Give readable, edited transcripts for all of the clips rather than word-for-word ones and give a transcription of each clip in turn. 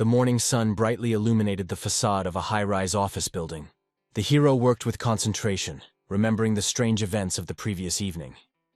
The morning sun brightly illuminated the facade of a high-rise office building. The hero worked with concentration, remembering the strange events of the previous evening.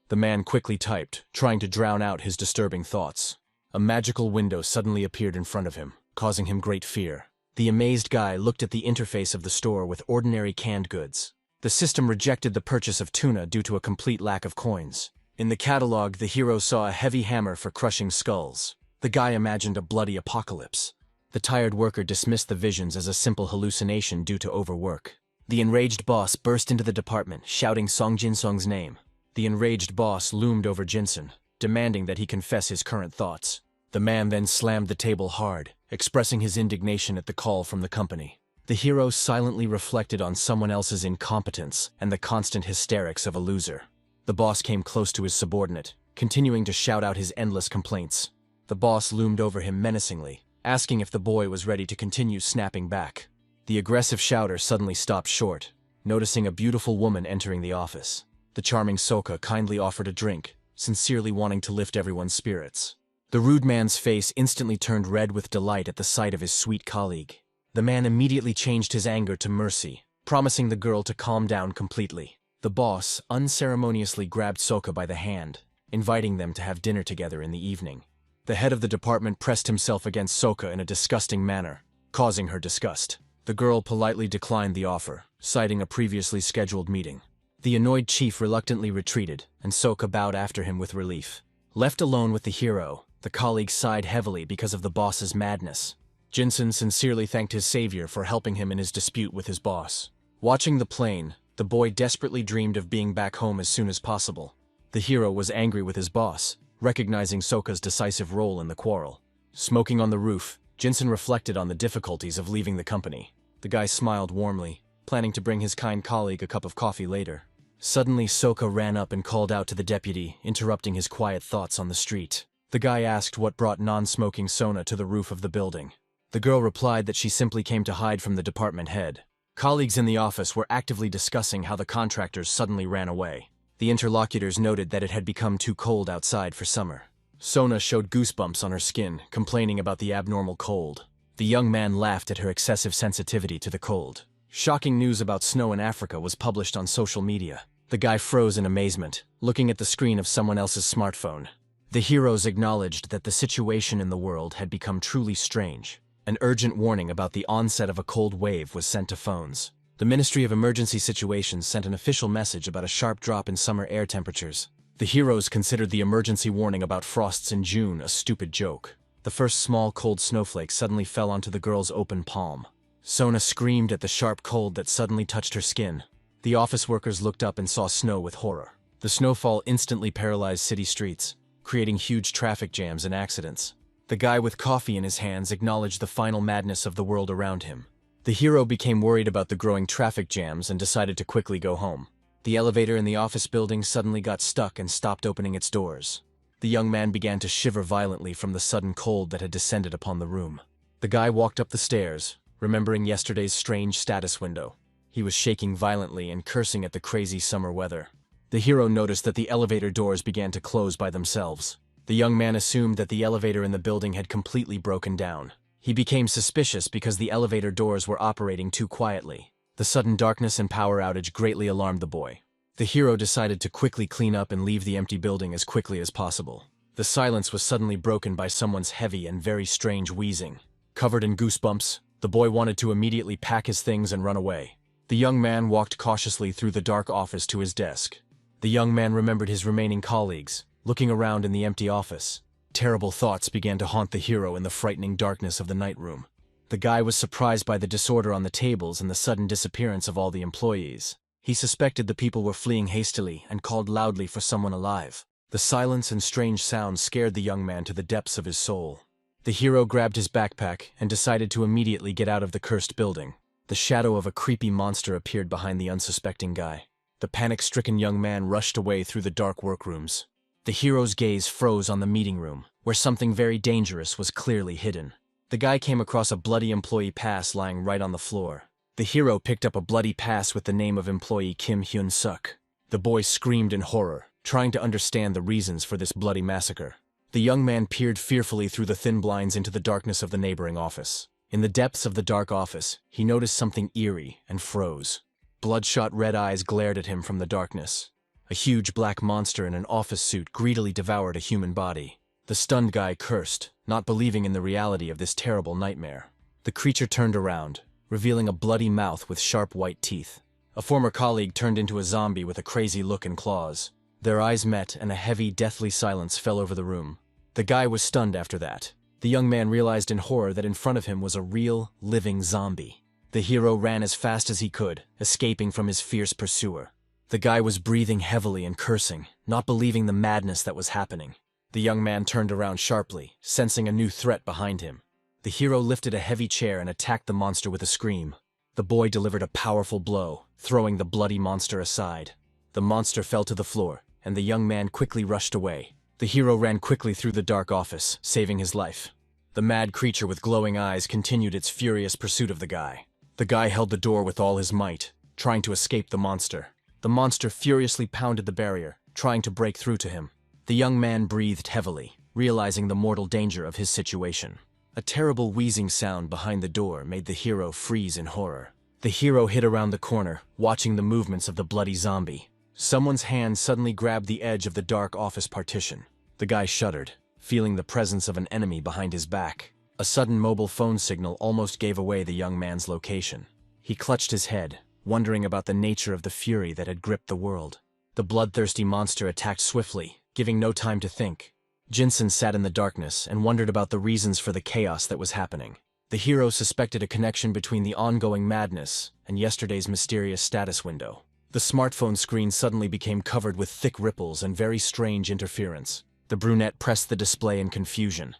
The man quickly typed, trying to drown out his disturbing thoughts. A magical window suddenly appeared in front of him, causing him great fear. The amazed guy looked at the interface of the store with ordinary canned goods. The system rejected the purchase of tuna due to a complete lack of coins. In the catalog, the hero saw a heavy hammer for crushing skulls. The guy imagined a bloody apocalypse. The tired worker dismissed the visions as a simple hallucination due to overwork. The enraged boss burst into the department, shouting Song Jin-sung's name. The enraged boss loomed over Jinsun, demanding that he confess his current thoughts. The man then slammed the table hard, expressing his indignation at the call from the company. The hero silently reflected on someone else's incompetence and the constant hysterics of a loser. The boss came close to his subordinate, continuing to shout out his endless complaints. The boss loomed over him menacingly, asking if the boy was ready to continue snapping back. The aggressive shouter suddenly stopped short, noticing a beautiful woman entering the office. The charming Soka kindly offered a drink, sincerely wanting to lift everyone's spirits. The rude man's face instantly turned red with delight at the sight of his sweet colleague. The man immediately changed his anger to mercy, promising the girl to calm down completely. The boss unceremoniously grabbed Soka by the hand, inviting them to have dinner together in the evening. The head of the department pressed himself against Soka in a disgusting manner, causing her disgust. The girl politely declined the offer, citing a previously scheduled meeting. The annoyed chief reluctantly retreated, and Soka bowed after him with relief. Left alone with the hero, the colleague sighed heavily because of the boss's madness. Jinsun sincerely thanked his savior for helping him in his dispute with his boss. Watching the plane, the boy desperately dreamed of being back home as soon as possible. The hero was angry with his boss, recognizing Soka's decisive role in the quarrel. Smoking on the roof, Jinsun reflected on the difficulties of leaving the company. The guy smiled warmly, planning to bring his kind colleague a cup of coffee later. Suddenly, Soka ran up and called out to the deputy, interrupting his quiet thoughts on the street. The guy asked what brought non-smoking Sona to the roof of the building. The girl replied that she simply came to hide from the department head. Colleagues in the office were actively discussing how the contractors suddenly ran away. The interlocutors noted that it had become too cold outside for summer. Sona showed goosebumps on her skin, complaining about the abnormal cold. The young man laughed at her excessive sensitivity to the cold. Shocking news about snow in Africa was published on social media. The guy froze in amazement, looking at the screen of someone else's smartphone. The heroes acknowledged that the situation in the world had become truly strange. An urgent warning about the onset of a cold wave was sent to phones. The Ministry of Emergency Situations sent an official message about a sharp drop in summer air temperatures. The heroes considered the emergency warning about frosts in June a stupid joke. The first small cold snowflake suddenly fell onto the girl's open palm. Sona screamed at the sharp cold that suddenly touched her skin. The office workers looked up and saw snow with horror. The snowfall instantly paralyzed city streets, creating huge traffic jams and accidents. The guy with coffee in his hands acknowledged the final madness of the world around him. The hero became worried about the growing traffic jams and decided to quickly go home. The elevator in the office building suddenly got stuck and stopped opening its doors. The young man began to shiver violently from the sudden cold that had descended upon the room. The guy walked up the stairs, remembering yesterday's strange status window. He was shaking violently and cursing at the crazy summer weather. The hero noticed that the elevator doors began to close by themselves. The young man assumed that the elevator in the building had completely broken down. He became suspicious because the elevator doors were operating too quietly. The sudden darkness and power outage greatly alarmed the boy. The hero decided to quickly clean up and leave the empty building as quickly as possible. The silence was suddenly broken by someone's heavy and very strange wheezing. Covered in goosebumps, the boy wanted to immediately pack his things and run away. The young man walked cautiously through the dark office to his desk. The young man remembered his remaining colleagues, looking around in the empty office. Terrible thoughts began to haunt the hero in the frightening darkness of the night room. The guy was surprised by the disorder on the tables and the sudden disappearance of all the employees. He suspected the people were fleeing hastily and called loudly for someone alive. The silence and strange sounds scared the young man to the depths of his soul. The hero grabbed his backpack and decided to immediately get out of the cursed building. The shadow of a creepy monster appeared behind the unsuspecting guy. The panic-stricken young man rushed away through the dark workrooms. The hero's gaze froze on the meeting room, where something very dangerous was clearly hidden. The guy came across a bloody employee pass lying right on the floor. The hero picked up a bloody pass with the name of employee Kim Hyun-suk. The boy screamed in horror, trying to understand the reasons for this bloody massacre. The young man peered fearfully through the thin blinds into the darkness of the neighboring office. In the depths of the dark office, he noticed something eerie and froze. Bloodshot red eyes glared at him from the darkness. A huge black monster in an office suit greedily devoured a human body. The stunned guy cursed, not believing in the reality of this terrible nightmare. The creature turned around, revealing a bloody mouth with sharp white teeth. A former colleague turned into a zombie with a crazy look and claws. Their eyes met and a heavy, deathly silence fell over the room. The guy was stunned after that. The young man realized in horror that in front of him was a real, living zombie. The hero ran as fast as he could, escaping from his fierce pursuer. The guy was breathing heavily and cursing, not believing the madness that was happening. The young man turned around sharply, sensing a new threat behind him. The hero lifted a heavy chair and attacked the monster with a scream. The boy delivered a powerful blow, throwing the bloody monster aside. The monster fell to the floor, and the young man quickly rushed away. The hero ran quickly through the dark office, saving his life. The mad creature with glowing eyes continued its furious pursuit of the guy. The guy held the door with all his might, trying to escape the monster. The monster furiously pounded the barrier, trying to break through to him. The young man breathed heavily, realizing the mortal danger of his situation. A terrible wheezing sound behind the door made the hero freeze in horror. The hero hid around the corner, watching the movements of the bloody zombie. Someone's hand suddenly grabbed the edge of the dark office partition. The guy shuddered, feeling the presence of an enemy behind his back. A sudden mobile phone signal almost gave away the young man's location. He clutched his head, wondering about the nature of the fury that had gripped the world. The bloodthirsty monster attacked swiftly, giving no time to think. Jinsen sat in the darkness and wondered about the reasons for the chaos that was happening. The hero suspected a connection between the ongoing madness and yesterday's mysterious status window. The smartphone screen suddenly became covered with thick ripples and very strange interference. The brunette pressed the display in confusion,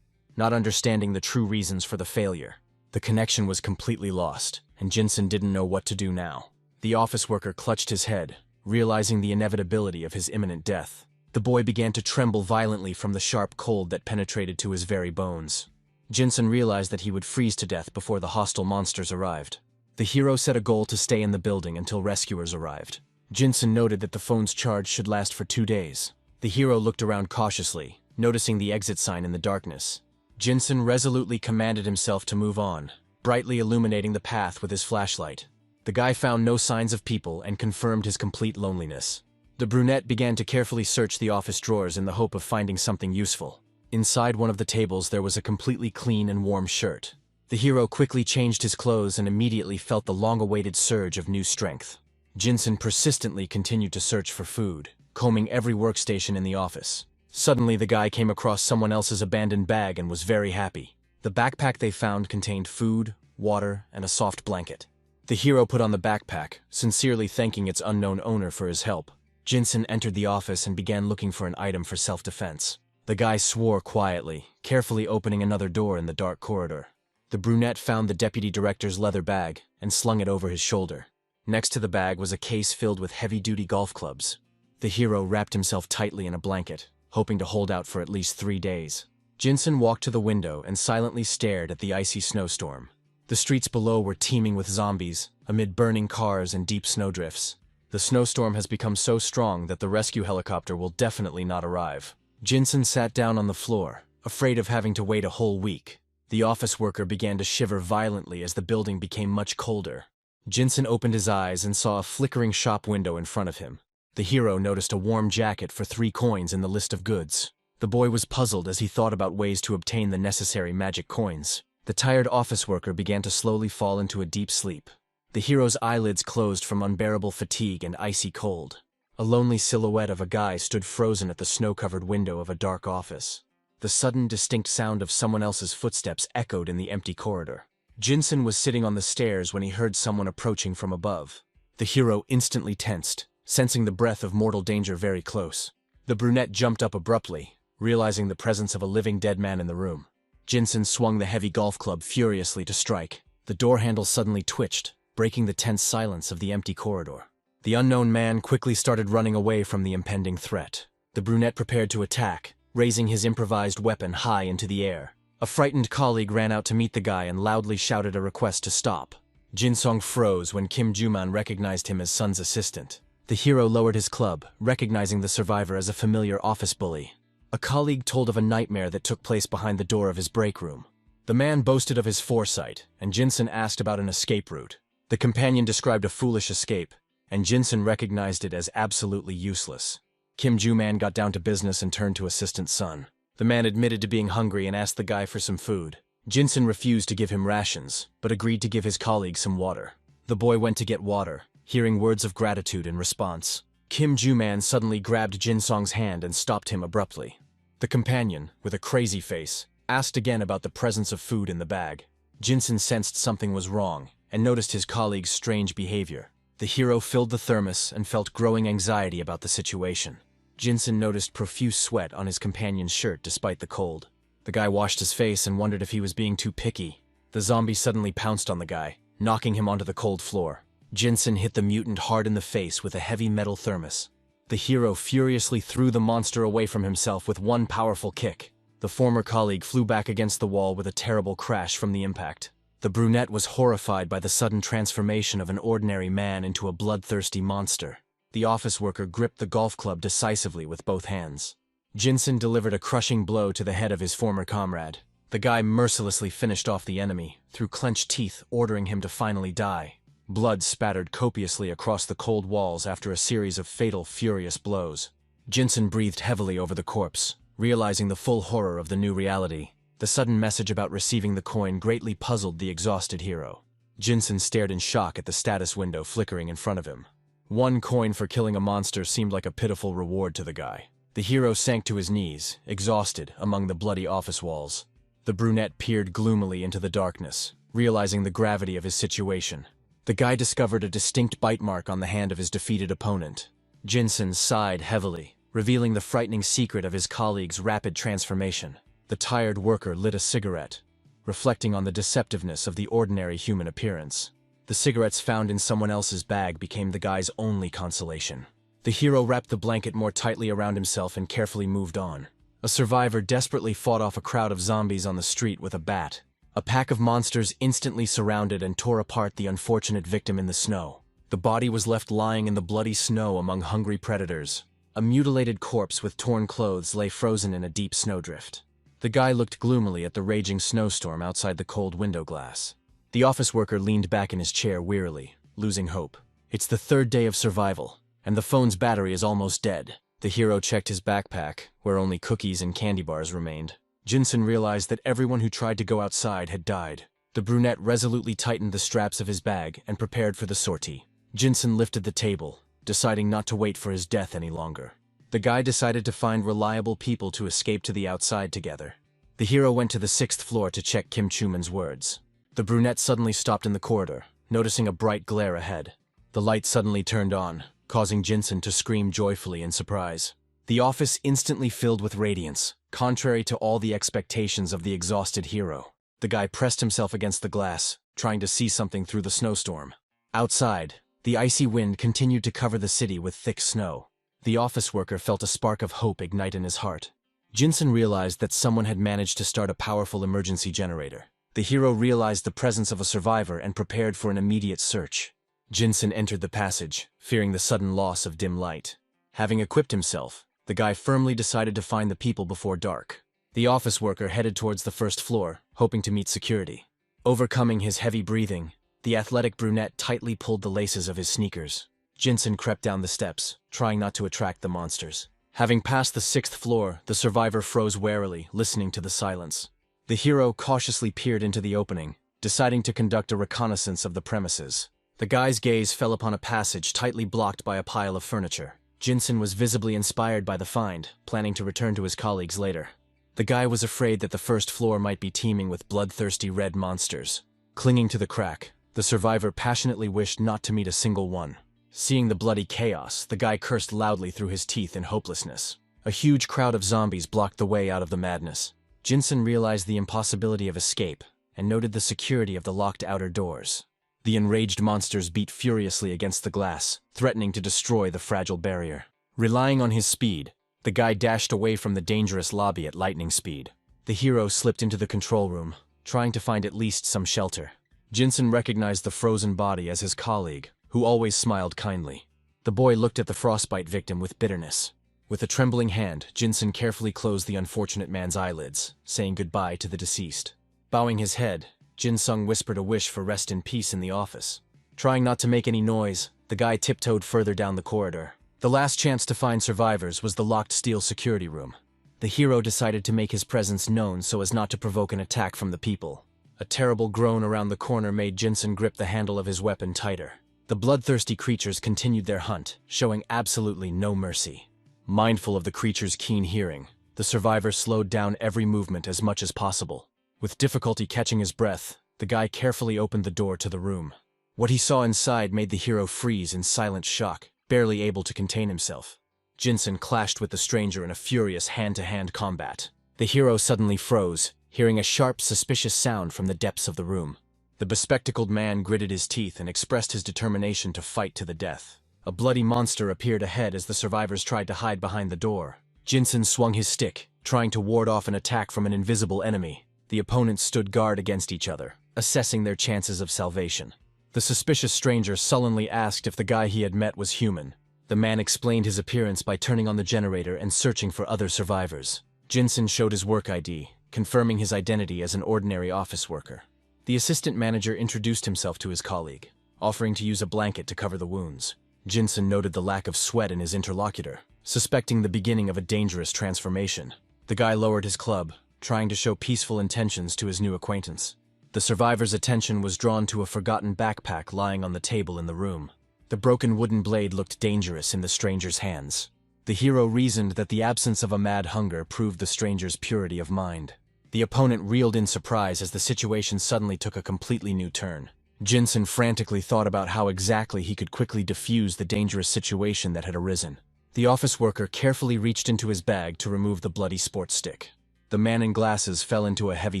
not understanding the true reasons for the failure. The connection was completely lost, and Jinsen didn't know what to do now. The office worker clutched his head, realizing the inevitability of his imminent death. The boy began to tremble violently from the sharp cold that penetrated to his very bones. Jinsen realized that he would freeze to death before the hostile monsters arrived. The hero set a goal to stay in the building until rescuers arrived. Jinsen noted that the phone's charge should last for 2 days. The hero looked around cautiously, noticing the exit sign in the darkness. Jinsen resolutely commanded himself to move on, brightly illuminating the path with his flashlight. The guy found no signs of people and confirmed his complete loneliness. The brunette began to carefully search the office drawers in the hope of finding something useful. Inside one of the tables there was a completely clean and warm shirt. The hero quickly changed his clothes and immediately felt the long-awaited surge of new strength. Jinsen persistently continued to search for food, combing every workstation in the office. Suddenly the guy came across someone else's abandoned bag and was very happy. The backpack they found contained food, water, and a soft blanket. The hero put on the backpack, sincerely thanking its unknown owner for his help. Jinsen entered the office and began looking for an item for self-defense. The guy swore quietly, carefully opening another door in the dark corridor. The brunette found the deputy director's leather bag and slung it over his shoulder. Next to the bag was a case filled with heavy-duty golf clubs. The hero wrapped himself tightly in a blanket, hoping to hold out for at least 3 days. Jinsen walked to the window and silently stared at the icy snowstorm. The streets below were teeming with zombies, amid burning cars and deep snowdrifts. The snowstorm has become so strong that the rescue helicopter will definitely not arrive. Jinsen sat down on the floor, afraid of having to wait a whole week. The office worker began to shiver violently as the building became much colder. Jinsen opened his eyes and saw a flickering shop window in front of him. The hero noticed a warm jacket for 3 coins in the list of goods. The boy was puzzled as he thought about ways to obtain the necessary magic coins. The tired office worker began to slowly fall into a deep sleep. The hero's eyelids closed from unbearable fatigue and icy cold. A lonely silhouette of a guy stood frozen at the snow-covered window of a dark office. The sudden, distinct sound of someone else's footsteps echoed in the empty corridor. Jinsen was sitting on the stairs when he heard someone approaching from above. The hero instantly tensed, sensing the breath of mortal danger very close. The brunette jumped up abruptly, realizing the presence of a living dead man in the room. Jinsen swung the heavy golf club furiously to strike. The door handle suddenly twitched, breaking the tense silence of the empty corridor. The unknown man quickly started running away from the impending threat. The brunette prepared to attack, raising his improvised weapon high into the air. A frightened colleague ran out to meet the guy and loudly shouted a request to stop. Jinsong froze when Kim Juman recognized him as Sun's assistant. The hero lowered his club, recognizing the survivor as a familiar office bully. A colleague told of a nightmare that took place behind the door of his break room. The man boasted of his foresight, and Jinsen asked about an escape route. The companion described a foolish escape, and Jinsen recognized it as absolutely useless. Kim Ju-man got down to business and turned to Assistant Sun. The man admitted to being hungry and asked the guy for some food. Jinsen refused to give him rations, but agreed to give his colleague some water. The boy went to get water, hearing words of gratitude in response. Kim Ju-man suddenly grabbed Jinsong's hand and stopped him abruptly. The companion, with a crazy face, asked again about the presence of food in the bag. Jinsen sensed something was wrong and noticed his colleague's strange behavior. The hero filled the thermos and felt growing anxiety about the situation. Jinsen noticed profuse sweat on his companion's shirt despite the cold. The guy washed his face and wondered if he was being too picky. The zombie suddenly pounced on the guy, knocking him onto the cold floor. Jinsen hit the mutant hard in the face with a heavy metal thermos. The hero furiously threw the monster away from himself with one powerful kick. The former colleague flew back against the wall with a terrible crash from the impact. The brunette was horrified by the sudden transformation of an ordinary man into a bloodthirsty monster. The office worker gripped the golf club decisively with both hands. Jinsen delivered a crushing blow to the head of his former comrade. The guy mercilessly finished off the enemy, through clenched teeth, ordering him to finally die. Blood spattered copiously across the cold walls after a series of fatal, furious blows. Jinsen breathed heavily over the corpse, realizing the full horror of the new reality. The sudden message about receiving the coin greatly puzzled the exhausted hero. Jinsen stared in shock at the status window flickering in front of him. 1 coin for killing a monster seemed like a pitiful reward to the guy. The hero sank to his knees, exhausted, among the bloody office walls. The brunette peered gloomily into the darkness, realizing the gravity of his situation. The guy discovered a distinct bite mark on the hand of his defeated opponent. Jinsen sighed heavily, revealing the frightening secret of his colleague's rapid transformation. The tired worker lit a cigarette, reflecting on the deceptiveness of the ordinary human appearance. The cigarettes found in someone else's bag became the guy's only consolation. The hero wrapped the blanket more tightly around himself and carefully moved on. A survivor desperately fought off a crowd of zombies on the street with a bat. A pack of monsters instantly surrounded and tore apart the unfortunate victim in the snow. The body was left lying in the bloody snow among hungry predators. A mutilated corpse with torn clothes lay frozen in a deep snowdrift. The guy looked gloomily at the raging snowstorm outside the cold window glass. The office worker leaned back in his chair wearily, losing hope. It's the 3rd day of survival, and the phone's battery is almost dead. The hero checked his backpack, where only cookies and candy bars remained. Jinsen realized that everyone who tried to go outside had died. The brunette resolutely tightened the straps of his bag and prepared for the sortie. Jinsen lifted the table, deciding not to wait for his death any longer. The guy decided to find reliable people to escape to the outside together. The hero went to the 6th floor to check Kim Chu-man's words. The brunette suddenly stopped in the corridor, noticing a bright glare ahead. The light suddenly turned on, causing Jinsen to scream joyfully in surprise. The office instantly filled with radiance, contrary to all the expectations of the exhausted hero. The guy pressed himself against the glass, trying to see something through the snowstorm. Outside, the icy wind continued to cover the city with thick snow. The office worker felt a spark of hope ignite in his heart. Jinsen realized that someone had managed to start a powerful emergency generator. The hero realized the presence of a survivor and prepared for an immediate search. Jinsen entered the passage, fearing the sudden loss of dim light. Having equipped himself, the guy firmly decided to find the people before dark. The office worker headed towards the 1st floor, hoping to meet security. Overcoming his heavy breathing, the athletic brunette tightly pulled the laces of his sneakers. Jinsen crept down the steps, trying not to attract the monsters. Having passed the 6th floor, the survivor froze warily, listening to the silence. The hero cautiously peered into the opening, deciding to conduct a reconnaissance of the premises. The guy's gaze fell upon a passage tightly blocked by a pile of furniture. Jinsen was visibly inspired by the find, planning to return to his colleagues later. The guy was afraid that the 1st floor might be teeming with bloodthirsty red monsters. Clinging to the crack, the survivor passionately wished not to meet a single one. Seeing the bloody chaos, the guy cursed loudly through his teeth in hopelessness. A huge crowd of zombies blocked the way out of the madness. Jinsen realized the impossibility of escape and noted the security of the locked outer doors. The enraged monsters beat furiously against the glass, threatening to destroy the fragile barrier. Relying on his speed, the guy dashed away from the dangerous lobby at lightning speed. The hero slipped into the control room, trying to find at least some shelter. Jinsen recognized the frozen body as his colleague, who always smiled kindly. The boy looked at the frostbite victim with bitterness. With a trembling hand, Jinsun carefully closed the unfortunate man's eyelids, saying goodbye to the deceased. Bowing his head, Jinsung whispered a wish for rest in peace in the office. Trying not to make any noise, the guy tiptoed further down the corridor. The last chance to find survivors was the locked steel security room. The hero decided to make his presence known so as not to provoke an attack from the people. A terrible groan around the corner made Jinsun grip the handle of his weapon tighter. The bloodthirsty creatures continued their hunt, showing absolutely no mercy. Mindful of the creature's keen hearing, the survivor slowed down every movement as much as possible. With difficulty catching his breath, the guy carefully opened the door to the room. What he saw inside made the hero freeze in silent shock, barely able to contain himself. Jinsun clashed with the stranger in a furious hand-to-hand combat. The hero suddenly froze, hearing a sharp, suspicious sound from the depths of the room. The bespectacled man gritted his teeth and expressed his determination to fight to the death. A bloody monster appeared ahead as the survivors tried to hide behind the door. Jinsun swung his stick, trying to ward off an attack from an invisible enemy. The opponents stood guard against each other, assessing their chances of salvation. The suspicious stranger sullenly asked if the guy he had met was human. The man explained his appearance by turning on the generator and searching for other survivors. Jinsun showed his work ID, confirming his identity as an ordinary office worker. The assistant manager introduced himself to his colleague, offering to use a blanket to cover the wounds. Jinsun noted the lack of sweat in his interlocutor, suspecting the beginning of a dangerous transformation. The guy lowered his club, trying to show peaceful intentions to his new acquaintance. The survivor's attention was drawn to a forgotten backpack lying on the table in the room. The broken wooden blade looked dangerous in the stranger's hands. The hero reasoned that the absence of a mad hunger proved the stranger's purity of mind. The opponent reeled in surprise as the situation suddenly took a completely new turn. Jinsun frantically thought about how exactly he could quickly defuse the dangerous situation that had arisen. The office worker carefully reached into his bag to remove the bloody sports stick. The man in glasses fell into a heavy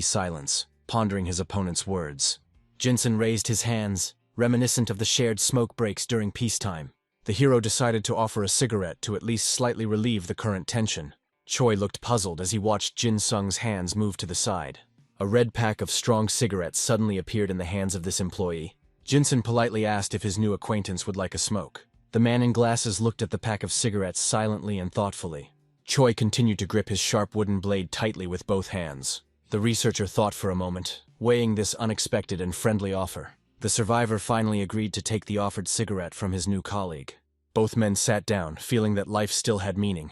silence, pondering his opponent's words. Jinsun raised his hands, reminiscent of the shared smoke breaks during peacetime. The hero decided to offer a cigarette to at least slightly relieve the current tension. Choi looked puzzled as he watched Jin-sung's hands move to the side. A red pack of strong cigarettes suddenly appeared in the hands of this employee. Jinsun politely asked if his new acquaintance would like a smoke. The man in glasses looked at the pack of cigarettes silently and thoughtfully. Choi continued to grip his sharp wooden blade tightly with both hands. The researcher thought for a moment, weighing this unexpected and friendly offer. The survivor finally agreed to take the offered cigarette from his new colleague. Both men sat down, feeling that life still had meaning.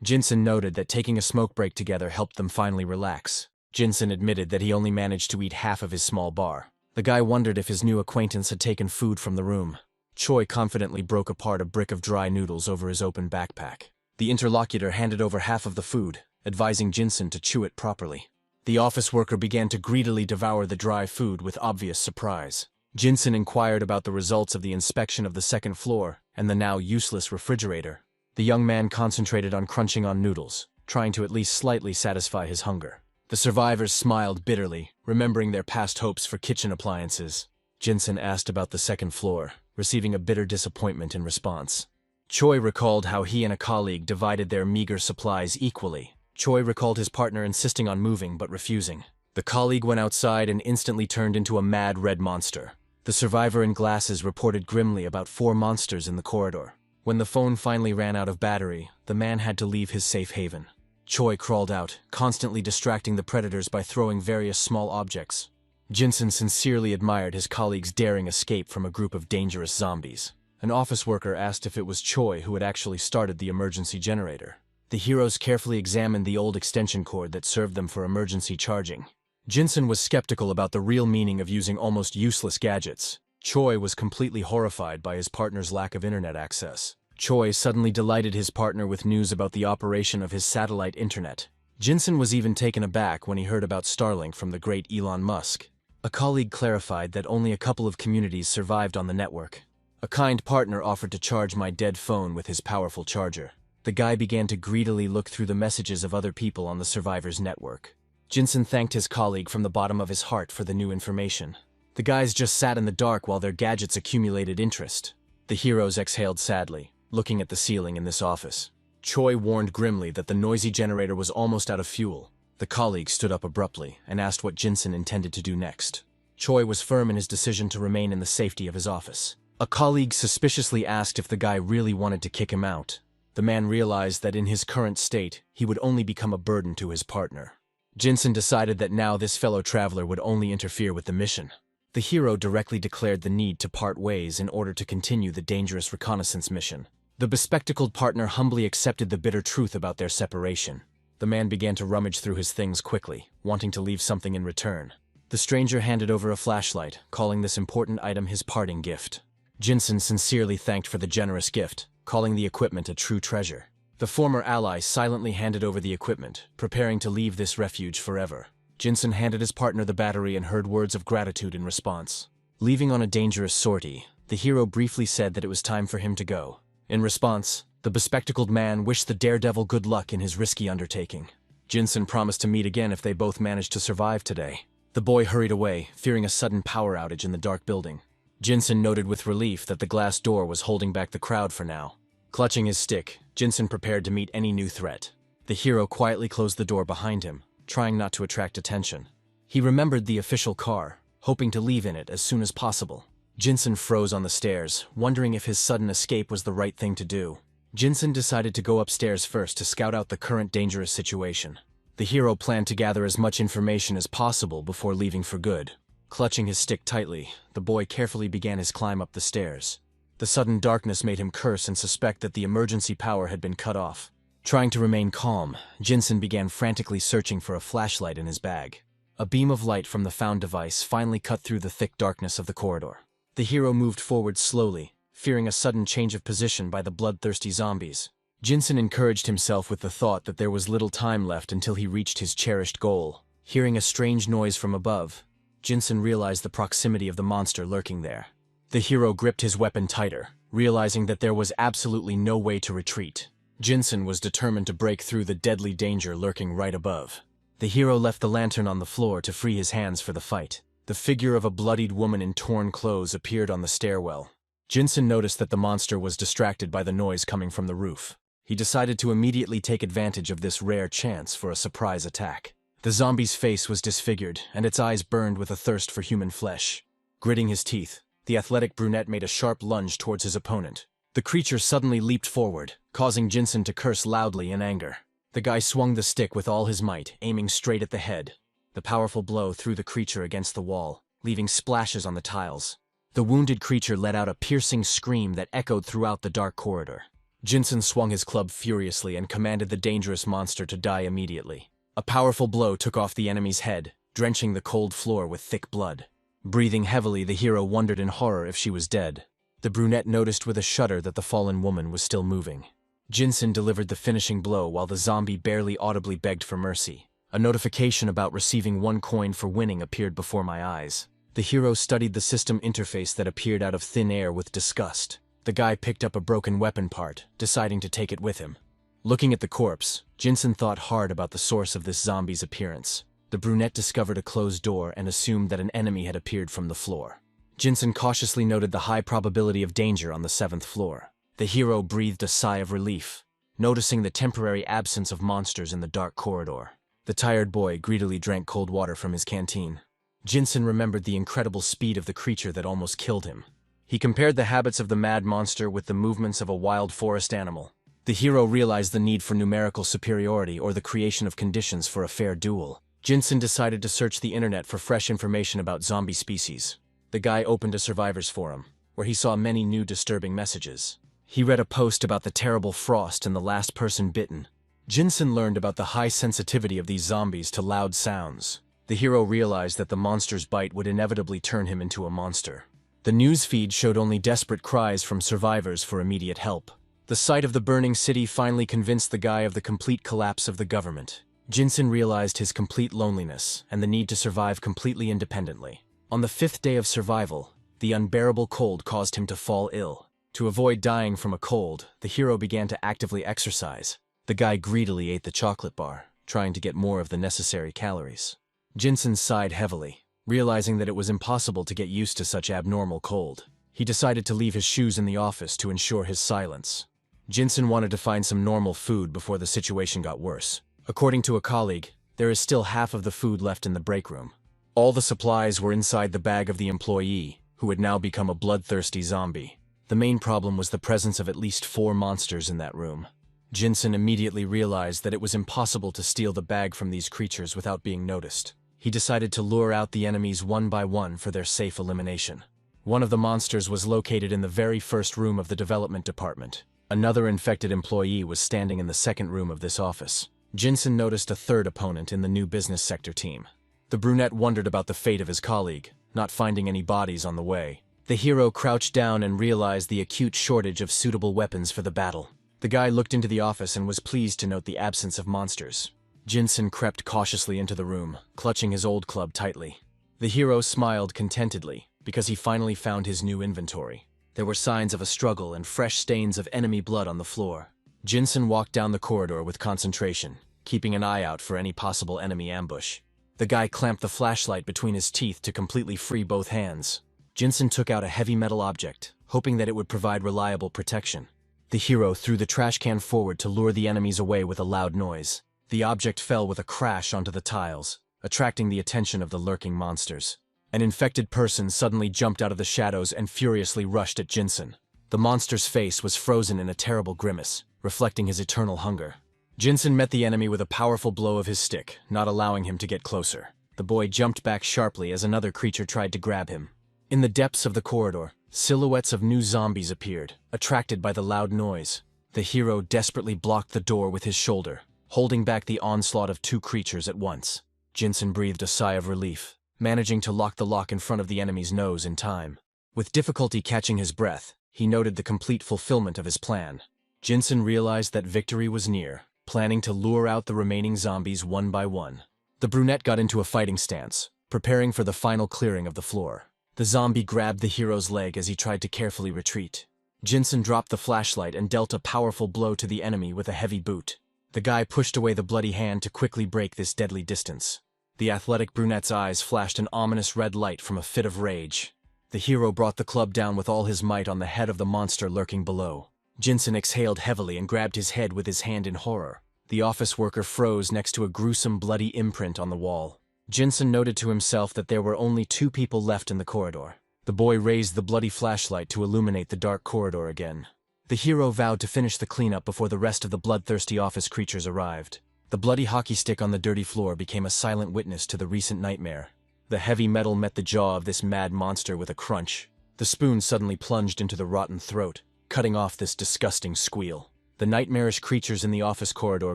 Jinsun noted that taking a smoke break together helped them finally relax. Jinsun admitted that he only managed to eat half of his small bar. The guy wondered if his new acquaintance had taken food from the room. Choi confidently broke apart a brick of dry noodles over his open backpack. The interlocutor handed over half of the food, advising Jinsun to chew it properly. The office worker began to greedily devour the dry food with obvious surprise. Jinsun inquired about the results of the inspection of the second floor and the now useless refrigerator. The young man concentrated on crunching on noodles, trying to at least slightly satisfy his hunger. The survivors smiled bitterly, remembering their past hopes for kitchen appliances. Jinsun asked about the second floor, receiving a bitter disappointment in response. Choi recalled how he and a colleague divided their meager supplies equally. Choi recalled his partner insisting on moving but refusing. The colleague went outside and instantly turned into a mad red monster. The survivor in glasses reported grimly about 4 monsters in the corridor. When the phone finally ran out of battery, the man had to leave his safe haven. Choi crawled out, constantly distracting the predators by throwing various small objects. Jinsun sincerely admired his colleague's daring escape from a group of dangerous zombies. An office worker asked if it was Choi who had actually started the emergency generator. The heroes carefully examined the old extension cord that served them for emergency charging. Jinsun was skeptical about the real meaning of using almost useless gadgets. Choi was completely horrified by his partner's lack of internet access. Choi suddenly delighted his partner with news about the operation of his satellite internet. Jinsun was even taken aback when he heard about Starlink from the great Elon Musk. A colleague clarified that only a couple of communities survived on the network. A kind partner offered to charge my dead phone with his powerful charger. The guy began to greedily look through the messages of other people on the survivors' network. Jinsun thanked his colleague from the bottom of his heart for the new information. The guys just sat in the dark while their gadgets accumulated interest. The heroes exhaled sadly, looking at the ceiling in this office. Choi warned grimly that the noisy generator was almost out of fuel. The colleague stood up abruptly and asked what Jinsun intended to do next. Choi was firm in his decision to remain in the safety of his office. A colleague suspiciously asked if the guy really wanted to kick him out. The man realized that in his current state, he would only become a burden to his partner. Jinsen decided that now this fellow traveler would only interfere with the mission. The hero directly declared the need to part ways in order to continue the dangerous reconnaissance mission. The bespectacled partner humbly accepted the bitter truth about their separation. The man began to rummage through his things quickly, wanting to leave something in return. The stranger handed over a flashlight, calling this important item his parting gift. Jinsen sincerely thanked for the generous gift, calling the equipment a true treasure. The former ally silently handed over the equipment, preparing to leave this refuge forever. Jinsen handed his partner the battery and heard words of gratitude in response. Leaving on a dangerous sortie, the hero briefly said that it was time for him to go. In response, the bespectacled man wished the daredevil good luck in his risky undertaking. Jinsen promised to meet again if they both managed to survive today. The boy hurried away, fearing a sudden power outage in the dark building. Jinsen noted with relief that the glass door was holding back the crowd for now. Clutching his stick, Jinsen prepared to meet any new threat. The hero quietly closed the door behind him, trying not to attract attention. He remembered the official car, hoping to leave in it as soon as possible. Jinsen froze on the stairs, wondering if his sudden escape was the right thing to do. Jinsen decided to go upstairs first to scout out the current dangerous situation. The hero planned to gather as much information as possible before leaving for good. Clutching his stick tightly, the boy carefully began his climb up the stairs. The sudden darkness made him curse and suspect that the emergency power had been cut off. Trying to remain calm, Jinsen began frantically searching for a flashlight in his bag. A beam of light from the found device finally cut through the thick darkness of the corridor. The hero moved forward slowly, fearing a sudden change of position by the bloodthirsty zombies. Jinsen encouraged himself with the thought that there was little time left until he reached his cherished goal. Hearing a strange noise from above, Jinsen realized the proximity of the monster lurking there. The hero gripped his weapon tighter, realizing that there was absolutely no way to retreat. Jinsen was determined to break through the deadly danger lurking right above. The hero left the lantern on the floor to free his hands for the fight. The figure of a bloodied woman in torn clothes appeared on the stairwell. Jinsen noticed that the monster was distracted by the noise coming from the roof. He decided to immediately take advantage of this rare chance for a surprise attack. The zombie's face was disfigured, and its eyes burned with a thirst for human flesh. Gritting his teeth, the athletic brunette made a sharp lunge towards his opponent. The creature suddenly leaped forward, causing Jinsen to curse loudly in anger. The guy swung the stick with all his might, aiming straight at the head. The powerful blow threw the creature against the wall, leaving splashes on the tiles. The wounded creature let out a piercing scream that echoed throughout the dark corridor. Jinsen swung his club furiously and commanded the dangerous monster to die immediately. A powerful blow took off the enemy's head, drenching the cold floor with thick blood. Breathing heavily, the hero wondered in horror if she was dead. The brunette noticed with a shudder that the fallen woman was still moving. Jinsen delivered the finishing blow while the zombie barely audibly begged for mercy. A notification about receiving 1 coin for winning appeared before my eyes. The hero studied the system interface that appeared out of thin air with disgust. The guy picked up a broken weapon part, deciding to take it with him. Looking at the corpse, Jinsen thought hard about the source of this zombie's appearance. The brunette discovered a closed door and assumed that an enemy had appeared from the floor. Jinsen cautiously noted the high probability of danger on the 7th floor. The hero breathed a sigh of relief, noticing the temporary absence of monsters in the dark corridor. The tired boy greedily drank cold water from his canteen. Jinsen remembered the incredible speed of the creature that almost killed him. He compared the habits of the mad monster with the movements of a wild forest animal. The hero realized the need for numerical superiority or the creation of conditions for a fair duel. Jinsen decided to search the internet for fresh information about zombie species. The guy opened a survivors forum, where he saw many new disturbing messages. He read a post about the terrible frost and the last person bitten. Jinsen learned about the high sensitivity of these zombies to loud sounds. The hero realized that the monster's bite would inevitably turn him into a monster. The news feed showed only desperate cries from survivors for immediate help. The sight of the burning city finally convinced the guy of the complete collapse of the government. Jinsen realized his complete loneliness and the need to survive completely independently. On the 5th day of survival, the unbearable cold caused him to fall ill. To avoid dying from a cold, the hero began to actively exercise. The guy greedily ate the chocolate bar, trying to get more of the necessary calories. Jinsen sighed heavily, realizing that it was impossible to get used to such abnormal cold. He decided to leave his shoes in the office to ensure his silence. Jinsen wanted to find some normal food before the situation got worse. According to a colleague, there is still half of the food left in the break room. All the supplies were inside the bag of the employee, who had now become a bloodthirsty zombie. The main problem was the presence of at least 4 monsters in that room. Jinsen immediately realized that it was impossible to steal the bag from these creatures without being noticed. He decided to lure out the enemies one by one for their safe elimination. One of the monsters was located in the very first room of the development department. Another infected employee was standing in the second room of this office. Jinsen noticed a third opponent in the new business sector team. The brunette wondered about the fate of his colleague, not finding any bodies on the way. The hero crouched down and realized the acute shortage of suitable weapons for the battle. The guy looked into the office and was pleased to note the absence of monsters. Jinsen crept cautiously into the room, clutching his old club tightly. The hero smiled contentedly, because he finally found his new inventory. There were signs of a struggle and fresh stains of enemy blood on the floor. Jinsen walked down the corridor with concentration, keeping an eye out for any possible enemy ambush. The guy clamped the flashlight between his teeth to completely free both hands. Jinsen took out a heavy metal object, hoping that it would provide reliable protection. The hero threw the trash can forward to lure the enemies away with a loud noise. The object fell with a crash onto the tiles, attracting the attention of the lurking monsters. An infected person suddenly jumped out of the shadows and furiously rushed at Jinsen. The monster's face was frozen in a terrible grimace, reflecting his eternal hunger. Jinsen met the enemy with a powerful blow of his stick, not allowing him to get closer. The boy jumped back sharply as another creature tried to grab him. In the depths of the corridor, silhouettes of new zombies appeared, attracted by the loud noise. The hero desperately blocked the door with his shoulder, holding back the onslaught of two creatures at once. Jinsen breathed a sigh of relief, managing to lock the lock in front of the enemy's nose in time. With difficulty catching his breath, he noted the complete fulfillment of his plan. Jinsen realized that victory was near, planning to lure out the remaining zombies one by one. The brunette got into a fighting stance, preparing for the final clearing of the floor. The zombie grabbed the hero's leg as he tried to carefully retreat. Jinsen dropped the flashlight and dealt a powerful blow to the enemy with a heavy boot. The guy pushed away the bloody hand to quickly break this deadly distance. The athletic brunette's eyes flashed an ominous red light from a fit of rage. The hero brought the club down with all his might on the head of the monster lurking below. Jinsen exhaled heavily and grabbed his head with his hand in horror. The office worker froze next to a gruesome bloody imprint on the wall. Jinsen noted to himself that there were only two people left in the corridor. The boy raised the bloody flashlight to illuminate the dark corridor again. The hero vowed to finish the cleanup before the rest of the bloodthirsty office creatures arrived. The bloody hockey stick on the dirty floor became a silent witness to the recent nightmare. The heavy metal met the jaw of this mad monster with a crunch. The spoon suddenly plunged into the rotten throat, cutting off this disgusting squeal. The nightmarish creatures in the office corridor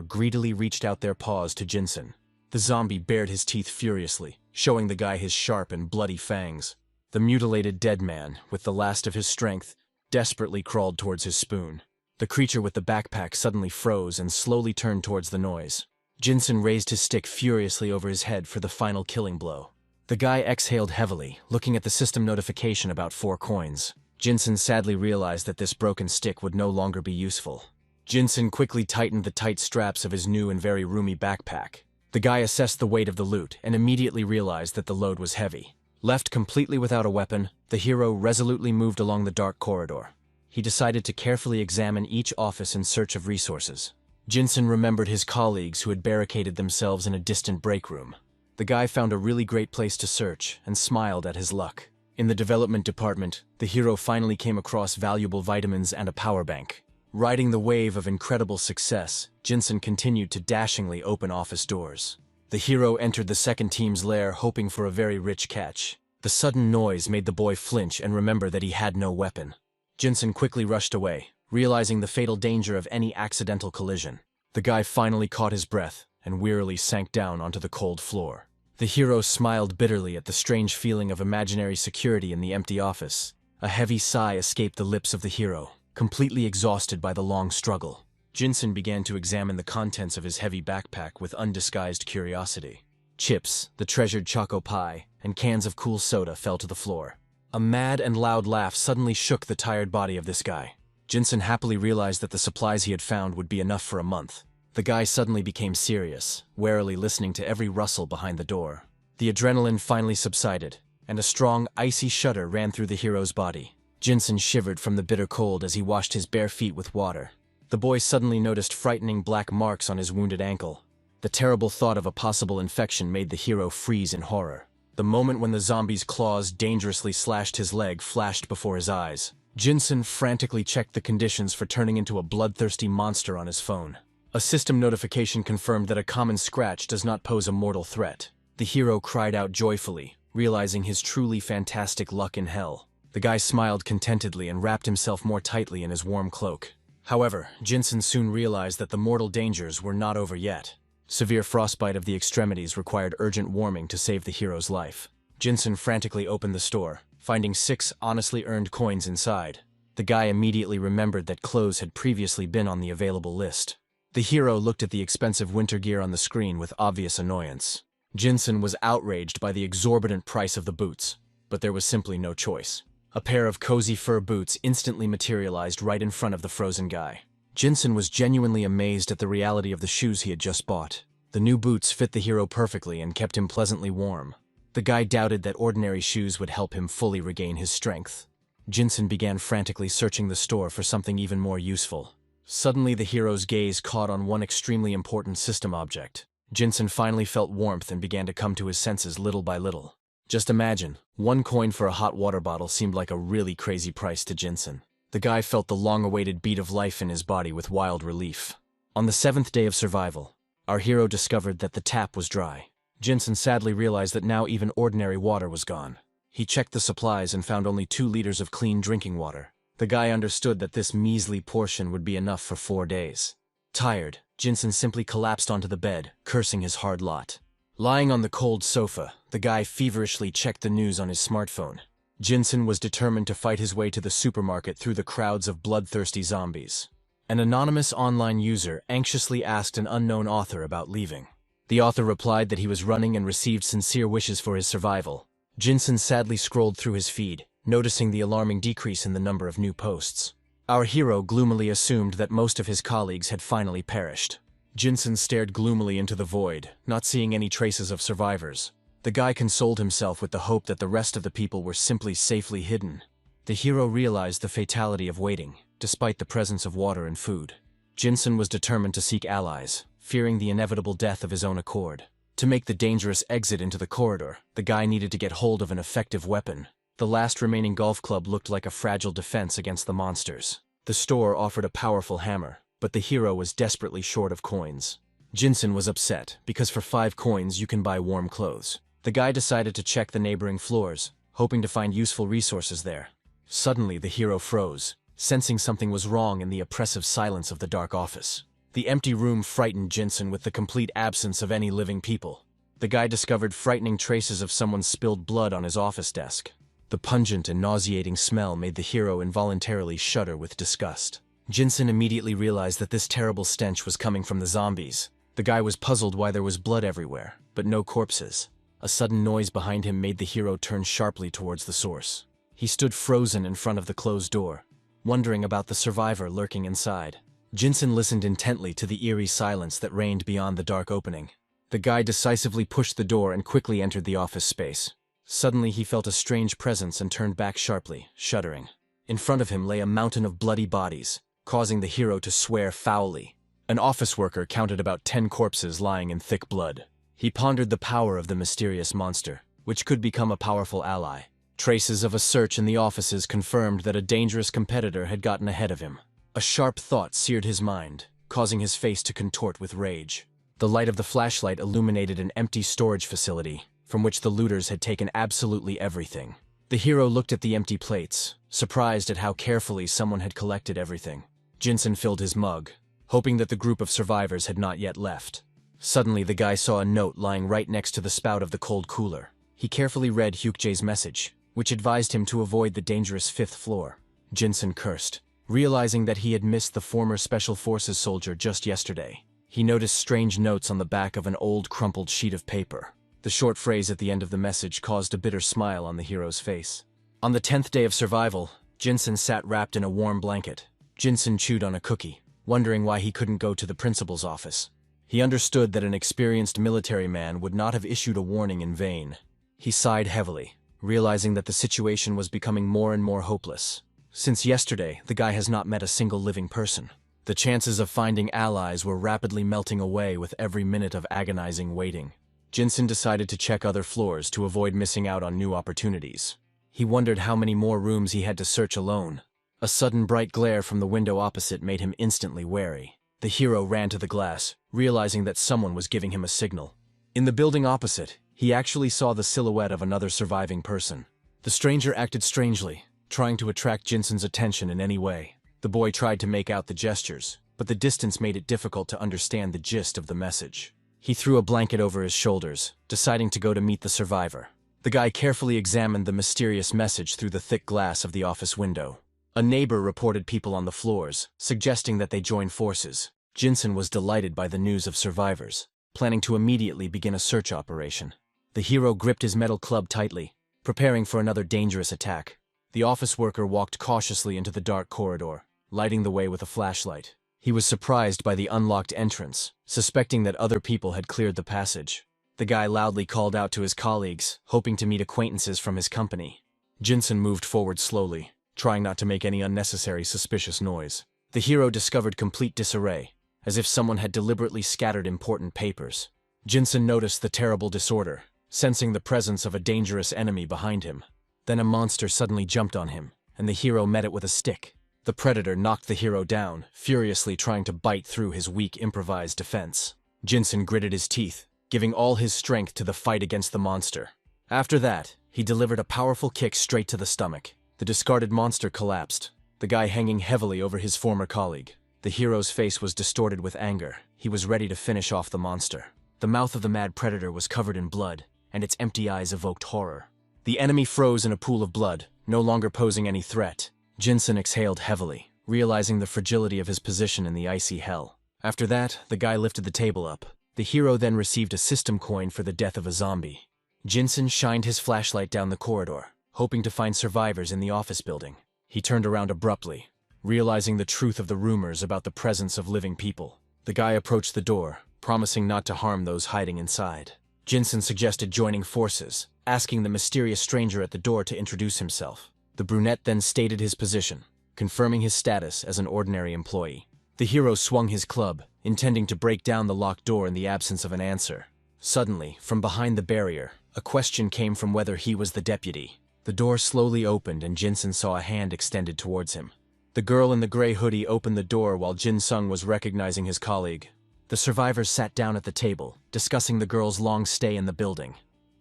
greedily reached out their paws to Jinsen. The zombie bared his teeth furiously, showing the guy his sharp and bloody fangs. The mutilated dead man, with the last of his strength, desperately crawled towards his spoon. The creature with the backpack suddenly froze and slowly turned towards the noise. Jinsen raised his stick furiously over his head for the final killing blow. The guy exhaled heavily, looking at the system notification about 4 coins. Jinsen sadly realized that this broken stick would no longer be useful. Jinsen quickly tightened the tight straps of his new and very roomy backpack. The guy assessed the weight of the loot and immediately realized that the load was heavy. Left completely without a weapon, the hero resolutely moved along the dark corridor. He decided to carefully examine each office in search of resources. Jinsen remembered his colleagues who had barricaded themselves in a distant break room. The guy found a really great place to search and smiled at his luck. In the development department, the hero finally came across valuable vitamins and a power bank. Riding the wave of incredible success, Jinsen continued to dashingly open office doors. The hero entered the second team's lair hoping for a very rich catch. The sudden noise made the boy flinch and remember that he had no weapon. Jinsen quickly rushed away, realizing the fatal danger of any accidental collision. The guy finally caught his breath and wearily sank down onto the cold floor. The hero smiled bitterly at the strange feeling of imaginary security in the empty office. A heavy sigh escaped the lips of the hero, completely exhausted by the long struggle. Jinsen began to examine the contents of his heavy backpack with undisguised curiosity. Chips, the treasured choco pie, and cans of cool soda fell to the floor. A mad and loud laugh suddenly shook the tired body of this guy. Jinsen happily realized that the supplies he had found would be enough for a month. The guy suddenly became serious, warily listening to every rustle behind the door. The adrenaline finally subsided, and a strong, icy shudder ran through the hero's body. Jinsen shivered from the bitter cold as he washed his bare feet with water. The boy suddenly noticed frightening black marks on his wounded ankle. The terrible thought of a possible infection made the hero freeze in horror. The moment when the zombie's claws dangerously slashed his leg flashed before his eyes. Jinsen frantically checked the conditions for turning into a bloodthirsty monster on his phone. A system notification confirmed that a common scratch does not pose a mortal threat. The hero cried out joyfully, realizing his truly fantastic luck in hell. The guy smiled contentedly and wrapped himself more tightly in his warm cloak. However, Jinsen soon realized that the mortal dangers were not over yet. Severe frostbite of the extremities required urgent warming to save the hero's life. Jinsen frantically opened the store, finding 6 honestly earned coins inside. The guy immediately remembered that clothes had previously been on the available list. The hero looked at the expensive winter gear on the screen with obvious annoyance. Jinsen was outraged by the exorbitant price of the boots, but there was simply no choice. A pair of cozy fur boots instantly materialized right in front of the frozen guy. Jinsen was genuinely amazed at the reality of the shoes he had just bought. The new boots fit the hero perfectly and kept him pleasantly warm. The guy doubted that ordinary shoes would help him fully regain his strength. Jinsen began frantically searching the store for something even more useful. Suddenly the hero's gaze caught on one extremely important system object. Jinsen finally felt warmth and began to come to his senses little by little. Just imagine, 1 coin for a hot water bottle seemed like a really crazy price to Jinsen. The guy felt the long-awaited beat of life in his body with wild relief. On the 7th day of survival, our hero discovered that the tap was dry. Jinsen sadly realized that now even ordinary water was gone. He checked the supplies and found only 2 liters of clean drinking water. The guy understood that this measly portion would be enough for 4 days. Tired, Jinsen simply collapsed onto the bed, cursing his hard lot. Lying on the cold sofa, the guy feverishly checked the news on his smartphone. Jinsen was determined to fight his way to the supermarket through the crowds of bloodthirsty zombies. An anonymous online user anxiously asked an unknown author about leaving. The author replied that he was running and received sincere wishes for his survival. Jinsen sadly scrolled through his feed, noticing the alarming decrease in the number of new posts. Our hero gloomily assumed that most of his colleagues had finally perished. Jinsen stared gloomily into the void, not seeing any traces of survivors. The guy consoled himself with the hope that the rest of the people were simply safely hidden. The hero realized the fatality of waiting, despite the presence of water and food. Jinsen was determined to seek allies, fearing the inevitable death of his own accord. To make the dangerous exit into the corridor, the guy needed to get hold of an effective weapon. The last remaining golf club looked like a fragile defense against the monsters. The store offered a powerful hammer, but the hero was desperately short of coins. Jinsen was upset, because for 5 coins you can buy warm clothes. The guy decided to check the neighboring floors, hoping to find useful resources there. Suddenly the hero froze, sensing something was wrong in the oppressive silence of the dark office. The empty room frightened Jinsen with the complete absence of any living people. The guy discovered frightening traces of someone's spilled blood on his office desk. The pungent and nauseating smell made the hero involuntarily shudder with disgust. Jinsen immediately realized that this terrible stench was coming from the zombies. The guy was puzzled why there was blood everywhere, but no corpses. A sudden noise behind him made the hero turn sharply towards the source. He stood frozen in front of the closed door, wondering about the survivor lurking inside. Jinsen listened intently to the eerie silence that reigned beyond the dark opening. The guy decisively pushed the door and quickly entered the office space. Suddenly he felt a strange presence and turned back sharply, shuddering. In front of him lay a mountain of bloody bodies, causing the hero to swear foully. An office worker counted about 10 corpses lying in thick blood. He pondered the power of the mysterious monster, which could become a powerful ally. Traces of a search in the offices confirmed that a dangerous competitor had gotten ahead of him. A sharp thought seared his mind, causing his face to contort with rage. The light of the flashlight illuminated an empty storage facility, from which the looters had taken absolutely everything. The hero looked at the empty plates, surprised at how carefully someone had collected everything. Jinsen filled his mug, hoping that the group of survivors had not yet left. Suddenly the guy saw a note lying right next to the spout of the cold cooler. He carefully read Hyukjae's message, which advised him to avoid the dangerous 5th floor. Jinsen cursed, realizing that he had missed the former Special Forces soldier just yesterday. He noticed strange notes on the back of an old crumpled sheet of paper. The short phrase at the end of the message caused a bitter smile on the hero's face. On the 10th day of survival, Jinsen sat wrapped in a warm blanket. Jinsen chewed on a cookie, wondering why he couldn't go to the principal's office. He understood that an experienced military man would not have issued a warning in vain. He sighed heavily, realizing that the situation was becoming more and more hopeless. Since yesterday, the guy has not met a single living person. The chances of finding allies were rapidly melting away with every minute of agonizing waiting. Jinsen decided to check other floors to avoid missing out on new opportunities. He wondered how many more rooms he had to search alone. A sudden bright glare from the window opposite made him instantly wary. The hero ran to the glass, realizing that someone was giving him a signal. In the building opposite, he actually saw the silhouette of another surviving person. The stranger acted strangely, trying to attract Jinsen's attention in any way. The boy tried to make out the gestures, but the distance made it difficult to understand the gist of the message. He threw a blanket over his shoulders, deciding to go to meet the survivor. The guy carefully examined the mysterious message through the thick glass of the office window. A neighbor reported people on the floors, suggesting that they join forces. Jinsen was delighted by the news of survivors, planning to immediately begin a search operation. The hero gripped his metal club tightly, preparing for another dangerous attack. The office worker walked cautiously into the dark corridor, lighting the way with a flashlight. He was surprised by the unlocked entrance, suspecting that other people had cleared the passage. The guy loudly called out to his colleagues, hoping to meet acquaintances from his company. Jinsen moved forward slowly, trying not to make any unnecessary suspicious noise. The hero discovered complete disarray, as if someone had deliberately scattered important papers. Jinsen noticed the terrible disorder, sensing the presence of a dangerous enemy behind him. Then a monster suddenly jumped on him, and the hero met it with a stick. The predator knocked the hero down, furiously trying to bite through his weak improvised defense. Jinsen gritted his teeth, giving all his strength to the fight against the monster. After that, he delivered a powerful kick straight to the stomach. The discarded monster collapsed, the guy hanging heavily over his former colleague. The hero's face was distorted with anger. He was ready to finish off the monster. The mouth of the mad predator was covered in blood, and its empty eyes evoked horror. The enemy froze in a pool of blood, no longer posing any threat. Jinsen exhaled heavily, realizing the fragility of his position in the icy hell. After that, the guy lifted the table up. The hero then received a system coin for the death of a zombie. Jinsen shined his flashlight down the corridor, hoping to find survivors in the office building. He turned around abruptly, realizing the truth of the rumors about the presence of living people. The guy approached the door, promising not to harm those hiding inside. Jinsen suggested joining forces, asking the mysterious stranger at the door to introduce himself. The brunette then stated his position, confirming his status as an ordinary employee. The hero swung his club, intending to break down the locked door in the absence of an answer. Suddenly, from behind the barrier, a question came from whether he was the deputy. The door slowly opened and Jinsen saw a hand extended towards him. The girl in the gray hoodie opened the door while Jin-sung was recognizing his colleague. The survivors sat down at the table, discussing the girl's long stay in the building.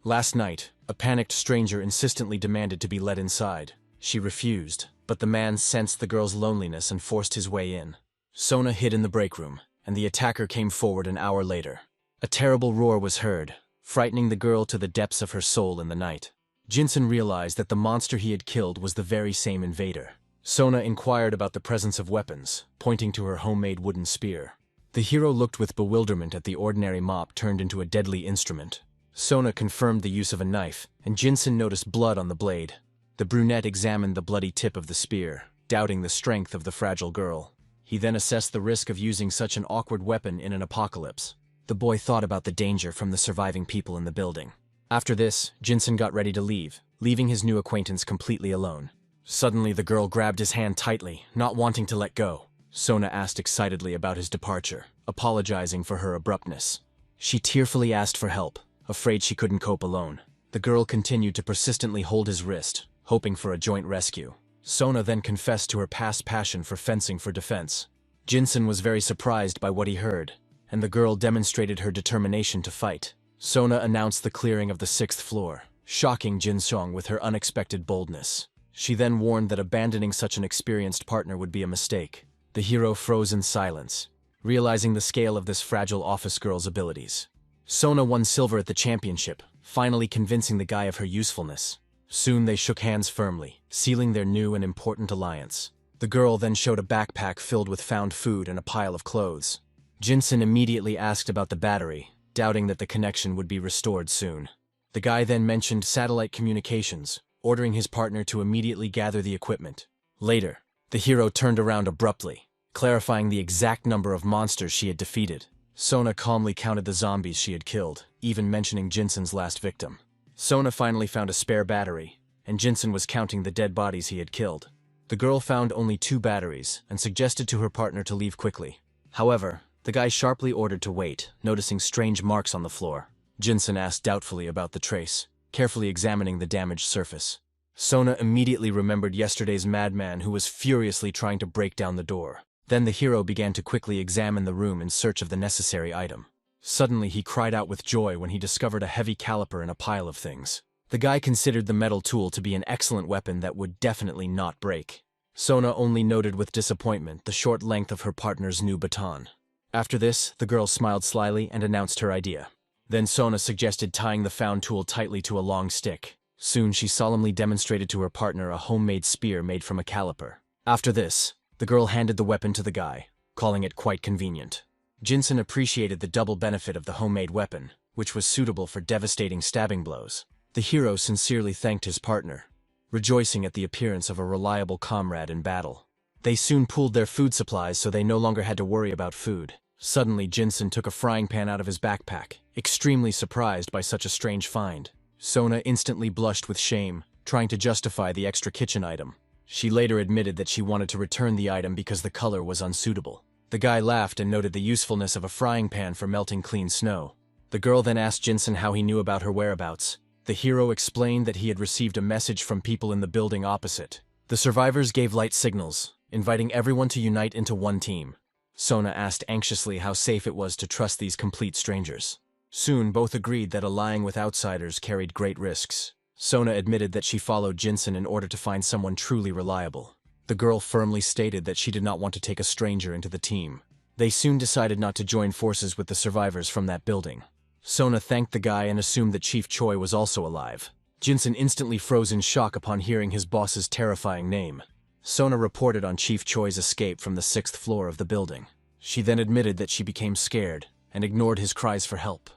Last night, a panicked stranger insistently demanded to be let inside. She refused, but the man sensed the girl's loneliness and forced his way in. Sona hid in the break room, and the attacker came forward an hour later. A terrible roar was heard, frightening the girl to the depths of her soul in the night. Jinsen realized that the monster he had killed was the very same invader. Sona inquired about the presence of weapons, pointing to her homemade wooden spear. The hero looked with bewilderment at the ordinary mop turned into a deadly instrument. Sona confirmed the use of a knife, and Jinsen noticed blood on the blade. The brunette examined the bloody tip of the spear, doubting the strength of the fragile girl. He then assessed the risk of using such an awkward weapon in an apocalypse. The boy thought about the danger from the surviving people in the building. After this, Jinsen got ready to leave, leaving his new acquaintance completely alone. Suddenly, the girl grabbed his hand tightly, not wanting to let go. Sona asked excitedly about his departure, apologizing for her abruptness. She tearfully asked for help, afraid she couldn't cope alone. The girl continued to persistently hold his wrist, hoping for a joint rescue. Sona then confessed to her past passion for fencing for defense. Jinsen was very surprised by what he heard, and the girl demonstrated her determination to fight. Sona announced the clearing of the 6th floor, shocking Jin-sung with her unexpected boldness. She then warned that abandoning such an experienced partner would be a mistake. The hero froze in silence, realizing the scale of this fragile office girl's abilities. Sona won silver at the championship, finally convincing the guy of her usefulness. Soon they shook hands firmly, sealing their new and important alliance. The girl then showed a backpack filled with found food and a pile of clothes. Jinsen immediately asked about the battery, doubting that the connection would be restored soon. The guy then mentioned satellite communications, ordering his partner to immediately gather the equipment. Later, the hero turned around abruptly, clarifying the exact number of monsters she had defeated. Sona calmly counted the zombies she had killed, even mentioning Jinsen's last victim. Sona finally found a spare battery, and Jinsen was counting the dead bodies he had killed. The girl found only 2 batteries and suggested to her partner to leave quickly. However, the guy sharply ordered to wait, noticing strange marks on the floor. Jinsen asked doubtfully about the trace, carefully examining the damaged surface. Sona immediately remembered yesterday's madman who was furiously trying to break down the door. Then the hero began to quickly examine the room in search of the necessary item. Suddenly he cried out with joy when he discovered a heavy caliper in a pile of things. The guy considered the metal tool to be an excellent weapon that would definitely not break. Sona only noted with disappointment the short length of her partner's new baton. After this, the girl smiled slyly and announced her idea. Then Sona suggested tying the found tool tightly to a long stick. Soon she solemnly demonstrated to her partner a homemade spear made from a caliper. After this, the girl handed the weapon to the guy, calling it quite convenient. Jinsen appreciated the double benefit of the homemade weapon, which was suitable for devastating stabbing blows. The hero sincerely thanked his partner, rejoicing at the appearance of a reliable comrade in battle. They soon pooled their food supplies so they no longer had to worry about food. Suddenly Jinsen took a frying pan out of his backpack, extremely surprised by such a strange find. Sona instantly blushed with shame, trying to justify the extra kitchen item. She later admitted that she wanted to return the item because the color was unsuitable. The guy laughed and noted the usefulness of a frying pan for melting clean snow. The girl then asked Jinsen how he knew about her whereabouts. The hero explained that he had received a message from people in the building opposite. The survivors gave light signals, inviting everyone to unite into one team. Sona asked anxiously how safe it was to trust these complete strangers. Soon both agreed that allying with outsiders carried great risks. Sona admitted that she followed Jinsen in order to find someone truly reliable. The girl firmly stated that she did not want to take a stranger into the team. They soon decided not to join forces with the survivors from that building. Sona thanked the guy and assumed that Chief Choi was also alive. Jinsen instantly froze in shock upon hearing his boss's terrifying name. Sona reported on Chief Choi's escape from the 6th floor of the building. She then admitted that she became scared and ignored his cries for help.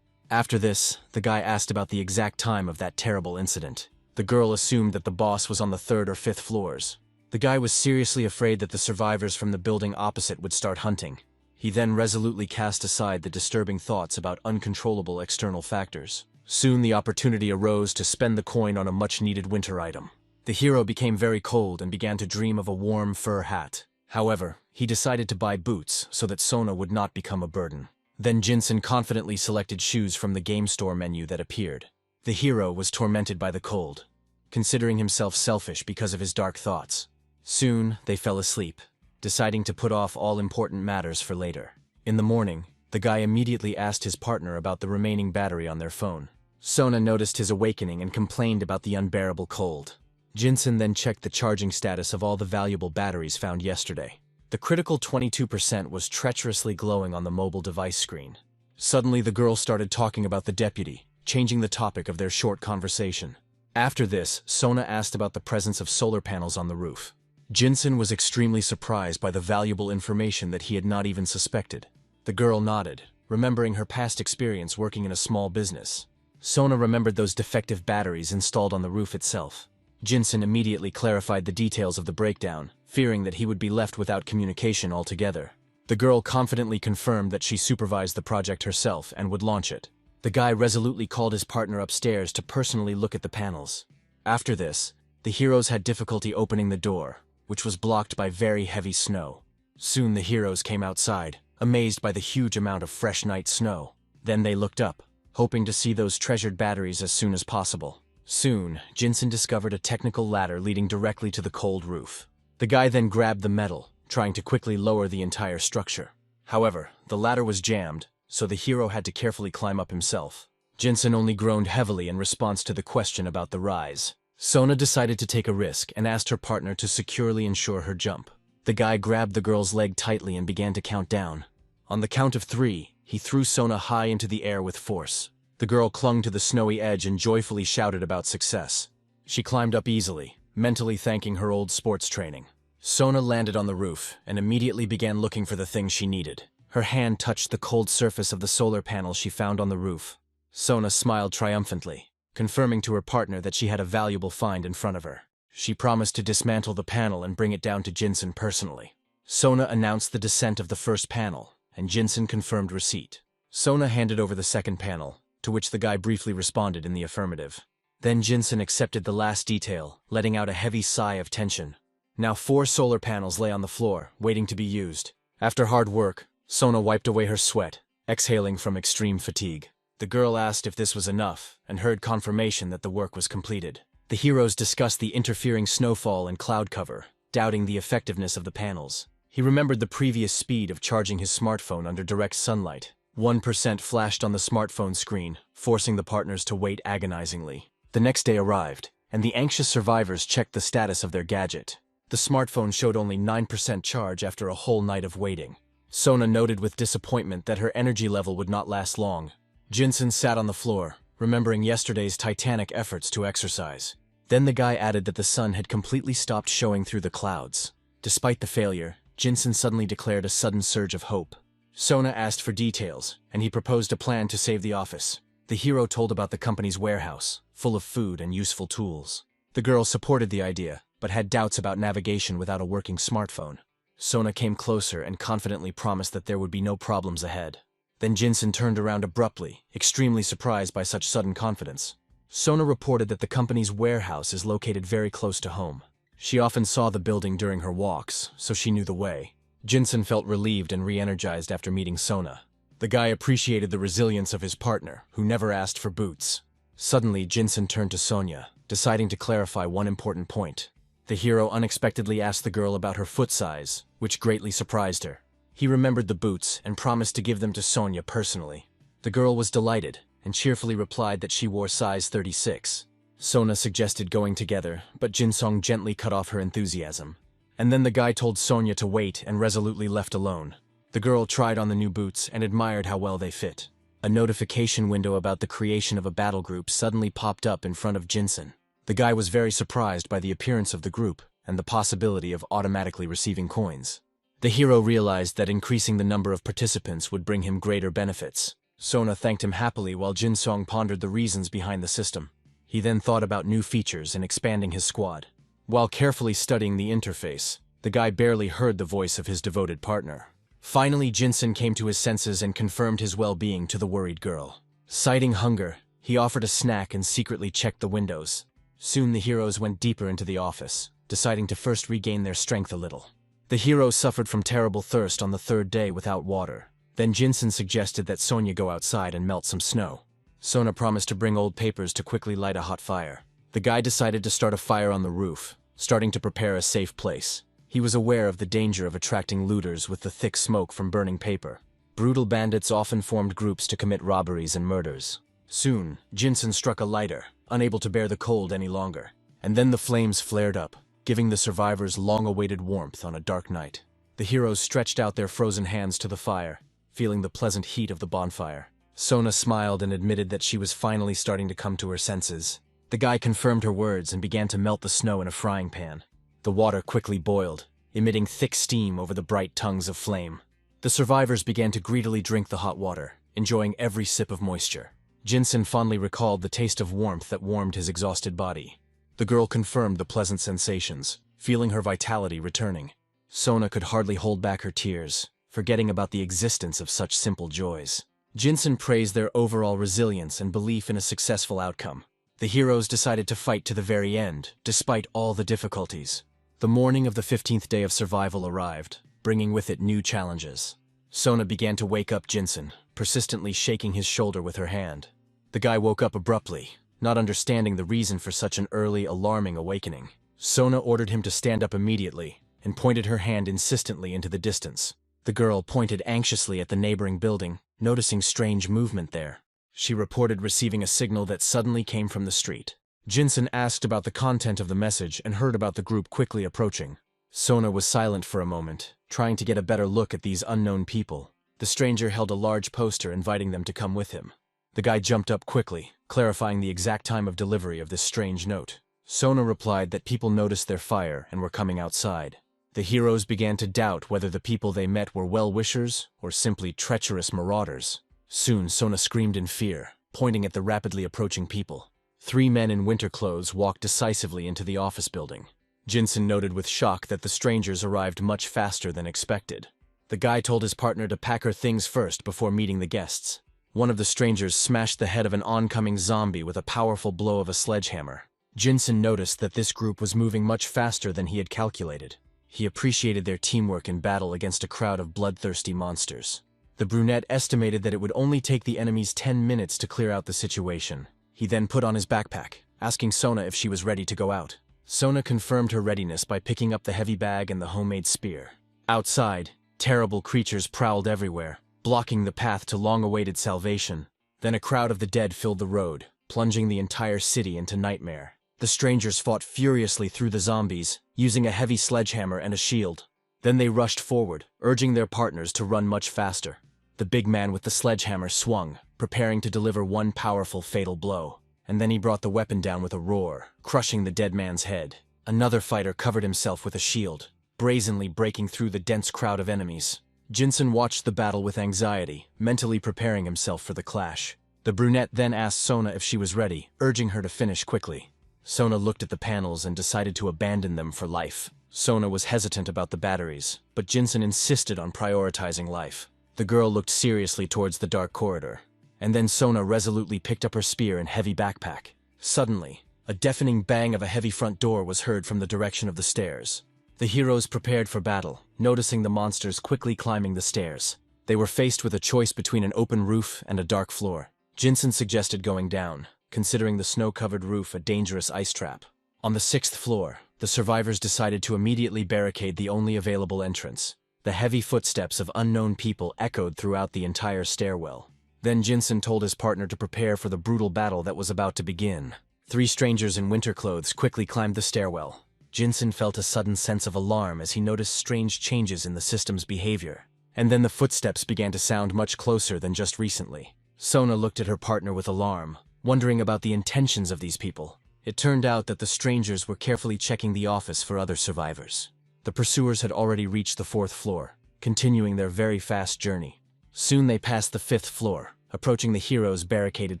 After this, the guy asked about the exact time of that terrible incident. The girl assumed that the boss was on the 3rd or 5th floors. The guy was seriously afraid that the survivors from the building opposite would start hunting. He then resolutely cast aside the disturbing thoughts about uncontrollable external factors. Soon the opportunity arose to spend the coin on a much-needed winter item. The hero became very cold and began to dream of a warm fur hat. However, he decided to buy boots so that Sona would not become a burden. Then Jinsen confidently selected shoes from the game store menu that appeared. The hero was tormented by the cold, considering himself selfish because of his dark thoughts. Soon, they fell asleep, deciding to put off all important matters for later. In the morning, the guy immediately asked his partner about the remaining battery on their phone. Sona noticed his awakening and complained about the unbearable cold. Jinsen then checked the charging status of all the valuable batteries found yesterday. The critical 22% was treacherously glowing on the mobile device screen. Suddenly the girl started talking about the deputy, changing the topic of their short conversation. After this, Sona asked about the presence of solar panels on the roof. Jinsen was extremely surprised by the valuable information that he had not even suspected. The girl nodded, remembering her past experience working in a small business. Sona remembered those defective batteries installed on the roof itself. Jinsen immediately clarified the details of the breakdown, fearing that he would be left without communication altogether. The girl confidently confirmed that she supervised the project herself and would launch it. The guy resolutely called his partner upstairs to personally look at the panels. After this, the heroes had difficulty opening the door, which was blocked by very heavy snow. Soon the heroes came outside, amazed by the huge amount of fresh night snow. Then they looked up, hoping to see those treasured batteries as soon as possible. Soon, Jinsen discovered a technical ladder leading directly to the cold roof. The guy then grabbed the metal, trying to quickly lower the entire structure. However, the ladder was jammed, so the hero had to carefully climb up himself. Jinsen only groaned heavily in response to the question about the rise. Sona decided to take a risk and asked her partner to securely ensure her jump. The guy grabbed the girl's leg tightly and began to count down. On the count of 3, he threw Sona high into the air with force. The girl clung to the snowy edge and joyfully shouted about success. She climbed up easily, mentally thanking her old sports training. Sona landed on the roof and immediately began looking for the things she needed. Her hand touched the cold surface of the solar panel she found on the roof. Sona smiled triumphantly, confirming to her partner that she had a valuable find in front of her. She promised to dismantle the panel and bring it down to Jinsen personally. Sona announced the descent of the first panel, and Jinsen confirmed receipt. Sona handed over the second panel, to which the guy briefly responded in the affirmative. Then Jinsen accepted the last detail, letting out a heavy sigh of tension. Now 4 solar panels lay on the floor, waiting to be used. After hard work, Sona wiped away her sweat, exhaling from extreme fatigue. The girl asked if this was enough, and heard confirmation that the work was completed. The heroes discussed the interfering snowfall and cloud cover, doubting the effectiveness of the panels. He remembered the previous speed of charging his smartphone under direct sunlight. 1% flashed on the smartphone screen, forcing the partners to wait agonizingly. The next day arrived, and the anxious survivors checked the status of their gadget. The smartphone showed only 9% charge after a whole night of waiting. Sona noted with disappointment that her energy level would not last long. Jinsun sat on the floor, remembering yesterday's titanic efforts to exercise. Then the guy added that the sun had completely stopped showing through the clouds. Despite the failure, Jinsun suddenly declared a sudden surge of hope. Sona asked for details, and he proposed a plan to save the office. The hero told about the company's warehouse, full of food and useful tools. The girl supported the idea, but had doubts about navigation without a working smartphone. Sona came closer and confidently promised that there would be no problems ahead. Then Jinsun turned around abruptly, extremely surprised by such sudden confidence. Sona reported that the company's warehouse is located very close to home. She often saw the building during her walks, so she knew the way. Jinsun felt relieved and re-energized after meeting Sona. The guy appreciated the resilience of his partner, who never asked for boots. Suddenly, Jinsun turned to Sonia, deciding to clarify one important point. The hero unexpectedly asked the girl about her foot size, which greatly surprised her. He remembered the boots and promised to give them to Sonia personally. The girl was delighted, and cheerfully replied that she wore size 36. Sona suggested going together, but Jinsong gently cut off her enthusiasm. And then the guy told Sonia to wait and resolutely left alone. The girl tried on the new boots and admired how well they fit. A notification window about the creation of a battle group suddenly popped up in front of Jinsun. The guy was very surprised by the appearance of the group and the possibility of automatically receiving coins. The hero realized that increasing the number of participants would bring him greater benefits. Sona thanked him happily while Jinsong pondered the reasons behind the system. He then thought about new features and expanding his squad. While carefully studying the interface, the guy barely heard the voice of his devoted partner. Finally, Jinsun came to his senses and confirmed his well-being to the worried girl. Citing hunger, he offered a snack and secretly checked the windows. Soon the heroes went deeper into the office, deciding to first regain their strength a little. The hero suffered from terrible thirst on the third day without water. Then Jinsun suggested that Sonia go outside and melt some snow. Sona promised to bring old papers to quickly light a hot fire. The guy decided to start a fire on the roof, starting to prepare a safe place. He was aware of the danger of attracting looters with the thick smoke from burning paper. Brutal bandits often formed groups to commit robberies and murders. Soon, Jinsun struck a lighter, unable to bear the cold any longer. And then the flames flared up, giving the survivors long-awaited warmth on a dark night. The heroes stretched out their frozen hands to the fire, feeling the pleasant heat of the bonfire. Sona smiled and admitted that she was finally starting to come to her senses. The guy confirmed her words and began to melt the snow in a frying pan. The water quickly boiled, emitting thick steam over the bright tongues of flame. The survivors began to greedily drink the hot water, enjoying every sip of moisture. Jinsun fondly recalled the taste of warmth that warmed his exhausted body. The girl confirmed the pleasant sensations, feeling her vitality returning. Sona could hardly hold back her tears, forgetting about the existence of such simple joys. Jinsun praised their overall resilience and belief in a successful outcome. The heroes decided to fight to the very end, despite all the difficulties. The morning of the 15th day of survival arrived, bringing with it new challenges. Sona began to wake up Jinsun, persistently shaking his shoulder with her hand. The guy woke up abruptly, not understanding the reason for such an early, alarming awakening. Sona ordered him to stand up immediately, and pointed her hand insistently into the distance. The girl pointed anxiously at the neighboring building, noticing strange movement there. She reported receiving a signal that suddenly came from the street. Jinsun asked about the content of the message and heard about the group quickly approaching. Sona was silent for a moment, trying to get a better look at these unknown people. The stranger held a large poster inviting them to come with him. The guy jumped up quickly, clarifying the exact time of delivery of this strange note. Sona replied that people noticed their fire and were coming outside. The heroes began to doubt whether the people they met were well-wishers or simply treacherous marauders. Soon Sona screamed in fear, pointing at the rapidly approaching people. 3 men in winter clothes walked decisively into the office building. Jinsun noted with shock that the strangers arrived much faster than expected. The guy told his partner to pack her things first before meeting the guests. One of the strangers smashed the head of an oncoming zombie with a powerful blow of a sledgehammer. Jinsun noticed that this group was moving much faster than he had calculated. He appreciated their teamwork in battle against a crowd of bloodthirsty monsters. The brunette estimated that it would only take the enemies 10 minutes to clear out the situation. He then put on his backpack, asking Sona if she was ready to go out. Sona confirmed her readiness by picking up the heavy bag and the homemade spear. Outside, terrible creatures prowled everywhere, blocking the path to long-awaited salvation. Then a crowd of the dead filled the road, plunging the entire city into nightmare. The strangers fought furiously through the zombies, using a heavy sledgehammer and a shield. Then they rushed forward, urging their partners to run much faster. The big man with the sledgehammer swung, preparing to deliver one powerful fatal blow. And then he brought the weapon down with a roar, crushing the dead man's head. Another fighter covered himself with a shield, brazenly breaking through the dense crowd of enemies. Jinsen watched the battle with anxiety, mentally preparing himself for the clash. The brunette then asked Sona if she was ready, urging her to finish quickly. Sona looked at the panels and decided to abandon them for life. Sona was hesitant about the batteries, but Jinsen insisted on prioritizing life. The girl looked seriously towards the dark corridor, and then Sona resolutely picked up her spear and heavy backpack. Suddenly, a deafening bang of a heavy front door was heard from the direction of the stairs. The heroes prepared for battle, noticing the monsters quickly climbing the stairs. They were faced with a choice between an open roof and a dark floor. Jinsen suggested going down, considering the snow-covered roof a dangerous ice trap. On the 6th floor, the survivors decided to immediately barricade the only available entrance. The heavy footsteps of unknown people echoed throughout the entire stairwell. Then Jinsen told his partner to prepare for the brutal battle that was about to begin. 3 strangers in winter clothes quickly climbed the stairwell. Jinsen felt a sudden sense of alarm as he noticed strange changes in the system's behavior. And then the footsteps began to sound much closer than just recently. Sona looked at her partner with alarm, wondering about the intentions of these people. It turned out that the strangers were carefully checking the office for other survivors. The pursuers had already reached the 4th floor, continuing their very fast journey. Soon they passed the 5th floor, approaching the heroes' barricaded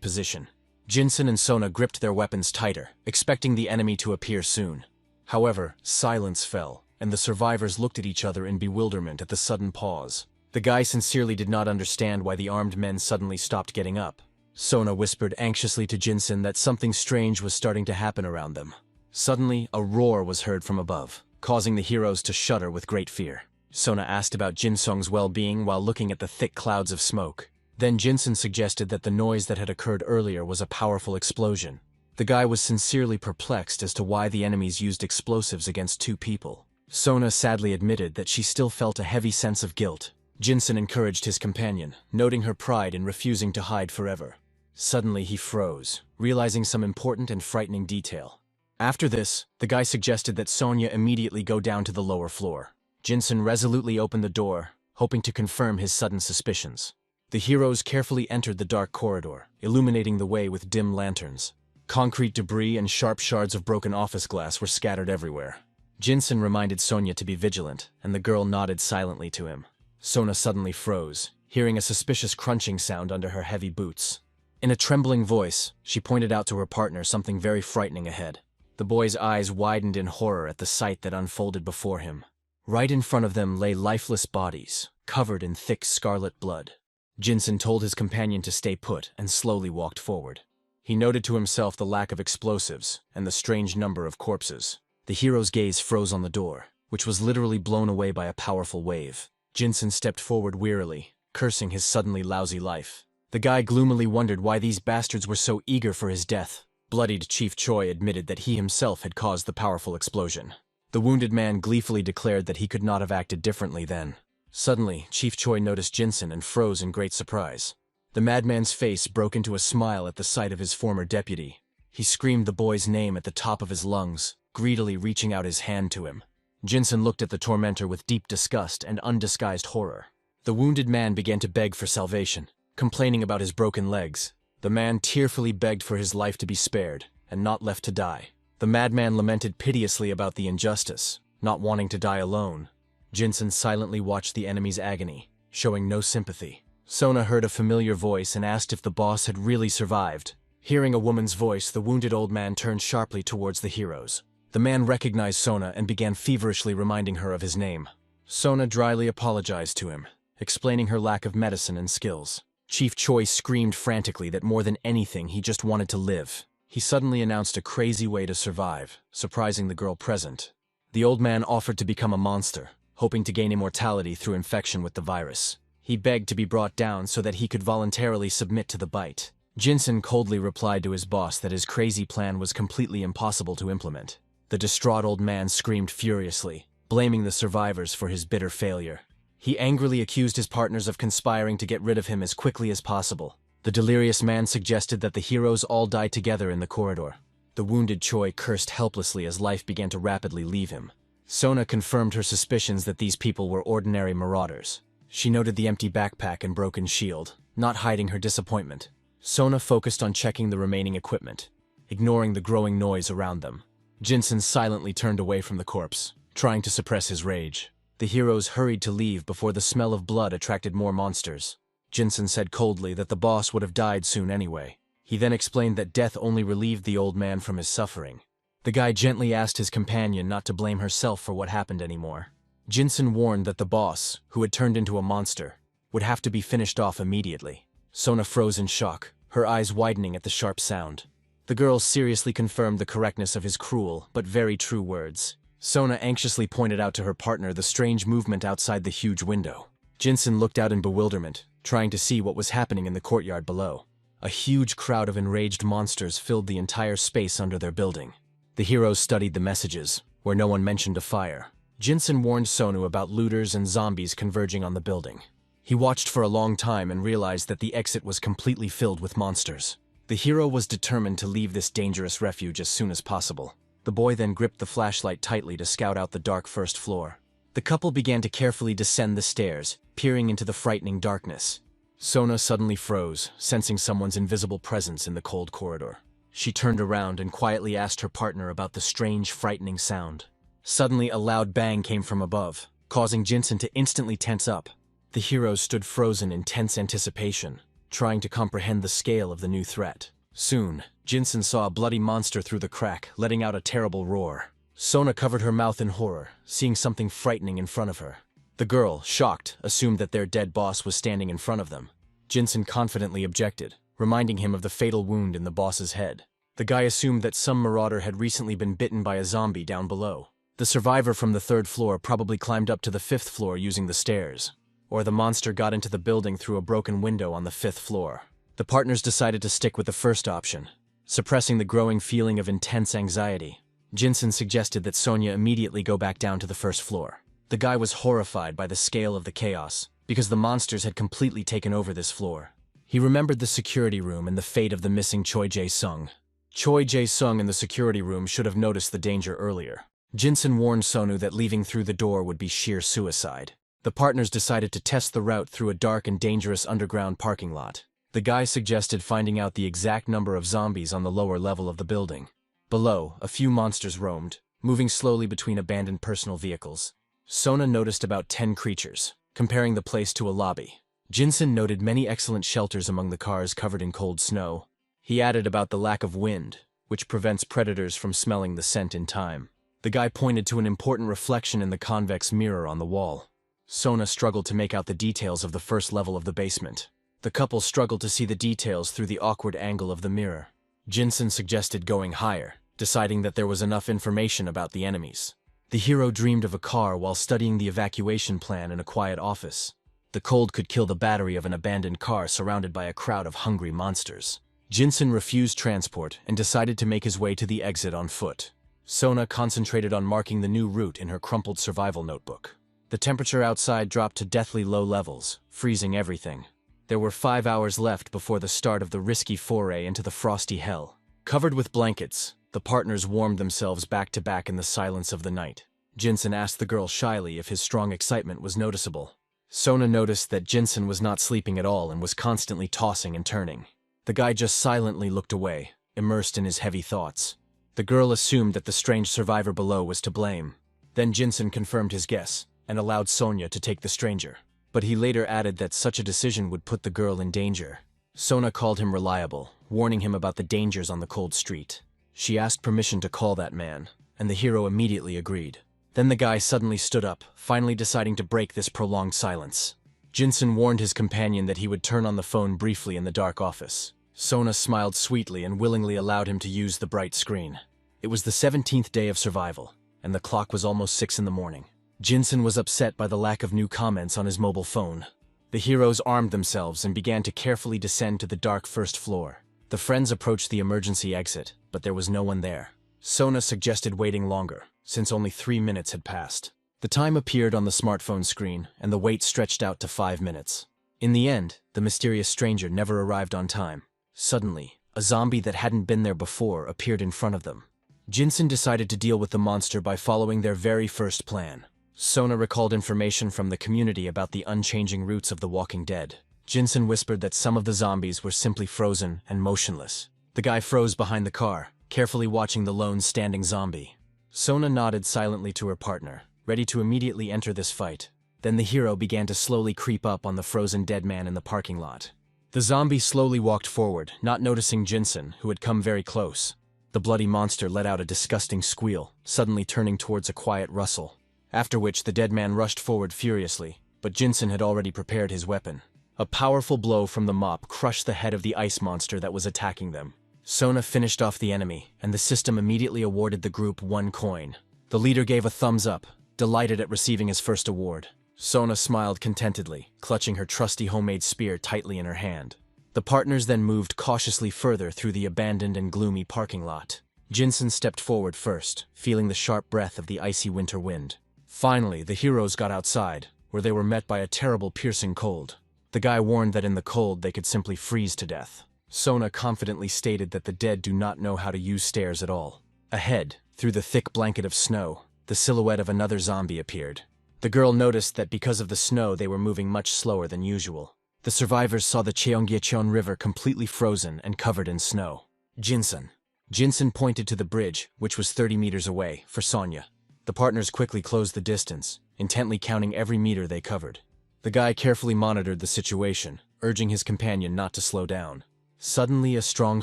position. Jinsen and Sona gripped their weapons tighter, expecting the enemy to appear soon. However, silence fell, and the survivors looked at each other in bewilderment at the sudden pause. The guy sincerely did not understand why the armed men suddenly stopped getting up. Sona whispered anxiously to Jinsen that something strange was starting to happen around them. Suddenly, a roar was heard from above, causing the heroes to shudder with great fear. Sona asked about Jinsung's well-being while looking at the thick clouds of smoke. Then Jinsen suggested that the noise that had occurred earlier was a powerful explosion. The guy was sincerely perplexed as to why the enemies used explosives against 2 people. Sona sadly admitted that she still felt a heavy sense of guilt. Jinsen encouraged his companion, noting her pride in refusing to hide forever. Suddenly he froze, realizing some important and frightening detail. After this, the guy suggested that Sonia immediately go down to the lower floor. Jinsen resolutely opened the door, hoping to confirm his sudden suspicions. The heroes carefully entered the dark corridor, illuminating the way with dim lanterns. Concrete debris and sharp shards of broken office glass were scattered everywhere. Jinsen reminded Sonia to be vigilant, and the girl nodded silently to him. Sona suddenly froze, hearing a suspicious crunching sound under her heavy boots. In a trembling voice, she pointed out to her partner something very frightening ahead. The boy's eyes widened in horror at the sight that unfolded before him. Right in front of them lay lifeless bodies, covered in thick scarlet blood. Jinsen told his companion to stay put and slowly walked forward. He noted to himself the lack of explosives and the strange number of corpses. The hero's gaze froze on the door, which was literally blown away by a powerful wave. Jinsen stepped forward wearily, cursing his suddenly lousy life. The guy gloomily wondered why these bastards were so eager for his death. Bloodied Chief Choi admitted that he himself had caused the powerful explosion. The wounded man gleefully declared that he could not have acted differently then. Suddenly, Chief Choi noticed Jinsen and froze in great surprise. The madman's face broke into a smile at the sight of his former deputy. He screamed the boy's name at the top of his lungs, greedily reaching out his hand to him. Jinsen looked at the tormentor with deep disgust and undisguised horror. The wounded man began to beg for salvation, complaining about his broken legs. The man tearfully begged for his life to be spared, and not left to die. The madman lamented piteously about the injustice, not wanting to die alone. Jinsen silently watched the enemy's agony, showing no sympathy. Sona heard a familiar voice and asked if the boss had really survived. Hearing a woman's voice, the wounded old man turned sharply towards the heroes. The man recognized Sona and began feverishly reminding her of his name. Sona dryly apologized to him, explaining her lack of medicine and skills. Chief Choi screamed frantically that more than anything he just wanted to live. He suddenly announced a crazy way to survive, surprising the girl present. The old man offered to become a monster, hoping to gain immortality through infection with the virus. He begged to be brought down so that he could voluntarily submit to the bite. Jinsen coldly replied to his boss that his crazy plan was completely impossible to implement. The distraught old man screamed furiously, blaming the survivors for his bitter failure. He angrily accused his partners of conspiring to get rid of him as quickly as possible. The delirious man suggested that the heroes all die together in the corridor. The wounded Choi cursed helplessly as life began to rapidly leave him. Sona confirmed her suspicions that these people were ordinary marauders. She noted the empty backpack and broken shield, not hiding her disappointment. Sona focused on checking the remaining equipment, ignoring the growing noise around them. Jinsen silently turned away from the corpse, trying to suppress his rage. The heroes hurried to leave before the smell of blood attracted more monsters. Jinsen said coldly that the boss would have died soon anyway. He then explained that death only relieved the old man from his suffering. The guy gently asked his companion not to blame herself for what happened anymore. Jinsen warned that the boss, who had turned into a monster, would have to be finished off immediately. Sona froze in shock, her eyes widening at the sharp sound. The girl seriously confirmed the correctness of his cruel but very true words. Sona anxiously pointed out to her partner the strange movement outside the huge window. Jinsen looked out in bewilderment, trying to see what was happening in the courtyard below. A huge crowd of enraged monsters filled the entire space under their building. The heroes studied the messages, where no one mentioned a fire. Jinsen warned Sonu about looters and zombies converging on the building. He watched for a long time and realized that the exit was completely filled with monsters. The hero was determined to leave this dangerous refuge as soon as possible. The boy then gripped the flashlight tightly to scout out the dark first floor. The couple began to carefully descend the stairs, peering into the frightening darkness. Sona suddenly froze, sensing someone's invisible presence in the cold corridor. She turned around and quietly asked her partner about the strange, frightening sound. Suddenly, a loud bang came from above, causing Jinsen to instantly tense up. The heroes stood frozen in tense anticipation, trying to comprehend the scale of the new threat. Soon, Jinsen saw a bloody monster through the crack, letting out a terrible roar. Sona covered her mouth in horror, seeing something frightening in front of her. The girl, shocked, assumed that their dead boss was standing in front of them. Jinsen confidently objected, reminding him of the fatal wound in the boss's head. The guy assumed that some marauder had recently been bitten by a zombie down below. The survivor from the third floor probably climbed up to the fifth floor using the stairs. Or the monster got into the building through a broken window on the fifth floor. The partners decided to stick with the first option, suppressing the growing feeling of intense anxiety. Jinsen suggested that Sonya immediately go back down to the first floor. The guy was horrified by the scale of the chaos, because the monsters had completely taken over this floor. He remembered the security room and the fate of the missing Choi Jae-sung. Choi Jae-sung in the security room should have noticed the danger earlier. Jinsen warned Sonu that leaving through the door would be sheer suicide. The partners decided to test the route through a dark and dangerous underground parking lot. The guy suggested finding out the exact number of zombies on the lower level of the building. Below, a few monsters roamed, moving slowly between abandoned personal vehicles. Sona noticed about 10 creatures, comparing the place to a lobby. Jinsen noted many excellent shelters among the cars covered in cold snow. He added about the lack of wind, which prevents predators from smelling the scent in time. The guy pointed to an important reflection in the convex mirror on the wall. Sona struggled to make out the details of the first level of the basement. The couple struggled to see the details through the awkward angle of the mirror. Jinsen suggested going higher, deciding that there was enough information about the enemies. The hero dreamed of a car while studying the evacuation plan in a quiet office. The cold could kill the battery of an abandoned car surrounded by a crowd of hungry monsters. Jinsen refused transport and decided to make his way to the exit on foot. Sona concentrated on marking the new route in her crumpled survival notebook. The temperature outside dropped to deathly low levels, freezing everything. There were 5 hours left before the start of the risky foray into the frosty hell. Covered with blankets, the partners warmed themselves back to back in the silence of the night. Jinsen asked the girl shyly if his strong excitement was noticeable. Sona noticed that Jinsen was not sleeping at all and was constantly tossing and turning. The guy just silently looked away, immersed in his heavy thoughts. The girl assumed that the strange survivor below was to blame. Then Jinsen confirmed his guess and allowed Sonya to take the stranger. But he later added that such a decision would put the girl in danger. Sona called him reliable, warning him about the dangers on the cold street. She asked permission to call that man, and the hero immediately agreed. Then the guy suddenly stood up, finally deciding to break this prolonged silence. Jinsen warned his companion that he would turn on the phone briefly in the dark office. Sona smiled sweetly and willingly allowed him to use the bright screen. It was the 17th day of survival, and the clock was almost 6 in the morning. Jinsen was upset by the lack of new comments on his mobile phone. The heroes armed themselves and began to carefully descend to the dark first floor. The friends approached the emergency exit, but there was no one there. Sona suggested waiting longer, since only 3 minutes had passed. The time appeared on the smartphone screen, and the wait stretched out to 5 minutes. In the end, the mysterious stranger never arrived on time. Suddenly, a zombie that hadn't been there before appeared in front of them. Jinsen decided to deal with the monster by following their very first plan. Sona recalled information from the community about the unchanging roots of the Walking Dead. Jinsen whispered that some of the zombies were simply frozen and motionless. The guy froze behind the car, carefully watching the lone standing zombie. Sona nodded silently to her partner, ready to immediately enter this fight. Then the hero began to slowly creep up on the frozen dead man in the parking lot. The zombie slowly walked forward, not noticing Jinsen, who had come very close. The bloody monster let out a disgusting squeal, suddenly turning towards a quiet rustle. After which the dead man rushed forward furiously, but Jinsen had already prepared his weapon. A powerful blow from the mop crushed the head of the ice monster that was attacking them. Sona finished off the enemy, and the system immediately awarded the group 1 coin. The leader gave a thumbs up, delighted at receiving his first award. Sona smiled contentedly, clutching her trusty homemade spear tightly in her hand. The partners then moved cautiously further through the abandoned and gloomy parking lot. Jinsen stepped forward first, feeling the sharp breath of the icy winter wind. Finally, the heroes got outside, where they were met by a terrible piercing cold. The guy warned that in the cold they could simply freeze to death. Sona confidently stated that the dead do not know how to use stairs at all. Ahead, through the thick blanket of snow, the silhouette of another zombie appeared. The girl noticed that because of the snow they were moving much slower than usual. The survivors saw the Cheonggyecheon River completely frozen and covered in snow. Jinsen pointed to the bridge, which was 30 meters away, for Sonya. The partners quickly closed the distance, intently counting every meter they covered. The guy carefully monitored the situation, urging his companion not to slow down. Suddenly a strong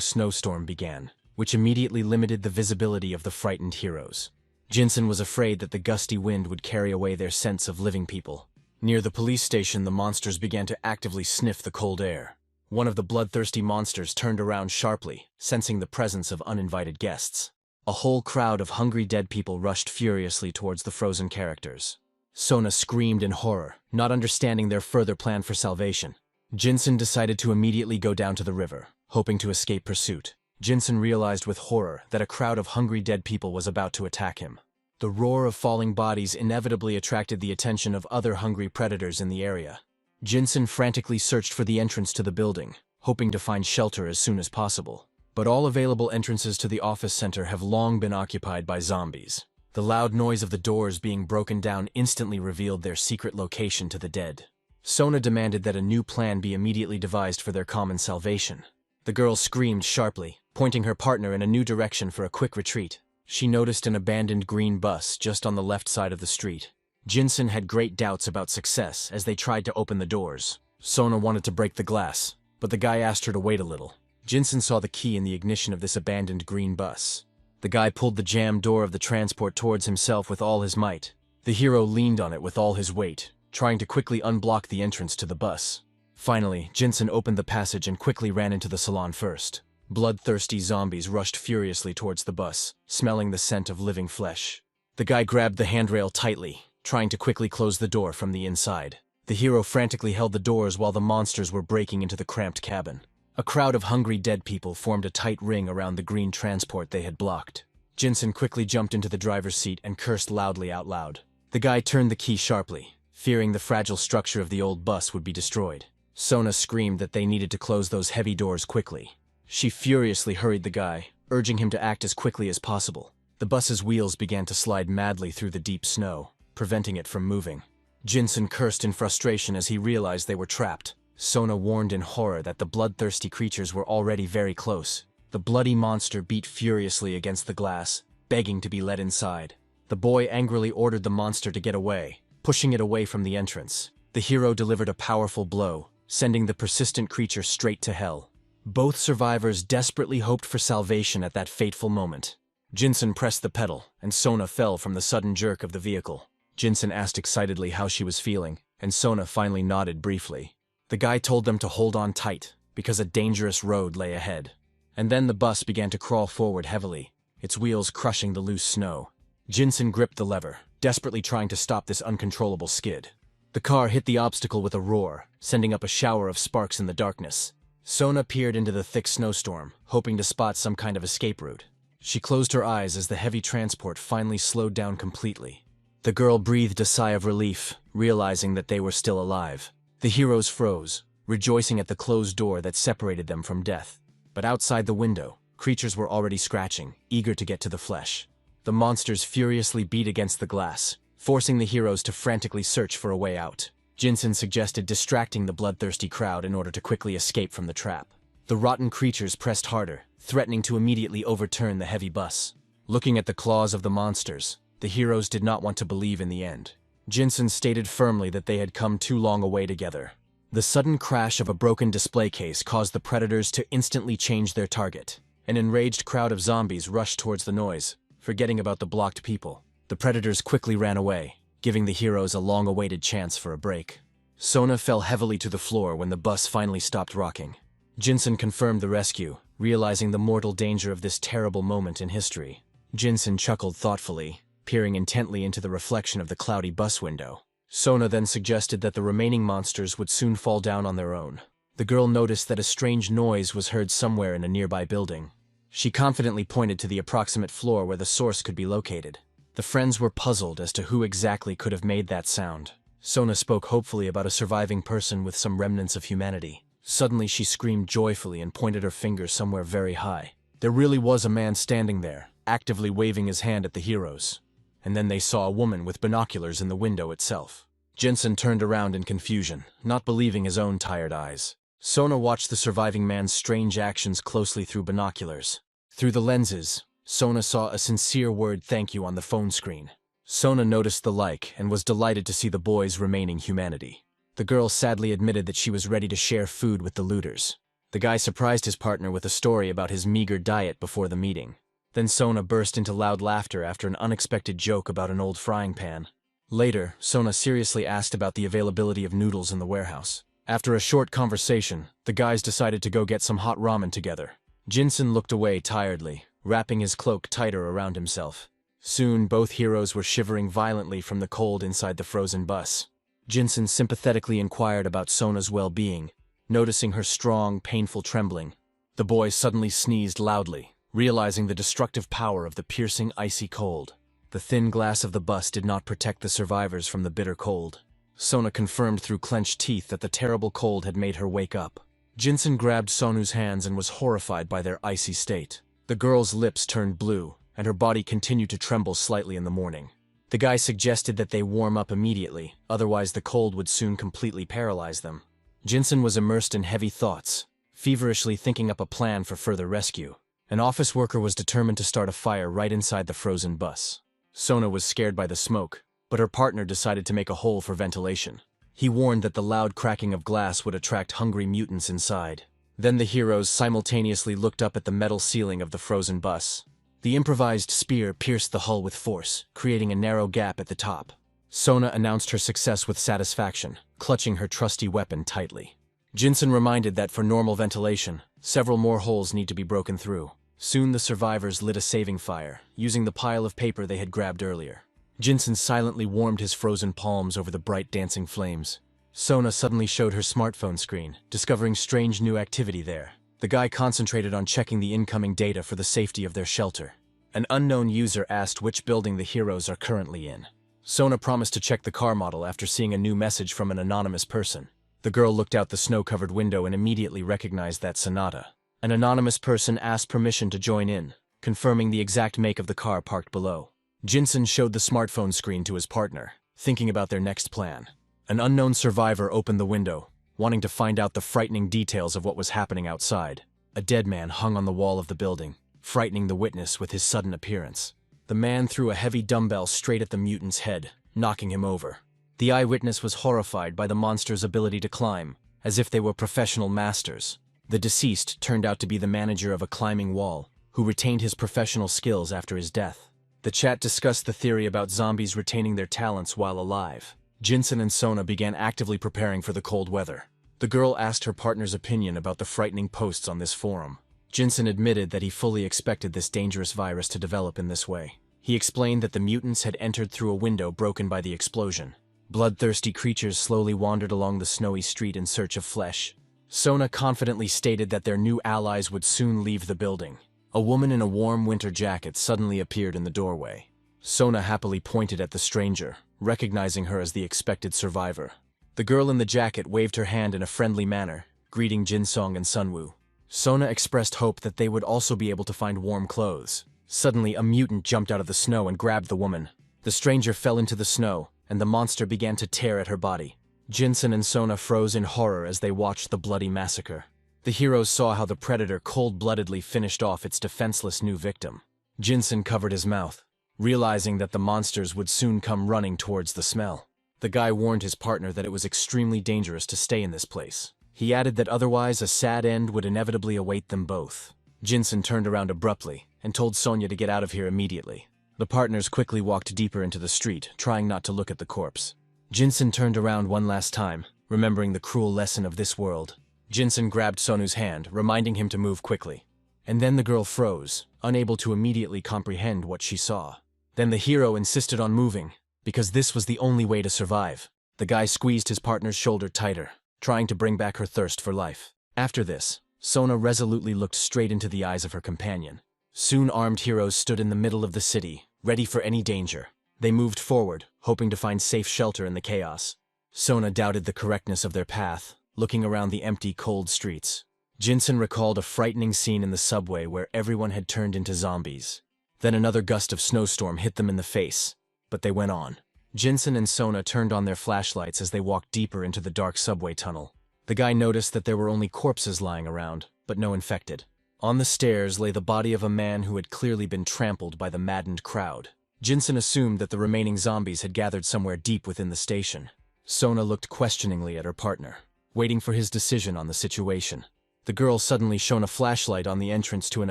snowstorm began, which immediately limited the visibility of the frightened heroes. Jinsen was afraid that the gusty wind would carry away their sense of living people. Near the police station, the monsters began to actively sniff the cold air. One of the bloodthirsty monsters turned around sharply, sensing the presence of uninvited guests. A whole crowd of hungry dead people rushed furiously towards the frozen characters. Sona screamed in horror, not understanding their further plan for salvation. Jinsen decided to immediately go down to the river, hoping to escape pursuit. Jinsen realized with horror that a crowd of hungry dead people was about to attack him. The roar of falling bodies inevitably attracted the attention of other hungry predators in the area. Jinsen frantically searched for the entrance to the building, hoping to find shelter as soon as possible. But all available entrances to the office center have long been occupied by zombies. The loud noise of the doors being broken down instantly revealed their secret location to the dead. Sona demanded that a new plan be immediately devised for their common salvation. The girl screamed sharply, pointing her partner in a new direction for a quick retreat. She noticed an abandoned green bus just on the left side of the street. Jinsen had great doubts about success as they tried to open the doors. Sona wanted to break the glass, but the guy asked her to wait a little. Jinsen saw the key in the ignition of this abandoned green bus. The guy pulled the jammed door of the transport towards himself with all his might. The hero leaned on it with all his weight, trying to quickly unblock the entrance to the bus. Finally, Jinsen opened the passage and quickly ran into the salon first. Bloodthirsty zombies rushed furiously towards the bus, smelling the scent of living flesh. The guy grabbed the handrail tightly, trying to quickly close the door from the inside. The hero frantically held the doors while the monsters were breaking into the cramped cabin. A crowd of hungry dead people formed a tight ring around the green transport they had blocked. Jinsen quickly jumped into the driver's seat and cursed loudly out loud. The guy turned the key sharply, fearing the fragile structure of the old bus would be destroyed. Sona screamed that they needed to close those heavy doors quickly. She furiously hurried the guy, urging him to act as quickly as possible. The bus's wheels began to slide madly through the deep snow, preventing it from moving. Jinsen cursed in frustration as he realized they were trapped. Sona warned in horror that the bloodthirsty creatures were already very close. The bloody monster beat furiously against the glass, begging to be let inside. The boy angrily ordered the monster to get away, pushing it away from the entrance. The hero delivered a powerful blow, sending the persistent creature straight to hell. Both survivors desperately hoped for salvation at that fateful moment. Jinsen pressed the pedal, and Sona fell from the sudden jerk of the vehicle. Jinsen asked excitedly how she was feeling, and Sona finally nodded briefly. The guy told them to hold on tight, because a dangerous road lay ahead. And then the bus began to crawl forward heavily, its wheels crushing the loose snow. Jinsen gripped the lever, desperately trying to stop this uncontrollable skid. The car hit the obstacle with a roar, sending up a shower of sparks in the darkness. Sona peered into the thick snowstorm, hoping to spot some kind of escape route. She closed her eyes as the heavy transport finally slowed down completely. The girl breathed a sigh of relief, realizing that they were still alive. The heroes froze, rejoicing at the closed door that separated them from death. But outside the window, creatures were already scratching, eager to get to the flesh. The monsters furiously beat against the glass, forcing the heroes to frantically search for a way out. Jinsen suggested distracting the bloodthirsty crowd in order to quickly escape from the trap. The rotten creatures pressed harder, threatening to immediately overturn the heavy bus. Looking at the claws of the monsters, the heroes did not want to believe in the end. Jinsen stated firmly that they had come too long a way together. The sudden crash of a broken display case caused the predators to instantly change their target. An enraged crowd of zombies rushed towards the noise, forgetting about the blocked people. The predators quickly ran away, giving the heroes a long-awaited chance for a break. Sona fell heavily to the floor when the bus finally stopped rocking. Jinsen confirmed the rescue, realizing the mortal danger of this terrible moment in history. Jinsen chuckled thoughtfully, peering intently into the reflection of the cloudy bus window. Sona then suggested that the remaining monsters would soon fall down on their own. The girl noticed that a strange noise was heard somewhere in a nearby building. She confidently pointed to the approximate floor where the source could be located. The friends were puzzled as to who exactly could have made that sound. Sona spoke hopefully about a surviving person with some remnants of humanity. Suddenly she screamed joyfully and pointed her finger somewhere very high. There really was a man standing there, actively waving his hand at the heroes. And then they saw a woman with binoculars in the window itself. Jinsen turned around in confusion, not believing his own tired eyes. Sona watched the surviving man's strange actions closely through binoculars. Through the lenses, Sona saw a sincere word thank you on the phone screen. Sona noticed the like and was delighted to see the boy's remaining humanity. The girl sadly admitted that she was ready to share food with the looters. The guy surprised his partner with a story about his meager diet before the meeting. Then Sona burst into loud laughter after an unexpected joke about an old frying pan. Later, Sona seriously asked about the availability of noodles in the warehouse. After a short conversation, the guys decided to go get some hot ramen together. Jinsen looked away tiredly, wrapping his cloak tighter around himself. Soon, both heroes were shivering violently from the cold inside the frozen bus. Jinsen sympathetically inquired about Sona's well-being, noticing her strong, painful trembling. The boy suddenly sneezed loudly, realizing the destructive power of the piercing, icy cold. The thin glass of the bus did not protect the survivors from the bitter cold. Sona confirmed through clenched teeth that the terrible cold had made her wake up. Jinsen grabbed Sonu's hands and was horrified by their icy state. The girl's lips turned blue, and her body continued to tremble slightly in the morning. The guy suggested that they warm up immediately, otherwise the cold would soon completely paralyze them. Jinsen was immersed in heavy thoughts, feverishly thinking up a plan for further rescue. An office worker was determined to start a fire right inside the frozen bus. Sona was scared by the smoke, but her partner decided to make a hole for ventilation. He warned that the loud cracking of glass would attract hungry mutants inside. Then the heroes simultaneously looked up at the metal ceiling of the frozen bus. The improvised spear pierced the hull with force, creating a narrow gap at the top. Sona announced her success with satisfaction, clutching her trusty weapon tightly. Jinsen reminded that for normal ventilation, several more holes need to be broken through. Soon the survivors lit a saving fire, using the pile of paper they had grabbed earlier. Jinsen silently warmed his frozen palms over the bright dancing flames. Sona suddenly showed her smartphone screen, discovering strange new activity there. The guy concentrated on checking the incoming data for the safety of their shelter. An unknown user asked which building the heroes are currently in. Sona promised to check the car model after seeing a new message from an anonymous person. The girl looked out the snow-covered window and immediately recognized that Sonata. An anonymous person asked permission to join in, confirming the exact make of the car parked below. Jinsen showed the smartphone screen to his partner, thinking about their next plan. An unknown survivor opened the window, wanting to find out the frightening details of what was happening outside. A dead man hung on the wall of the building, frightening the witness with his sudden appearance. The man threw a heavy dumbbell straight at the mutant's head, knocking him over. The eyewitness was horrified by the monster's ability to climb, as if they were professional masters. The deceased turned out to be the manager of a climbing wall, who retained his professional skills after his death. The chat discussed the theory about zombies retaining their talents while alive. Jinsen and Sona began actively preparing for the cold weather. The girl asked her partner's opinion about the frightening posts on this forum. Jinsen admitted that he fully expected this dangerous virus to develop in this way. He explained that the mutants had entered through a window broken by the explosion. Bloodthirsty creatures slowly wandered along the snowy street in search of flesh. Sona confidently stated that their new allies would soon leave the building. A woman in a warm winter jacket suddenly appeared in the doorway. Sona happily pointed at the stranger, recognizing her as the expected survivor. The girl in the jacket waved her hand in a friendly manner, greeting Jinsong and Sunwoo. Sona expressed hope that they would also be able to find warm clothes. Suddenly, a mutant jumped out of the snow and grabbed the woman. The stranger fell into the snow, and the monster began to tear at her body. Jinsen and Sona froze in horror as they watched the bloody massacre. The heroes saw how the predator cold-bloodedly finished off its defenseless new victim. Jinsen covered his mouth, realizing that the monsters would soon come running towards the smell. The guy warned his partner that it was extremely dangerous to stay in this place. He added that otherwise a sad end would inevitably await them both. Jinsen turned around abruptly and told Sonya to get out of here immediately. The partners quickly walked deeper into the street, trying not to look at the corpse. Jinsen turned around one last time, remembering the cruel lesson of this world. Jinsen grabbed Sonu's hand, reminding him to move quickly. And then the girl froze, unable to immediately comprehend what she saw. Then the hero insisted on moving, because this was the only way to survive. The guy squeezed his partner's shoulder tighter, trying to bring back her thirst for life. After this, Sona resolutely looked straight into the eyes of her companion. Soon armed heroes stood in the middle of the city, ready for any danger. They moved forward, hoping to find safe shelter in the chaos. Sona doubted the correctness of their path, looking around the empty, cold streets. Jinsen recalled a frightening scene in the subway where everyone had turned into zombies. Then another gust of snowstorm hit them in the face, but they went on. Jinsen and Sona turned on their flashlights as they walked deeper into the dark subway tunnel. The guy noticed that there were only corpses lying around, but no infected. On the stairs lay the body of a man who had clearly been trampled by the maddened crowd. Jinsen assumed that the remaining zombies had gathered somewhere deep within the station. Sona looked questioningly at her partner, waiting for his decision on the situation. The girl suddenly shone a flashlight on the entrance to an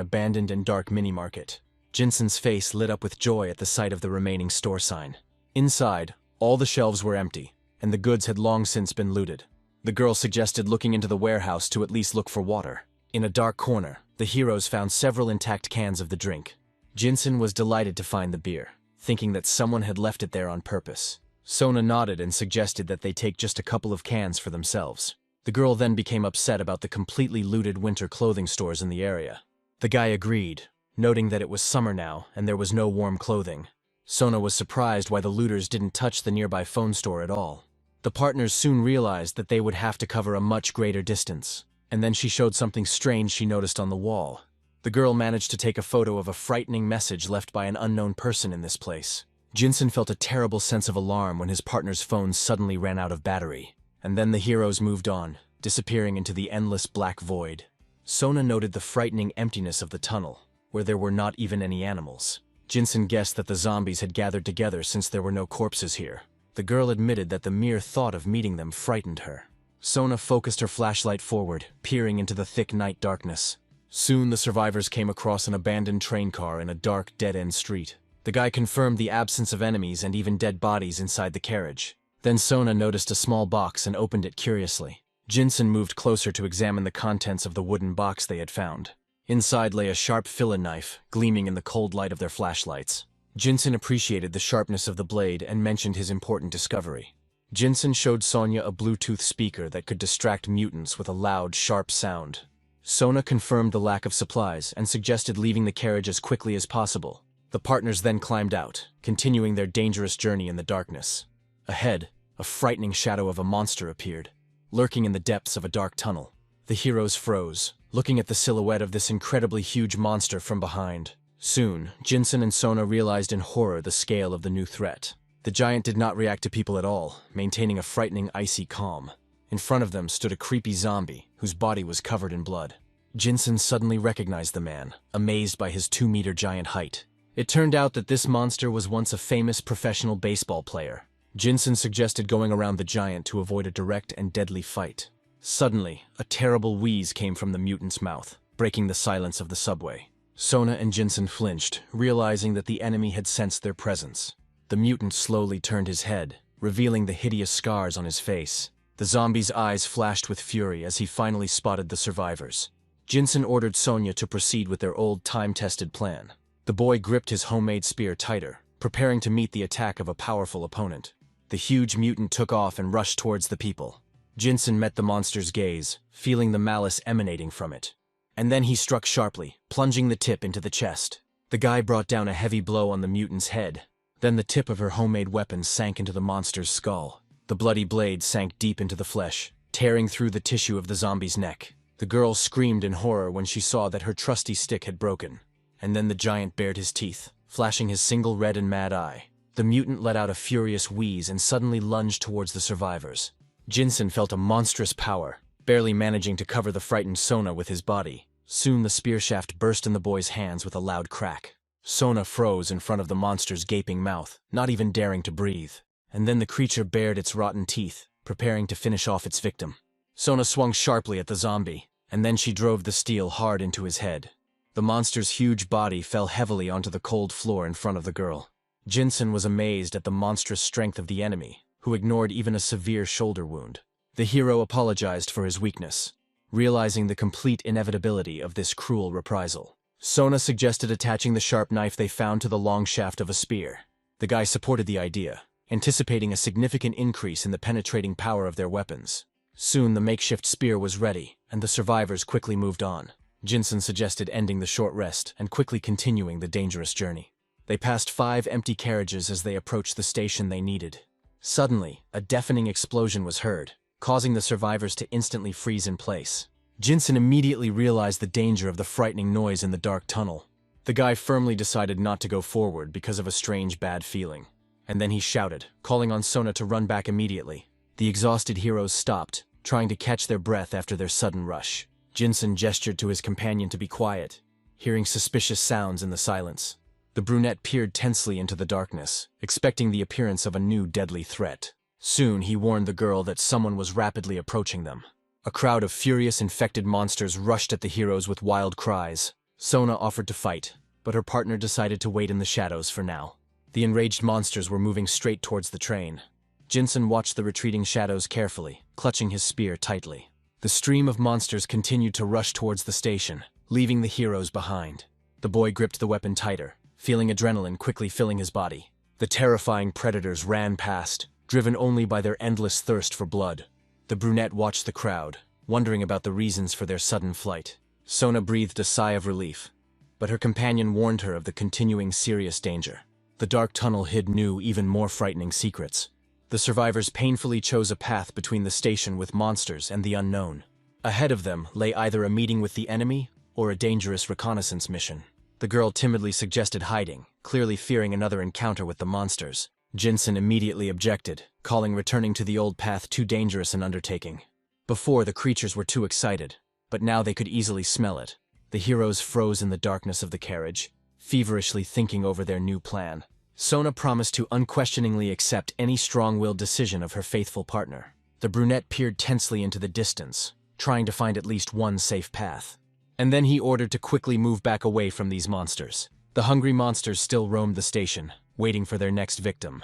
abandoned and dark mini-market. Jinsen's face lit up with joy at the sight of the remaining store sign. Inside, all the shelves were empty, and the goods had long since been looted. The girl suggested looking into the warehouse to at least look for water. In a dark corner, the heroes found several intact cans of the drink. Jinsen was delighted to find the beer, thinking that someone had left it there on purpose. Sona nodded and suggested that they take just a couple of cans for themselves. The girl then became upset about the completely looted winter clothing stores in the area. The guy agreed, noting that it was summer now and there was no warm clothing. Sona was surprised why the looters didn't touch the nearby phone store at all. The partners soon realized that they would have to cover a much greater distance, and then she showed something strange she noticed on the wall. The girl managed to take a photo of a frightening message left by an unknown person in this place. Jinsen felt a terrible sense of alarm when his partner's phone suddenly ran out of battery. And then the heroes moved on, disappearing into the endless black void. Sona noted the frightening emptiness of the tunnel, where there were not even any animals. Jinsen guessed that the zombies had gathered together since there were no corpses here. The girl admitted that the mere thought of meeting them frightened her. Sona focused her flashlight forward, peering into the thick night darkness. Soon the survivors came across an abandoned train car in a dark, dead-end street. The guy confirmed the absence of enemies and even dead bodies inside the carriage. Then Sona noticed a small box and opened it curiously. Jinsen moved closer to examine the contents of the wooden box they had found. Inside lay a sharp filet knife, gleaming in the cold light of their flashlights. Jinsen appreciated the sharpness of the blade and mentioned his important discovery. Jinsen showed Sonya a Bluetooth speaker that could distract mutants with a loud, sharp sound. Sona confirmed the lack of supplies and suggested leaving the carriage as quickly as possible. The partners then climbed out, continuing their dangerous journey in the darkness. Ahead, a frightening shadow of a monster appeared, lurking in the depths of a dark tunnel. The heroes froze, looking at the silhouette of this incredibly huge monster from behind. Soon, Jinsen and Sona realized in horror the scale of the new threat. The giant did not react to people at all, maintaining a frightening icy calm. In front of them stood a creepy zombie, whose body was covered in blood. Jinsen suddenly recognized the man, amazed by his 2-meter giant height. It turned out that this monster was once a famous professional baseball player. Jinsen suggested going around the giant to avoid a direct and deadly fight. Suddenly, a terrible wheeze came from the mutant's mouth, breaking the silence of the subway. Sona and Jinsen flinched, realizing that the enemy had sensed their presence. The mutant slowly turned his head, revealing the hideous scars on his face. The zombie's eyes flashed with fury as he finally spotted the survivors. Jinsen ordered Sonya to proceed with their old time-tested plan. The boy gripped his homemade spear tighter, preparing to meet the attack of a powerful opponent. The huge mutant took off and rushed towards the people. Jinsen met the monster's gaze, feeling the malice emanating from it. And then he struck sharply, plunging the tip into the chest. The guy brought down a heavy blow on the mutant's head. Then the tip of her homemade weapon sank into the monster's skull. The bloody blade sank deep into the flesh, tearing through the tissue of the zombie's neck. The girl screamed in horror when she saw that her trusty stick had broken. And then the giant bared his teeth, flashing his single red and mad eye. The mutant let out a furious wheeze and suddenly lunged towards the survivors. Jinsen felt a monstrous power, barely managing to cover the frightened Sona with his body. Soon the spear shaft burst in the boy's hands with a loud crack. Sona froze in front of the monster's gaping mouth, not even daring to breathe. And then the creature bared its rotten teeth, preparing to finish off its victim. Sona swung sharply at the zombie, and then she drove the steel hard into his head. The monster's huge body fell heavily onto the cold floor in front of the girl. Jinsen was amazed at the monstrous strength of the enemy, who ignored even a severe shoulder wound. The hero apologized for his weakness, realizing the complete inevitability of this cruel reprisal. Sona suggested attaching the sharp knife they found to the long shaft of a spear. The guy supported the idea, anticipating a significant increase in the penetrating power of their weapons. Soon the makeshift spear was ready, and the survivors quickly moved on. Jinsen suggested ending the short rest and quickly continuing the dangerous journey. They passed 5 empty carriages as they approached the station they needed. Suddenly, a deafening explosion was heard, causing the survivors to instantly freeze in place. Jinsen immediately realized the danger of the frightening noise in the dark tunnel. The guy firmly decided not to go forward because of a strange bad feeling. And then he shouted, calling on Sona to run back immediately. The exhausted heroes stopped, trying to catch their breath after their sudden rush. Jinsen gestured to his companion to be quiet, hearing suspicious sounds in the silence. The brunette peered tensely into the darkness, expecting the appearance of a new deadly threat. Soon he warned the girl that someone was rapidly approaching them. A crowd of furious infected monsters rushed at the heroes with wild cries. Sona offered to fight, but her partner decided to wait in the shadows for now. The enraged monsters were moving straight towards the train. Jinsen watched the retreating shadows carefully, clutching his spear tightly. The stream of monsters continued to rush towards the station, leaving the heroes behind. The boy gripped the weapon tighter, feeling adrenaline quickly filling his body. The terrifying predators ran past, driven only by their endless thirst for blood. The brunette watched the crowd, wondering about the reasons for their sudden flight. Sona breathed a sigh of relief, but her companion warned her of the continuing serious danger. The dark tunnel hid new, even more frightening secrets. The survivors painfully chose a path between the station with monsters and the unknown. Ahead of them lay either a meeting with the enemy or a dangerous reconnaissance mission. The girl timidly suggested hiding, clearly fearing another encounter with the monsters. Jinsen immediately objected, calling returning to the old path too dangerous an undertaking. Before, the creatures were too excited, but now they could easily smell it. The heroes froze in the darkness of the carriage, feverishly thinking over their new plan. Sona promised to unquestioningly accept any strong-willed decision of her faithful partner. The brunette peered tensely into the distance, trying to find at least one safe path. And then he ordered to quickly move back away from these monsters. The hungry monsters still roamed the station, waiting for their next victim.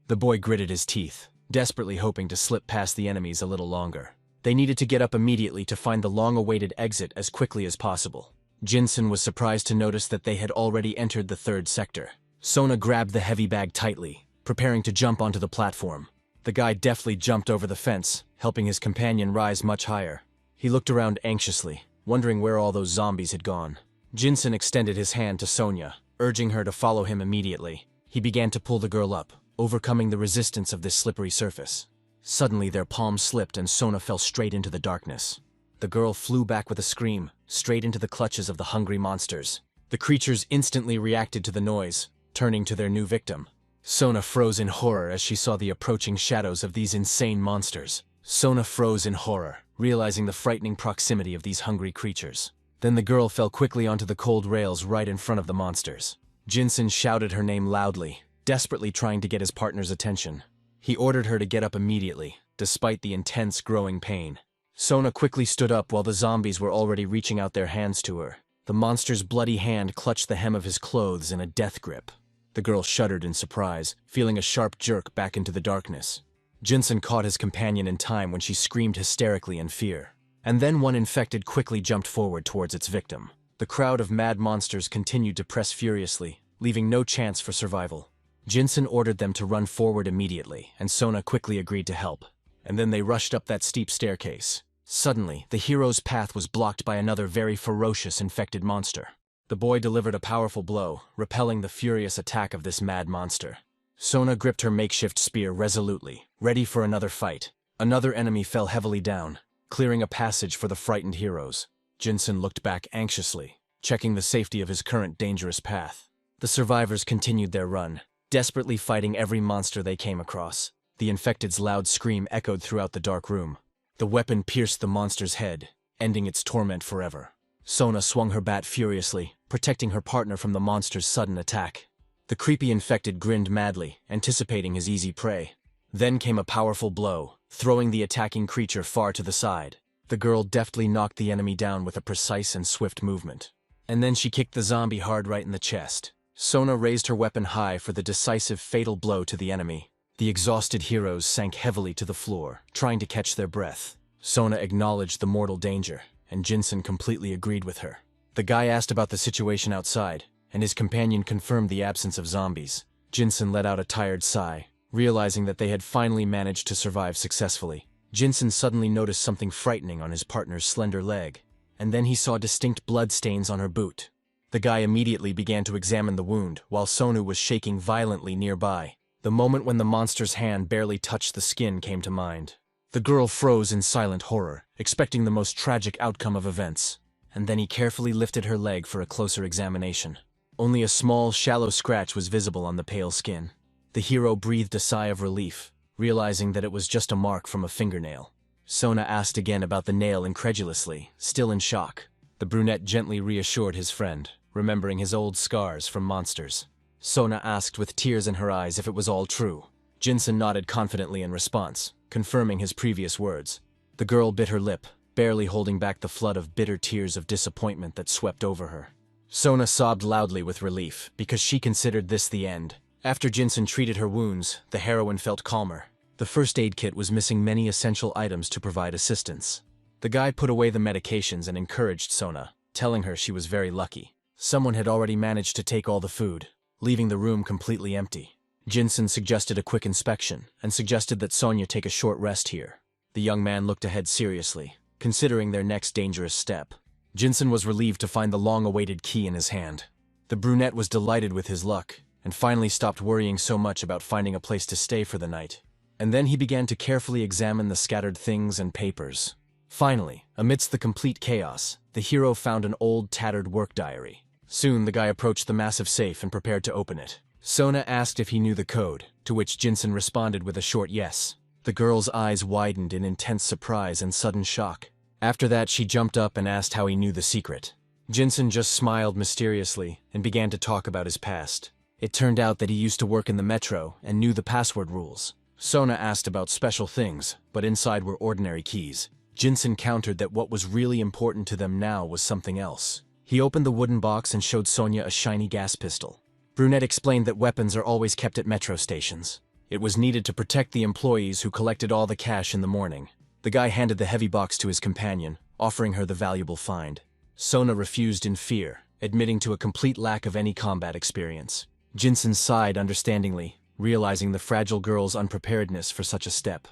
The boy gritted his teeth, desperately hoping to slip past the enemies a little longer. They needed to get up immediately to find the long-awaited exit as quickly as possible. Jinsen was surprised to notice that they had already entered the 3rd sector. Sona grabbed the heavy bag tightly, preparing to jump onto the platform. The guy deftly jumped over the fence, helping his companion rise much higher. He looked around anxiously, wondering where all those zombies had gone. Jinsen extended his hand to Sonia, urging her to follow him immediately. He began to pull the girl up, overcoming the resistance of this slippery surface. Suddenly their palms slipped and Sona fell straight into the darkness. The girl flew back with a scream, straight into the clutches of the hungry monsters. The creatures instantly reacted to the noise, turning to their new victim. Sona froze in horror as she saw the approaching shadows of these insane monsters. Sona froze in horror, realizing the frightening proximity of these hungry creatures. Then the girl fell quickly onto the cold rails right in front of the monsters. Jinsen shouted her name loudly, desperately trying to get his partner's attention. He ordered her to get up immediately, despite the intense growing pain. Sona quickly stood up while the zombies were already reaching out their hands to her. The monster's bloody hand clutched the hem of his clothes in a death grip. The girl shuddered in surprise, feeling a sharp jerk back into the darkness. Jinsen caught his companion in time when she screamed hysterically in fear. And then one infected quickly jumped forward towards its victim. The crowd of mad monsters continued to press furiously, leaving no chance for survival. Jinsen ordered them to run forward immediately, and Sona quickly agreed to help. And then they rushed up that steep staircase. Suddenly, the hero's path was blocked by another very ferocious infected monster. The boy delivered a powerful blow, repelling the furious attack of this mad monster. Sona gripped her makeshift spear resolutely, ready for another fight. Another enemy fell heavily down, clearing a passage for the frightened heroes. Jinsen looked back anxiously, checking the safety of his current dangerous path. The survivors continued their run, desperately fighting every monster they came across. The infected's loud scream echoed throughout the dark room. The weapon pierced the monster's head, ending its torment forever. Sona swung her bat furiously, protecting her partner from the monster's sudden attack. The creepy infected grinned madly, anticipating his easy prey. Then came a powerful blow, throwing the attacking creature far to the side. The girl deftly knocked the enemy down with a precise and swift movement. And then she kicked the zombie hard right in the chest. Sona raised her weapon high for the decisive fatal blow to the enemy. The exhausted heroes sank heavily to the floor, trying to catch their breath. Sona acknowledged the mortal danger, and Jinsen completely agreed with her. The guy asked about the situation outside, and his companion confirmed the absence of zombies. Jinsen let out a tired sigh, realizing that they had finally managed to survive successfully. Jinsen suddenly noticed something frightening on his partner's slender leg, and then he saw distinct blood stains on her boot. The guy immediately began to examine the wound, while Sonu was shaking violently nearby. The moment when the monster's hand barely touched the skin came to mind. The girl froze in silent horror, expecting the most tragic outcome of events. And then he carefully lifted her leg for a closer examination. Only a small, shallow scratch was visible on the pale skin. The hero breathed a sigh of relief, realizing that it was just a mark from a fingernail. Sona asked again about the nail incredulously, still in shock. The brunette gently reassured his friend, remembering his old scars from monsters. Sona asked with tears in her eyes if it was all true. Jinsen nodded confidently in response, confirming his previous words. The girl bit her lip, barely holding back the flood of bitter tears of disappointment that swept over her. Sona sobbed loudly with relief, because she considered this the end. After Jinsen treated her wounds, the heroine felt calmer. The first aid kit was missing many essential items to provide assistance. The guy put away the medications and encouraged Sona, telling her she was very lucky. Someone had already managed to take all the food, leaving the room completely empty. Jinsen suggested a quick inspection, and suggested that Sonya take a short rest here. The young man looked ahead seriously, considering their next dangerous step. Jinsen was relieved to find the long-awaited key in his hand. The brunette was delighted with his luck, and finally stopped worrying so much about finding a place to stay for the night. And then he began to carefully examine the scattered things and papers. Finally, amidst the complete chaos, the hero found an old, tattered work diary. Soon the guy approached the massive safe and prepared to open it. Sona asked if he knew the code, to which Jinsen responded with a short yes. The girl's eyes widened in intense surprise and sudden shock. After that, she jumped up and asked how he knew the secret. Jinsen just smiled mysteriously and began to talk about his past. It turned out that he used to work in the metro and knew the password rules. Sona asked about special things, but inside were ordinary keys. Jinsen countered that what was really important to them now was something else. He opened the wooden box and showed Sonya a shiny gas pistol. Brunette explained that weapons are always kept at metro stations. It was needed to protect the employees who collected all the cash in the morning. The guy handed the heavy box to his companion, offering her the valuable find. Sona refused in fear, admitting to a complete lack of any combat experience. Jinsen sighed understandingly, realizing the fragile girl's unpreparedness for such a step.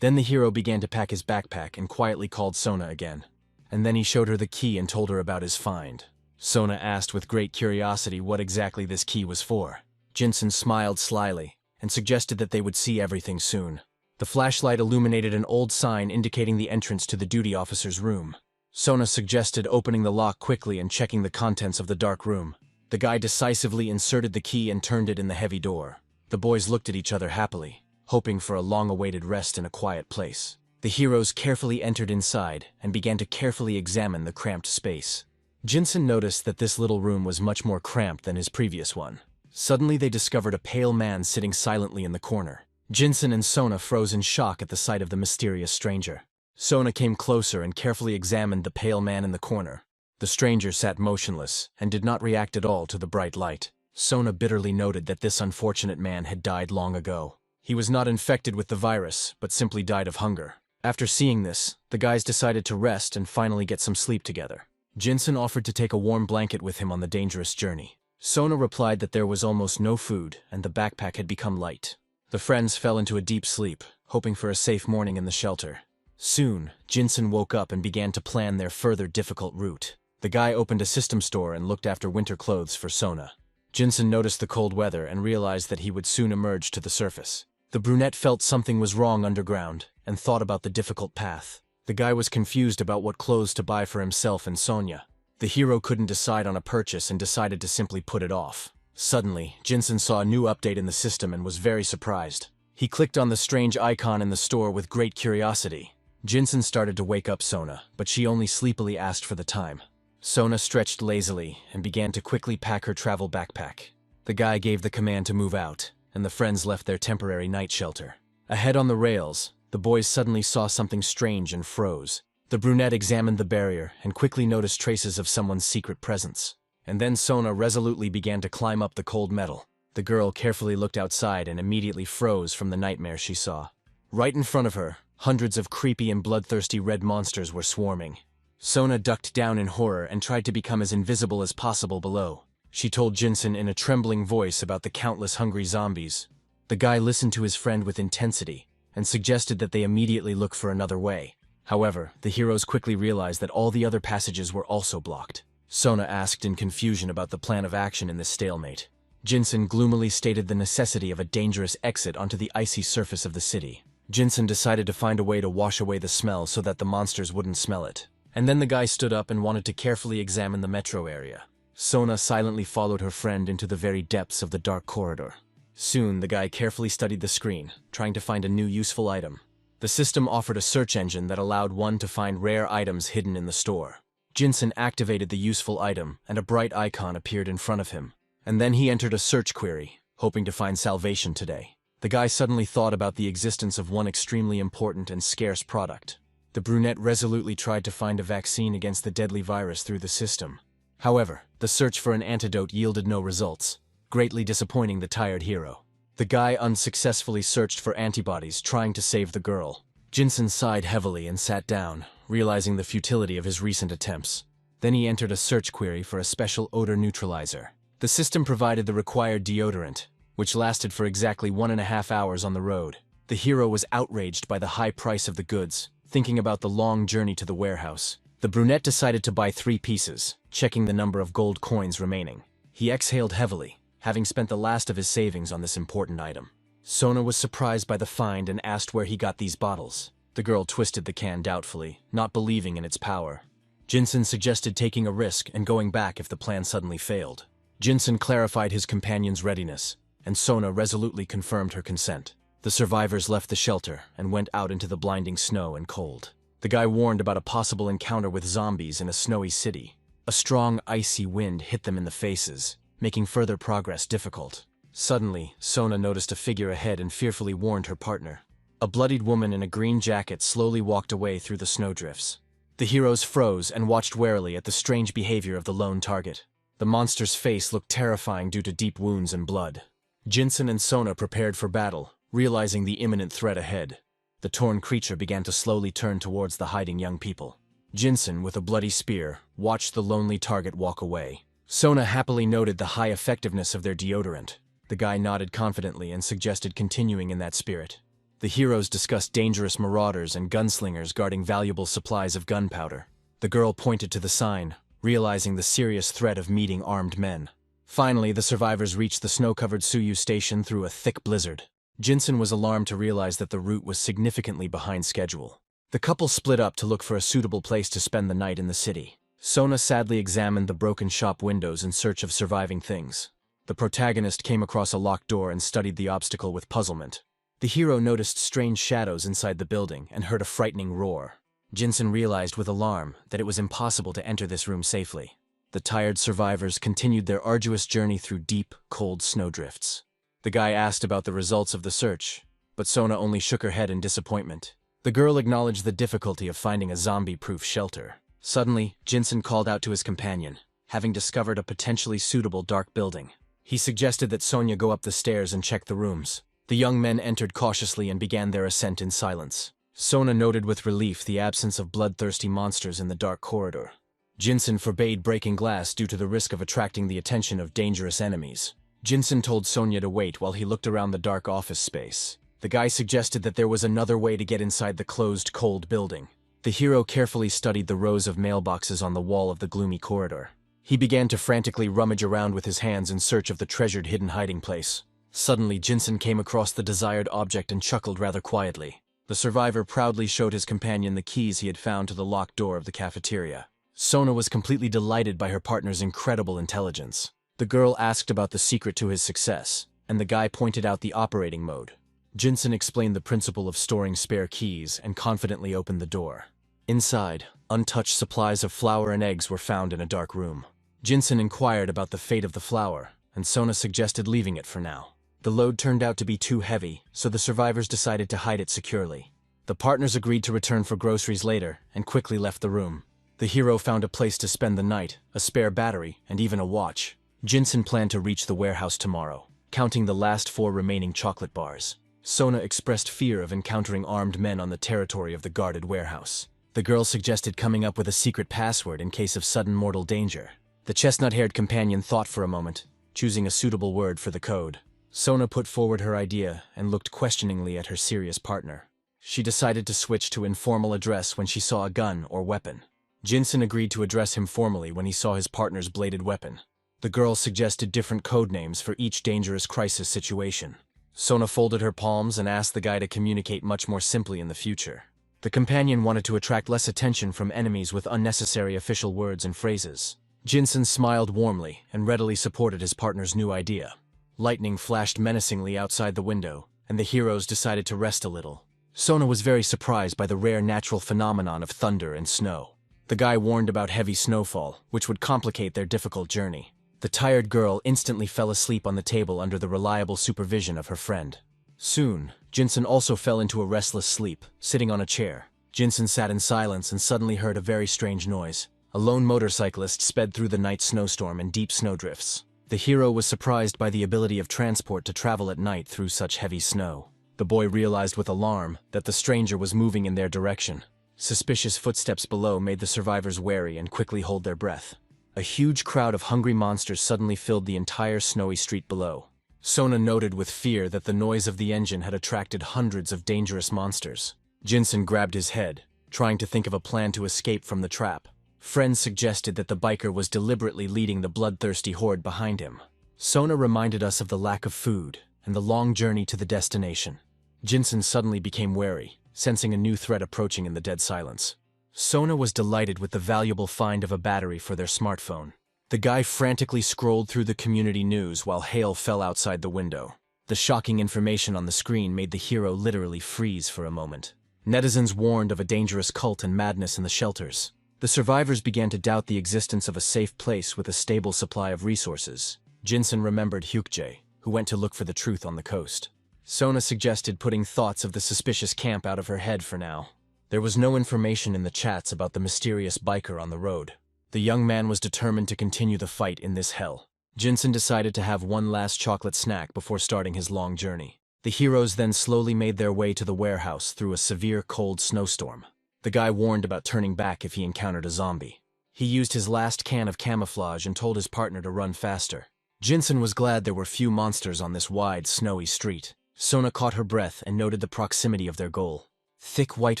Then the hero began to pack his backpack and quietly called Sona again. And then he showed her the key and told her about his find. Sona asked with great curiosity what exactly this key was for. Jinsen smiled slyly and suggested that they would see everything soon. The flashlight illuminated an old sign indicating the entrance to the duty officer's room. Sona suggested opening the lock quickly and checking the contents of the dark room. The guy decisively inserted the key and turned it in the heavy door. The boys looked at each other happily, hoping for a long-awaited rest in a quiet place. The heroes carefully entered inside and began to carefully examine the cramped space. Jinsen noticed that this little room was much more cramped than his previous one. Suddenly they discovered a pale man sitting silently in the corner. Jinsen and Sona froze in shock at the sight of the mysterious stranger. Sona came closer and carefully examined the pale man in the corner. The stranger sat motionless and did not react at all to the bright light. Sona bitterly noted that this unfortunate man had died long ago. He was not infected with the virus, but simply died of hunger. After seeing this, the guys decided to rest and finally get some sleep together. Jinsen offered to take a warm blanket with him on the dangerous journey. Sona replied that there was almost no food and the backpack had become light. The friends fell into a deep sleep, hoping for a safe morning in the shelter. Soon, Jinsen woke up and began to plan their further difficult route. The guy opened a system store and looked after winter clothes for Sona. Jinsen noticed the cold weather and realized that he would soon emerge to the surface. The brunette felt something was wrong underground and thought about the difficult path. The guy was confused about what clothes to buy for himself and Sonya. The hero couldn't decide on a purchase and decided to simply put it off. Suddenly, Jinsen saw a new update in the system and was very surprised. He clicked on the strange icon in the store with great curiosity. Jinsen started to wake up Sona, but she only sleepily asked for the time. Sona stretched lazily and began to quickly pack her travel backpack. The guy gave the command to move out, and the friends left their temporary night shelter. Ahead on the rails, the boys suddenly saw something strange and froze. The brunette examined the barrier and quickly noticed traces of someone's secret presence. And then Sona resolutely began to climb up the cold metal. The girl carefully looked outside and immediately froze from the nightmare she saw. Right in front of her, hundreds of creepy and bloodthirsty red monsters were swarming. Sona ducked down in horror and tried to become as invisible as possible below. She told Jinsen in a trembling voice about the countless hungry zombies. The guy listened to his friend with intensity and suggested that they immediately look for another way. However, the heroes quickly realized that all the other passages were also blocked. Sona asked in confusion about the plan of action in this stalemate. Jinsen gloomily stated the necessity of a dangerous exit onto the icy surface of the city. Jinsen decided to find a way to wash away the smell so that the monsters wouldn't smell it. And then the guy stood up and wanted to carefully examine the metro area. Sona silently followed her friend into the very depths of the dark corridor. Soon, the guy carefully studied the screen, trying to find a new useful item. The system offered a search engine that allowed one to find rare items hidden in the store. Jinsen activated the useful item, and a bright icon appeared in front of him. And then he entered a search query, hoping to find salvation today. The guy suddenly thought about the existence of one extremely important and scarce product. The brunette resolutely tried to find a vaccine against the deadly virus through the system. However, the search for an antidote yielded no results, greatly disappointing the tired hero. The guy unsuccessfully searched for antibodies, trying to save the girl. Jinsen sighed heavily and sat down, realizing the futility of his recent attempts. Then he entered a search query for a special odor neutralizer. The system provided the required deodorant, which lasted for exactly 1.5 hours on the road. The hero was outraged by the high price of the goods, thinking about the long journey to the warehouse. The brunette decided to buy 3 pieces, checking the number of gold coins remaining. He exhaled heavily, having spent the last of his savings on this important item. Sona was surprised by the find and asked where he got these bottles. The girl twisted the can doubtfully, not believing in its power. Jinsen suggested taking a risk and going back if the plan suddenly failed. Jinsen clarified his companion's readiness, and Sona resolutely confirmed her consent. The survivors left the shelter and went out into the blinding snow and cold. The guy warned about a possible encounter with zombies in a snowy city. A strong, icy wind hit them in the faces, making further progress difficult. Suddenly, Sona noticed a figure ahead and fearfully warned her partner. A bloodied woman in a green jacket slowly walked away through the snowdrifts. The heroes froze and watched warily at the strange behavior of the lone target. The monster's face looked terrifying due to deep wounds and blood. Jinsen and Sona prepared for battle, realizing the imminent threat ahead. The torn creature began to slowly turn towards the hiding young people. Jinsen, with a bloody spear, watched the lonely target walk away. Sona happily noted the high effectiveness of their deodorant. The guy nodded confidently and suggested continuing in that spirit. The heroes discussed dangerous marauders and gunslingers guarding valuable supplies of gunpowder. The girl pointed to the sign, realizing the serious threat of meeting armed men. Finally, the survivors reached the snow-covered Suyu station through a thick blizzard. Jinsen was alarmed to realize that the route was significantly behind schedule. The couple split up to look for a suitable place to spend the night in the city. Sona sadly examined the broken shop windows in search of surviving things. The protagonist came across a locked door and studied the obstacle with puzzlement. The hero noticed strange shadows inside the building and heard a frightening roar. Jinsen realized with alarm that it was impossible to enter this room safely. The tired survivors continued their arduous journey through deep, cold snowdrifts. The guy asked about the results of the search, but Sona only shook her head in disappointment. The girl acknowledged the difficulty of finding a zombie-proof shelter. Suddenly, Jinsen called out to his companion, having discovered a potentially suitable dark building. He suggested that Sonya go up the stairs and check the rooms. The young men entered cautiously and began their ascent in silence. Sona noted with relief the absence of bloodthirsty monsters in the dark corridor. Jinsen forbade breaking glass due to the risk of attracting the attention of dangerous enemies. Jinsen told Sonia to wait while he looked around the dark office space. The guy suggested that there was another way to get inside the closed, cold building. The hero carefully studied the rows of mailboxes on the wall of the gloomy corridor. He began to frantically rummage around with his hands in search of the treasured hidden hiding place. Suddenly, Jinsen came across the desired object and chuckled rather quietly. The survivor proudly showed his companion the keys he had found to the locked door of the cafeteria. Sona was completely delighted by her partner's incredible intelligence. The girl asked about the secret to his success, and the guy pointed out the operating mode. Jinsen explained the principle of storing spare keys and confidently opened the door. Inside, untouched supplies of flour and eggs were found in a dark room. Jinsen inquired about the fate of the flour, and Sona suggested leaving it for now. The load turned out to be too heavy, so the survivors decided to hide it securely. The partners agreed to return for groceries later and quickly left the room. The hero found a place to spend the night, a spare battery, and even a watch. Jinsen planned to reach the warehouse tomorrow, counting the last 4 remaining chocolate bars. Sona expressed fear of encountering armed men on the territory of the guarded warehouse. The girl suggested coming up with a secret password in case of sudden mortal danger. The chestnut-haired companion thought for a moment, choosing a suitable word for the code. Sona put forward her idea and looked questioningly at her serious partner. She decided to switch to informal address when she saw a gun or weapon. Jinsen agreed to address him formally when he saw his partner's bladed weapon. The girl suggested different code names for each dangerous crisis situation. Sona folded her palms and asked the guy to communicate much more simply in the future. The companion wanted to attract less attention from enemies with unnecessary official words and phrases. Jinsen smiled warmly and readily supported his partner's new idea. Lightning flashed menacingly outside the window, and the heroes decided to rest a little. Sona was very surprised by the rare natural phenomenon of thunder and snow. The guy warned about heavy snowfall, which would complicate their difficult journey. The tired girl instantly fell asleep on the table under the reliable supervision of her friend. Soon, Jinsen also fell into a restless sleep, sitting on a chair. Jinsen sat in silence and suddenly heard a very strange noise. A lone motorcyclist sped through the night snowstorm and deep snowdrifts. The hero was surprised by the ability of transport to travel at night through such heavy snow. The boy realized with alarm that the stranger was moving in their direction. Suspicious footsteps below made the survivors wary and quickly hold their breath. A huge crowd of hungry monsters suddenly filled the entire snowy street below. Sona noted with fear that the noise of the engine had attracted hundreds of dangerous monsters. Jinsen grabbed his head, trying to think of a plan to escape from the trap. Friends suggested that the biker was deliberately leading the bloodthirsty horde behind him. Sona reminded us of the lack of food and the long journey to the destination. Jinsen suddenly became wary, sensing a new threat approaching in the dead silence. Sona was delighted with the valuable find of a battery for their smartphone. The guy frantically scrolled through the community news while hail fell outside the window. The shocking information on the screen made the hero literally freeze for a moment. Netizens warned of a dangerous cult and madness in the shelters. The survivors began to doubt the existence of a safe place with a stable supply of resources. Jinsen remembered Hyukjae, who went to look for the truth on the coast. Sona suggested putting thoughts of the suspicious camp out of her head for now. There was no information in the chats about the mysterious biker on the road. The young man was determined to continue the fight in this hell. Jinsen decided to have one last chocolate snack before starting his long journey. The heroes then slowly made their way to the warehouse through a severe cold snowstorm. The guy warned about turning back if he encountered a zombie. He used his last can of camouflage and told his partner to run faster. Jinsen was glad there were few monsters on this wide, snowy street. Sona caught her breath and noted the proximity of their goal. Thick white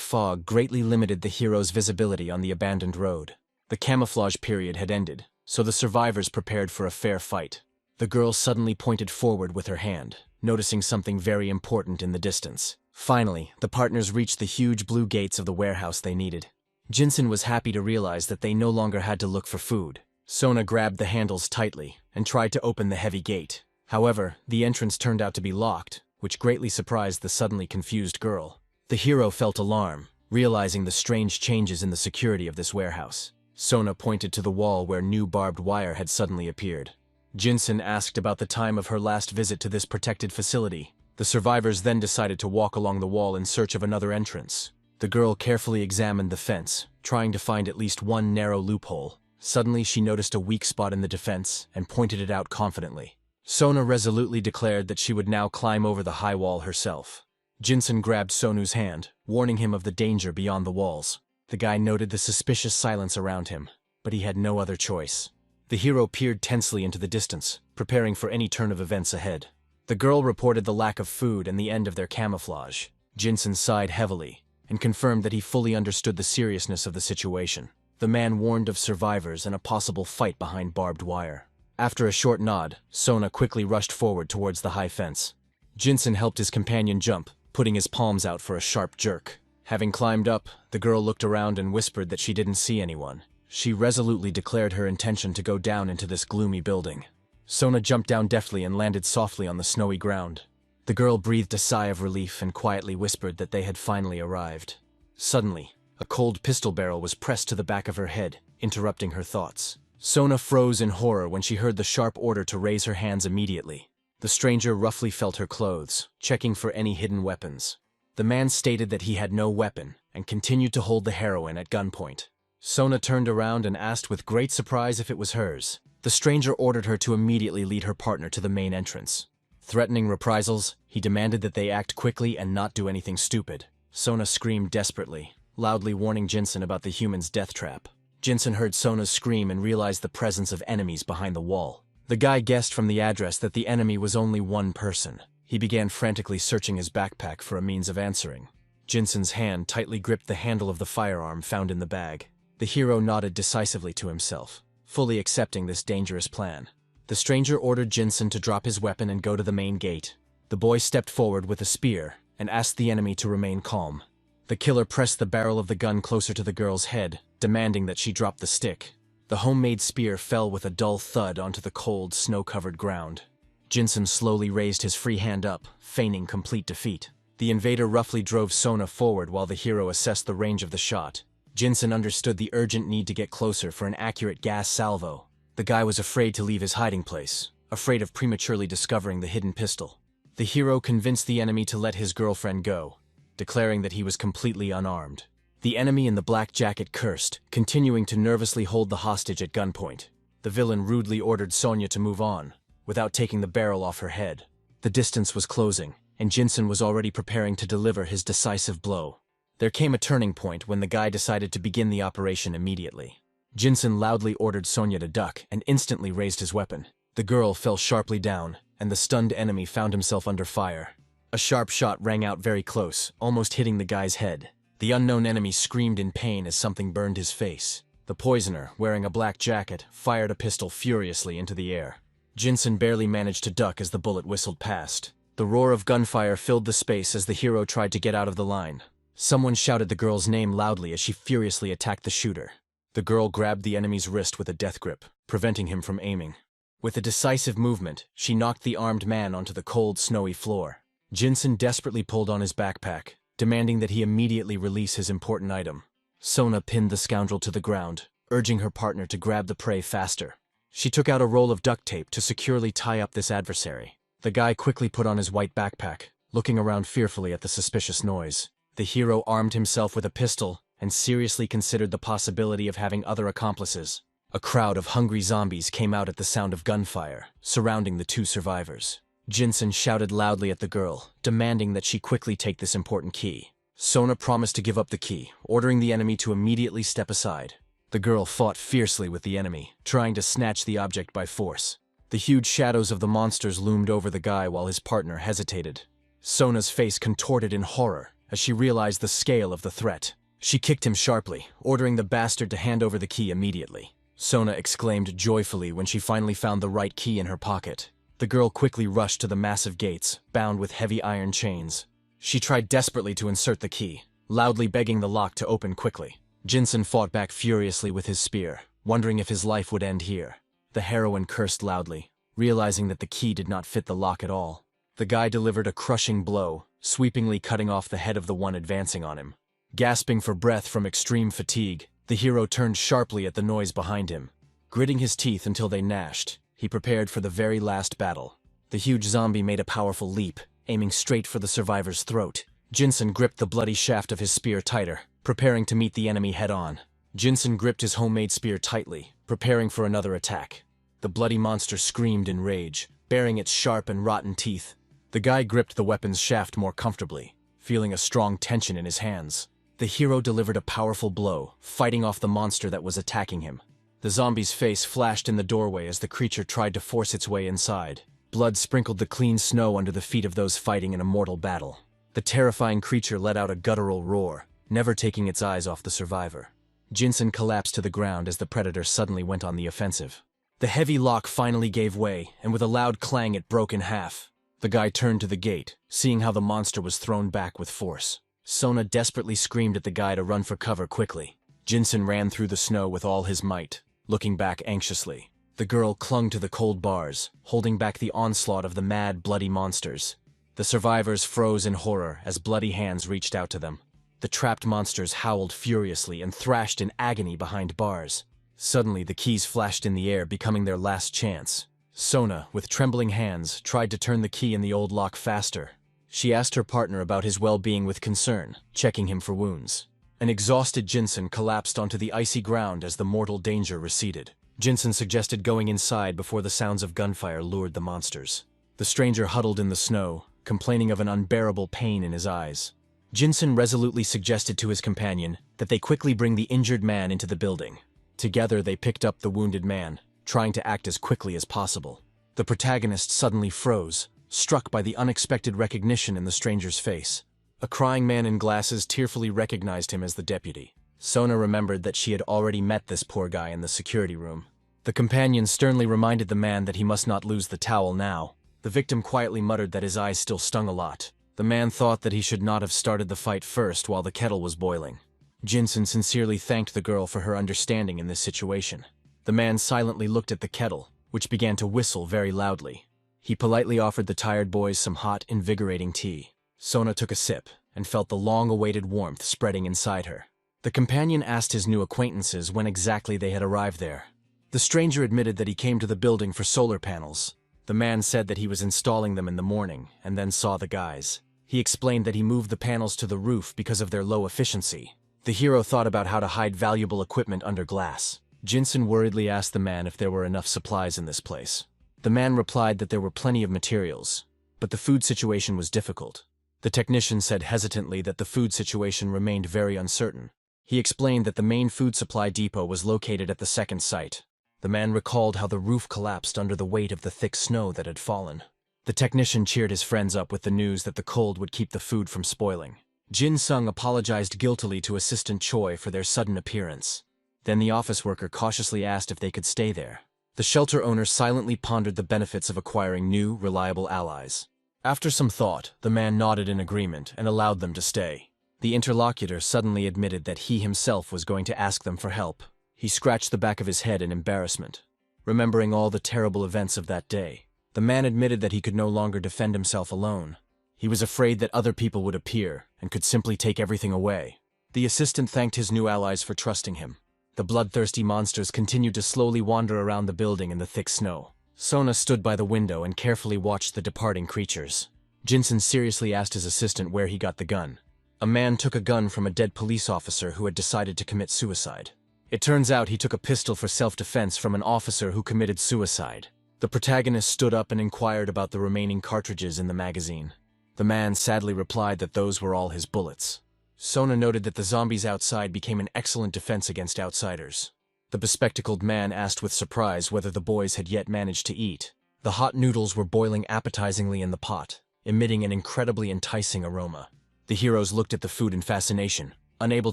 fog greatly limited the hero's visibility on the abandoned road. The camouflage period had ended, so the survivors prepared for a fair fight. The girl suddenly pointed forward with her hand, noticing something very important in the distance. Finally, the partners reached the huge blue gates of the warehouse they needed. Jinsen was happy to realize that they no longer had to look for food. Sona grabbed the handles tightly and tried to open the heavy gate. However, the entrance turned out to be locked, which greatly surprised the suddenly confused girl. The hero felt alarm, realizing the strange changes in the security of this warehouse. Sona pointed to the wall where new barbed wire had suddenly appeared. Jinsen asked about the time of her last visit to this protected facility. The survivors then decided to walk along the wall in search of another entrance. The girl carefully examined the fence, trying to find at least one narrow loophole. Suddenly, she noticed a weak spot in the defense and pointed it out confidently. Sona resolutely declared that she would now climb over the high wall herself. Jinsen grabbed Sonu's hand, warning him of the danger beyond the walls. The guy noted the suspicious silence around him, but he had no other choice. The hero peered tensely into the distance, preparing for any turn of events ahead. The girl reported the lack of food and the end of their camouflage. Jinsen sighed heavily and confirmed that he fully understood the seriousness of the situation. The man warned of survivors and a possible fight behind barbed wire. After a short nod, Sona quickly rushed forward towards the high fence. Jinsen helped his companion jump, putting his palms out for a sharp jerk. Having climbed up, the girl looked around and whispered that she didn't see anyone. She resolutely declared her intention to go down into this gloomy building. Sona jumped down deftly and landed softly on the snowy ground. The girl breathed a sigh of relief and quietly whispered that they had finally arrived. Suddenly, a cold pistol barrel was pressed to the back of her head, interrupting her thoughts. Sona froze in horror when she heard the sharp order to raise her hands immediately. The stranger roughly felt her clothes, checking for any hidden weapons. The man stated that he had no weapon and continued to hold the heroine at gunpoint. Sona turned around and asked with great surprise if it was hers. The stranger ordered her to immediately lead her partner to the main entrance. Threatening reprisals, he demanded that they act quickly and not do anything stupid. Sona screamed desperately, loudly warning Jinsen about the human's death trap. Jinsen heard Sona's scream and realized the presence of enemies behind the wall. The guy guessed from the address that the enemy was only one person. He began frantically searching his backpack for a means of answering. Jinsen's hand tightly gripped the handle of the firearm found in the bag. The hero nodded decisively to himself, fully accepting this dangerous plan. The stranger ordered Jinsen to drop his weapon and go to the main gate. The boy stepped forward with a spear and asked the enemy to remain calm. The killer pressed the barrel of the gun closer to the girl's head, demanding that she drop the stick. The homemade spear fell with a dull thud onto the cold, snow-covered ground. Jinsen slowly raised his free hand up, feigning complete defeat. The invader roughly drove Sona forward while the hero assessed the range of the shot. Jinsen understood the urgent need to get closer for an accurate gas salvo. The guy was afraid to leave his hiding place, afraid of prematurely discovering the hidden pistol. The hero convinced the enemy to let his girlfriend go, declaring that he was completely unarmed. The enemy in the black jacket cursed, continuing to nervously hold the hostage at gunpoint. The villain rudely ordered Sonya to move on, without taking the barrel off her head. The distance was closing, and Jinsen was already preparing to deliver his decisive blow. There came a turning point when the guy decided to begin the operation immediately. Jinsen loudly ordered Sonya to duck and instantly raised his weapon. The girl fell sharply down, and the stunned enemy found himself under fire. A sharp shot rang out very close, almost hitting the guy's head. The unknown enemy screamed in pain as something burned his face. The poisoner, wearing a black jacket, fired a pistol furiously into the air. Jinsen barely managed to duck as the bullet whistled past. The roar of gunfire filled the space as the hero tried to get out of the line. Someone shouted the girl's name loudly as she furiously attacked the shooter. The girl grabbed the enemy's wrist with a death grip, preventing him from aiming. With a decisive movement, she knocked the armed man onto the cold, snowy floor. Jinsen desperately pulled on his backpack, demanding that he immediately release his important item. Sona pinned the scoundrel to the ground, urging her partner to grab the prey faster. She took out a roll of duct tape to securely tie up this adversary. The guy quickly put on his white backpack, looking around fearfully at the suspicious noise. The hero armed himself with a pistol and seriously considered the possibility of having other accomplices. A crowd of hungry zombies came out at the sound of gunfire, surrounding the two survivors. Jinsen shouted loudly at the girl, demanding that she quickly take this important key. Sona promised to give up the key, ordering the enemy to immediately step aside. The girl fought fiercely with the enemy, trying to snatch the object by force. The huge shadows of the monsters loomed over the guy while his partner hesitated. Sona's face contorted in horror as she realized the scale of the threat. She kicked him sharply, ordering the bastard to hand over the key immediately. Sona exclaimed joyfully when she finally found the right key in her pocket. The girl quickly rushed to the massive gates, bound with heavy iron chains. She tried desperately to insert the key, loudly begging the lock to open quickly. Jinsen fought back furiously with his spear, wondering if his life would end here. The heroine cursed loudly, realizing that the key did not fit the lock at all. The guy delivered a crushing blow, sweepingly cutting off the head of the one advancing on him. Gasping for breath from extreme fatigue, the hero turned sharply at the noise behind him. Gritting his teeth until they gnashed, he prepared for the very last battle. The huge zombie made a powerful leap, aiming straight for the survivor's throat. Jinsen gripped the bloody shaft of his spear tighter, preparing to meet the enemy head-on. Jinsen gripped his homemade spear tightly, preparing for another attack. The bloody monster screamed in rage, baring its sharp and rotten teeth. The guy gripped the weapon's shaft more comfortably, feeling a strong tension in his hands. The hero delivered a powerful blow, fighting off the monster that was attacking him. The zombie's face flashed in the doorway as the creature tried to force its way inside. Blood sprinkled the clean snow under the feet of those fighting in a mortal battle. The terrifying creature let out a guttural roar, never taking its eyes off the survivor. Jinsen collapsed to the ground as the predator suddenly went on the offensive. The heavy lock finally gave way, and with a loud clang it broke in half. The guy turned to the gate, seeing how the monster was thrown back with force. Sona desperately screamed at the guy to run for cover quickly. Jinsen ran through the snow with all his might, looking back anxiously. The girl clung to the cold bars, holding back the onslaught of the mad, bloody monsters. The survivors froze in horror as bloody hands reached out to them. The trapped monsters howled furiously and thrashed in agony behind bars. Suddenly, the keys flashed in the air, becoming their last chance. Sona, with trembling hands, tried to turn the key in the old lock faster. She asked her partner about his well-being with concern, checking him for wounds. An exhausted Jinsen collapsed onto the icy ground as the mortal danger receded. Jinsen suggested going inside before the sounds of gunfire lured the monsters. The stranger huddled in the snow, complaining of an unbearable pain in his eyes. Jinsen resolutely suggested to his companion that they quickly bring the injured man into the building. Together they picked up the wounded man, trying to act as quickly as possible. The protagonist suddenly froze, struck by the unexpected recognition in the stranger's face. A crying man in glasses tearfully recognized him as the deputy. Sona remembered that she had already met this poor guy in the security room. The companion sternly reminded the man that he must not lose the towel now. The victim quietly muttered that his eyes still stung a lot. The man thought that he should not have started the fight first while the kettle was boiling. Jinsen sincerely thanked the girl for her understanding in this situation. The man silently looked at the kettle, which began to whistle very loudly. He politely offered the tired boys some hot, invigorating tea. Sona took a sip and felt the long-awaited warmth spreading inside her. The companion asked his new acquaintances when exactly they had arrived there. The stranger admitted that he came to the building for solar panels. The man said that he was installing them in the morning and then saw the guys. He explained that he moved the panels to the roof because of their low efficiency. The hero thought about how to hide valuable equipment under glass. Jinsen worriedly asked the man if there were enough supplies in this place. The man replied that there were plenty of materials, but the food situation was difficult. The technician said hesitantly that the food situation remained very uncertain. He explained that the main food supply depot was located at the second site. The man recalled how the roof collapsed under the weight of the thick snow that had fallen. The technician cheered his friends up with the news that the cold would keep the food from spoiling. Jin Sung apologized guiltily to Assistant Choi for their sudden appearance. Then the office worker cautiously asked if they could stay there. The shelter owner silently pondered the benefits of acquiring new, reliable allies. After some thought, the man nodded in agreement and allowed them to stay. The interlocutor suddenly admitted that he himself was going to ask them for help. He scratched the back of his head in embarrassment, remembering all the terrible events of that day. The man admitted that he could no longer defend himself alone. He was afraid that other people would appear and could simply take everything away. The assistant thanked his new allies for trusting him. The bloodthirsty monsters continued to slowly wander around the building in the thick snow. Sona stood by the window and carefully watched the departing creatures. Jinsen seriously asked his assistant where he got the gun. A man took a gun from a dead police officer who had decided to commit suicide. It turns out he took a pistol for self-defense from an officer who committed suicide. The protagonist stood up and inquired about the remaining cartridges in the magazine. The man sadly replied that those were all his bullets. Sona noted that the zombies outside became an excellent defense against outsiders. The bespectacled man asked with surprise whether the boys had yet managed to eat. The hot noodles were boiling appetizingly in the pot, emitting an incredibly enticing aroma. The heroes looked at the food in fascination, unable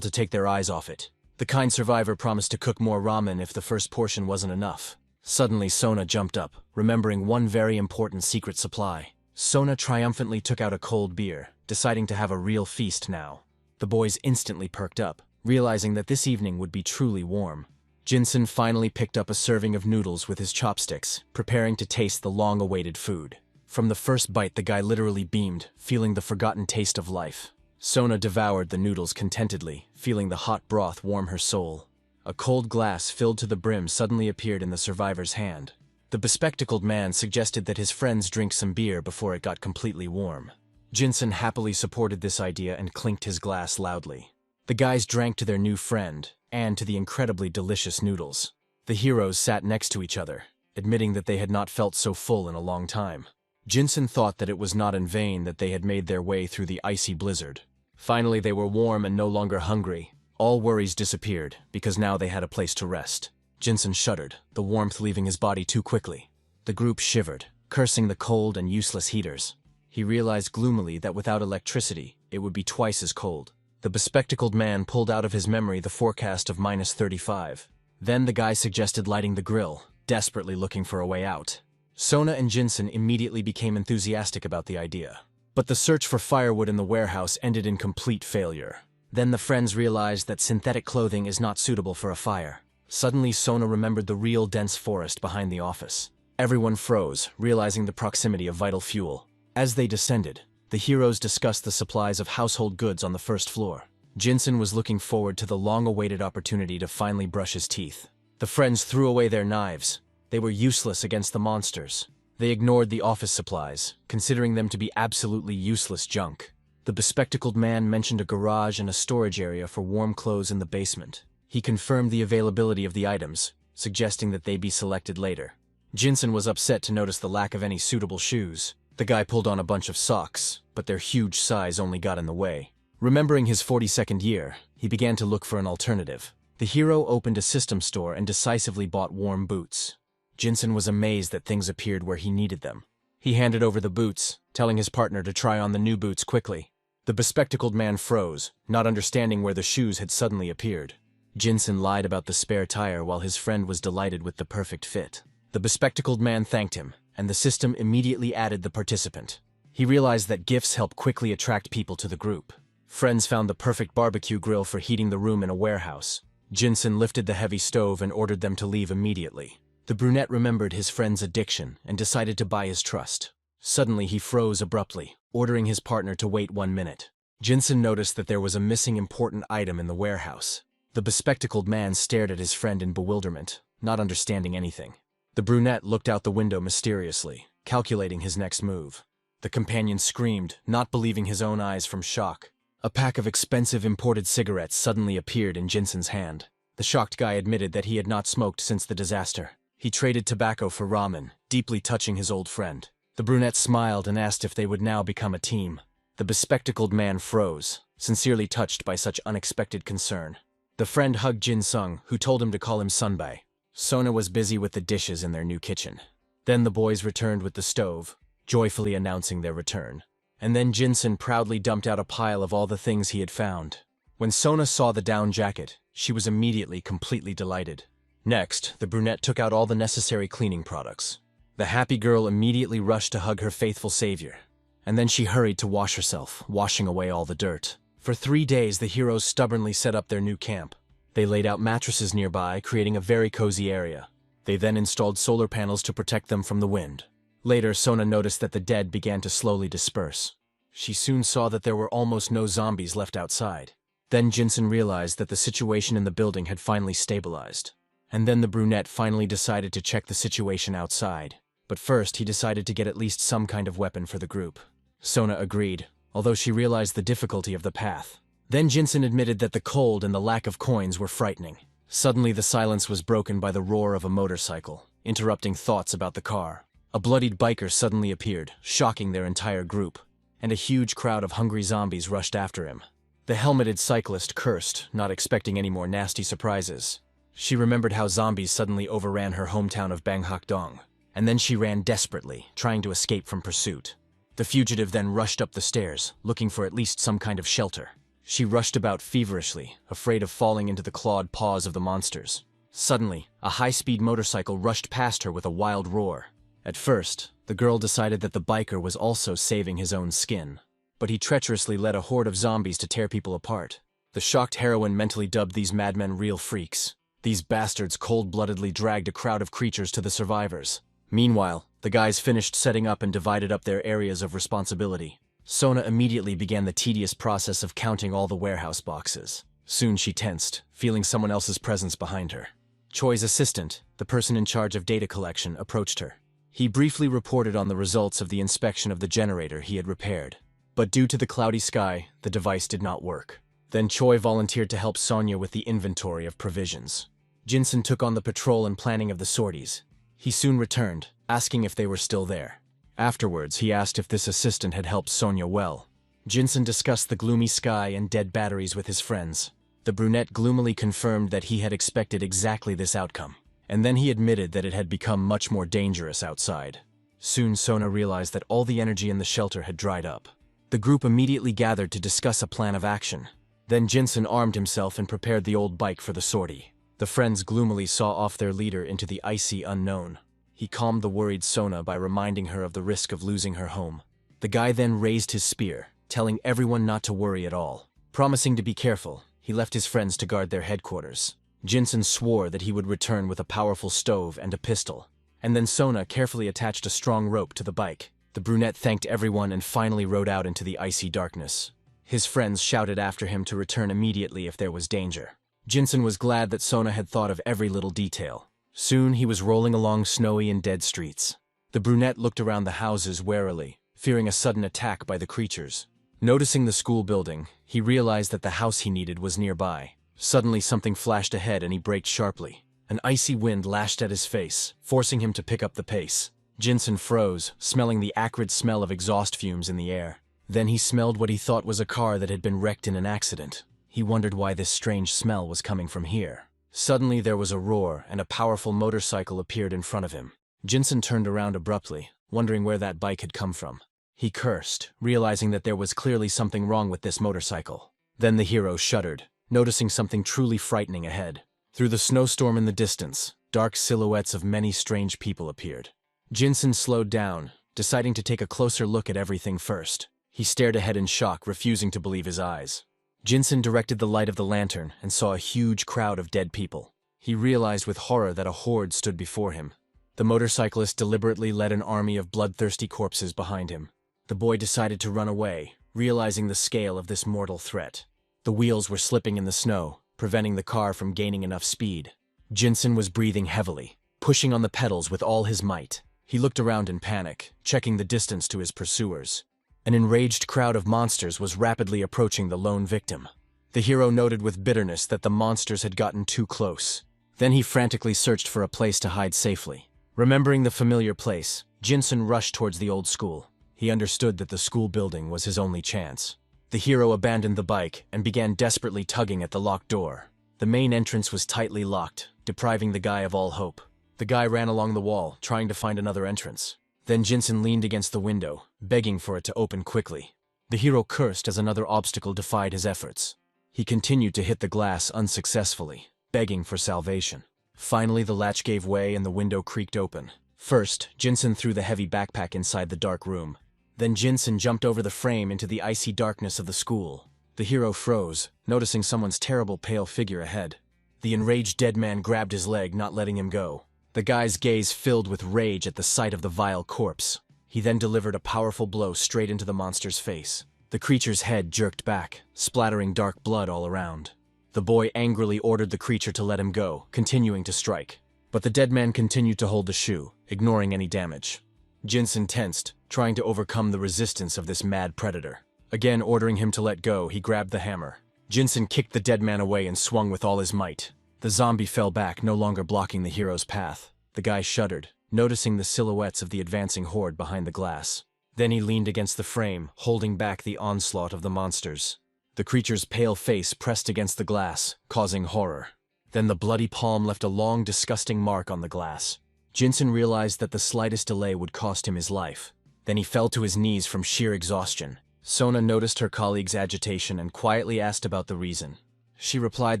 to take their eyes off it. The kind survivor promised to cook more ramen if the first portion wasn't enough. Suddenly Sona jumped up, remembering one very important secret supply. Sona triumphantly took out a cold beer, deciding to have a real feast now. The boys instantly perked up, realizing that this evening would be truly warm. Jinsen finally picked up a serving of noodles with his chopsticks, preparing to taste the long-awaited food. From the first bite, the guy literally beamed, feeling the forgotten taste of life. Sona devoured the noodles contentedly, feeling the hot broth warm her soul. A cold glass filled to the brim suddenly appeared in the survivor's hand. The bespectacled man suggested that his friends drink some beer before it got completely warm. Jinsen happily supported this idea and clinked his glass loudly. The guys drank to their new friend, and to the incredibly delicious noodles. The heroes sat next to each other, admitting that they had not felt so full in a long time. Jinsen thought that it was not in vain that they had made their way through the icy blizzard. Finally they were warm and no longer hungry. All worries disappeared, because now they had a place to rest. Jinsen shuddered, the warmth leaving his body too quickly. The group shivered, cursing the cold and useless heaters. He realized gloomily that without electricity, it would be twice as cold. The bespectacled man pulled out of his memory the forecast of -35. Then the guy suggested lighting the grill, desperately looking for a way out. Sona and Jinsen immediately became enthusiastic about the idea. But the search for firewood in the warehouse ended in complete failure. Then the friends realized that synthetic clothing is not suitable for a fire. Suddenly Sona remembered the real dense forest behind the office. Everyone froze, realizing the proximity of vital fuel. As they descended, the heroes discussed the supplies of household goods on the first floor. Jinsen was looking forward to the long-awaited opportunity to finally brush his teeth. The friends threw away their knives. They were useless against the monsters. They ignored the office supplies, considering them to be absolutely useless junk. The bespectacled man mentioned a garage and a storage area for warm clothes in the basement. He confirmed the availability of the items, suggesting that they be selected later. Jinsen was upset to notice the lack of any suitable shoes. The guy pulled on a bunch of socks, but their huge size only got in the way. Remembering his 42nd year, he began to look for an alternative. The hero opened a system store and decisively bought warm boots. Jinsen was amazed that things appeared where he needed them. He handed over the boots, telling his partner to try on the new boots quickly. The bespectacled man froze, not understanding where the shoes had suddenly appeared. Jinsen lied about the spare tire while his friend was delighted with the perfect fit. The bespectacled man thanked him, and the system immediately added the participant. He realized that gifts help quickly attract people to the group. Friends found the perfect barbecue grill for heating the room in a warehouse. Jinsen lifted the heavy stove and ordered them to leave immediately. The brunette remembered his friend's addiction and decided to buy his trust. Suddenly he froze abruptly, ordering his partner to wait 1 minute. Jinsen noticed that there was a missing important item in the warehouse. The bespectacled man stared at his friend in bewilderment, not understanding anything. The brunette looked out the window mysteriously, calculating his next move. The companion screamed, not believing his own eyes from shock. A pack of expensive imported cigarettes suddenly appeared in Jinsen's hand. The shocked guy admitted that he had not smoked since the disaster. He traded tobacco for ramen, deeply touching his old friend. The brunette smiled and asked if they would now become a team. The bespectacled man froze, sincerely touched by such unexpected concern. The friend hugged Jin Sung, who told him to call him Sunbae. Sona was busy with the dishes in their new kitchen. Then the boys returned with the stove, joyfully announcing their return. And then Jinsen proudly dumped out a pile of all the things he had found. When Sona saw the down jacket, she was immediately completely delighted. Next, the brunette took out all the necessary cleaning products. The happy girl immediately rushed to hug her faithful savior. And then she hurried to wash herself, washing away all the dirt. For 3 days, the heroes stubbornly set up their new camp. They laid out mattresses nearby, creating a very cozy area. They then installed solar panels to protect them from the wind. Later, Sona noticed that the dead began to slowly disperse. She soon saw that there were almost no zombies left outside. Then Jinsen realized that the situation in the building had finally stabilized. And then the brunette finally decided to check the situation outside. But first, he decided to get at least some kind of weapon for the group. Sona agreed, although she realized the difficulty of the path. Then Jinsen admitted that the cold and the lack of coins were frightening. Suddenly the silence was broken by the roar of a motorcycle, interrupting thoughts about the car. A bloodied biker suddenly appeared, shocking their entire group, and a huge crowd of hungry zombies rushed after him. The helmeted cyclist cursed, not expecting any more nasty surprises. She remembered how zombies suddenly overran her hometown of Banghakdong, and then she ran desperately, trying to escape from pursuit. The fugitive then rushed up the stairs, looking for at least some kind of shelter. She rushed about feverishly, afraid of falling into the clawed paws of the monsters. Suddenly, a high-speed motorcycle rushed past her with a wild roar. At first, the girl decided that the biker was also saving his own skin, but he treacherously led a horde of zombies to tear people apart. The shocked heroine mentally dubbed these madmen real freaks. These bastards cold-bloodedly dragged a crowd of creatures to the survivors. Meanwhile, the guys finished setting up and divided up their areas of responsibility. Sona immediately began the tedious process of counting all the warehouse boxes. Soon she tensed, feeling someone else's presence behind her. Choi's assistant, the person in charge of data collection, approached her. He briefly reported on the results of the inspection of the generator he had repaired. But due to the cloudy sky, the device did not work. Then Choi volunteered to help Sonya with the inventory of provisions. Jinsen took on the patrol and planning of the sorties. He soon returned, asking if they were still there. Afterwards, he asked if this assistant had helped Sonya well. Jinsen discussed the gloomy sky and dead batteries with his friends. The brunette gloomily confirmed that he had expected exactly this outcome. and then he admitted that it had become much more dangerous outside. Soon Sona realized that all the energy in the shelter had dried up. The group immediately gathered to discuss a plan of action. Then Jinsen armed himself and prepared the old bike for the sortie. The friends gloomily saw off their leader into the icy unknown. He calmed the worried Sona by reminding her of the risk of losing her home. The guy then raised his spear, telling everyone not to worry at all. Promising to be careful, he left his friends to guard their headquarters. Jinsen swore that he would return with a powerful stove and a pistol. And then Sona carefully attached a strong rope to the bike. The brunette thanked everyone and finally rode out into the icy darkness. His friends shouted after him to return immediately if there was danger. Jinsen was glad that Sona had thought of every little detail. Soon he was rolling along snowy and dead streets. The brunette looked around the houses warily, fearing a sudden attack by the creatures. Noticing the school building, he realized that the house he needed was nearby. Suddenly something flashed ahead and he braked sharply. An icy wind lashed at his face, forcing him to pick up the pace. Jinsen froze, smelling the acrid smell of exhaust fumes in the air. Then he smelled what he thought was a car that had been wrecked in an accident. He wondered why this strange smell was coming from here. Suddenly there was a roar and a powerful motorcycle appeared in front of him. Jinsen turned around abruptly, wondering where that bike had come from. He cursed, realizing that there was clearly something wrong with this motorcycle. Then the hero shuddered, noticing something truly frightening ahead. Through the snowstorm in the distance, dark silhouettes of many strange people appeared. Jinsen slowed down, deciding to take a closer look at everything first. He stared ahead in shock, refusing to believe his eyes. Jinsen directed the light of the lantern and saw a huge crowd of dead people. He realized with horror that a horde stood before him. The motorcyclist deliberately led an army of bloodthirsty corpses behind him. The boy decided to run away, realizing the scale of this mortal threat. The wheels were slipping in the snow, preventing the car from gaining enough speed. Jinsen was breathing heavily, pushing on the pedals with all his might. He looked around in panic, checking the distance to his pursuers. An enraged crowd of monsters was rapidly approaching the lone victim. The hero noted with bitterness that the monsters had gotten too close. Then he frantically searched for a place to hide safely. Remembering the familiar place, Jinsen rushed towards the old school. He understood that the school building was his only chance. The hero abandoned the bike and began desperately tugging at the locked door. The main entrance was tightly locked, depriving the guy of all hope. The guy ran along the wall, trying to find another entrance. Then Jinsen leaned against the window, begging for it to open quickly. The hero cursed as another obstacle defied his efforts. He continued to hit the glass unsuccessfully, begging for salvation. Finally, the latch gave way and the window creaked open. First, Jinsen threw the heavy backpack inside the dark room. Then Jinsen jumped over the frame into the icy darkness of the school. The hero froze, noticing someone's terrible pale figure ahead. The enraged dead man grabbed his leg, not letting him go. The guy's gaze filled with rage at the sight of the vile corpse. He then delivered a powerful blow straight into the monster's face. The creature's head jerked back, splattering dark blood all around. The boy angrily ordered the creature to let him go, continuing to strike. But the dead man continued to hold the shoe, ignoring any damage. Jinsen tensed, trying to overcome the resistance of this mad predator. Again ordering him to let go, he grabbed the hammer. Jinsen kicked the dead man away and swung with all his might. The zombie fell back, no longer blocking the hero's path. The guy shuddered, noticing the silhouettes of the advancing horde behind the glass. Then he leaned against the frame, holding back the onslaught of the monsters. The creature's pale face pressed against the glass, causing horror. Then the bloody palm left a long, disgusting mark on the glass. Jinsen realized that the slightest delay would cost him his life. Then he fell to his knees from sheer exhaustion. Sona noticed her colleague's agitation and quietly asked about the reason. She replied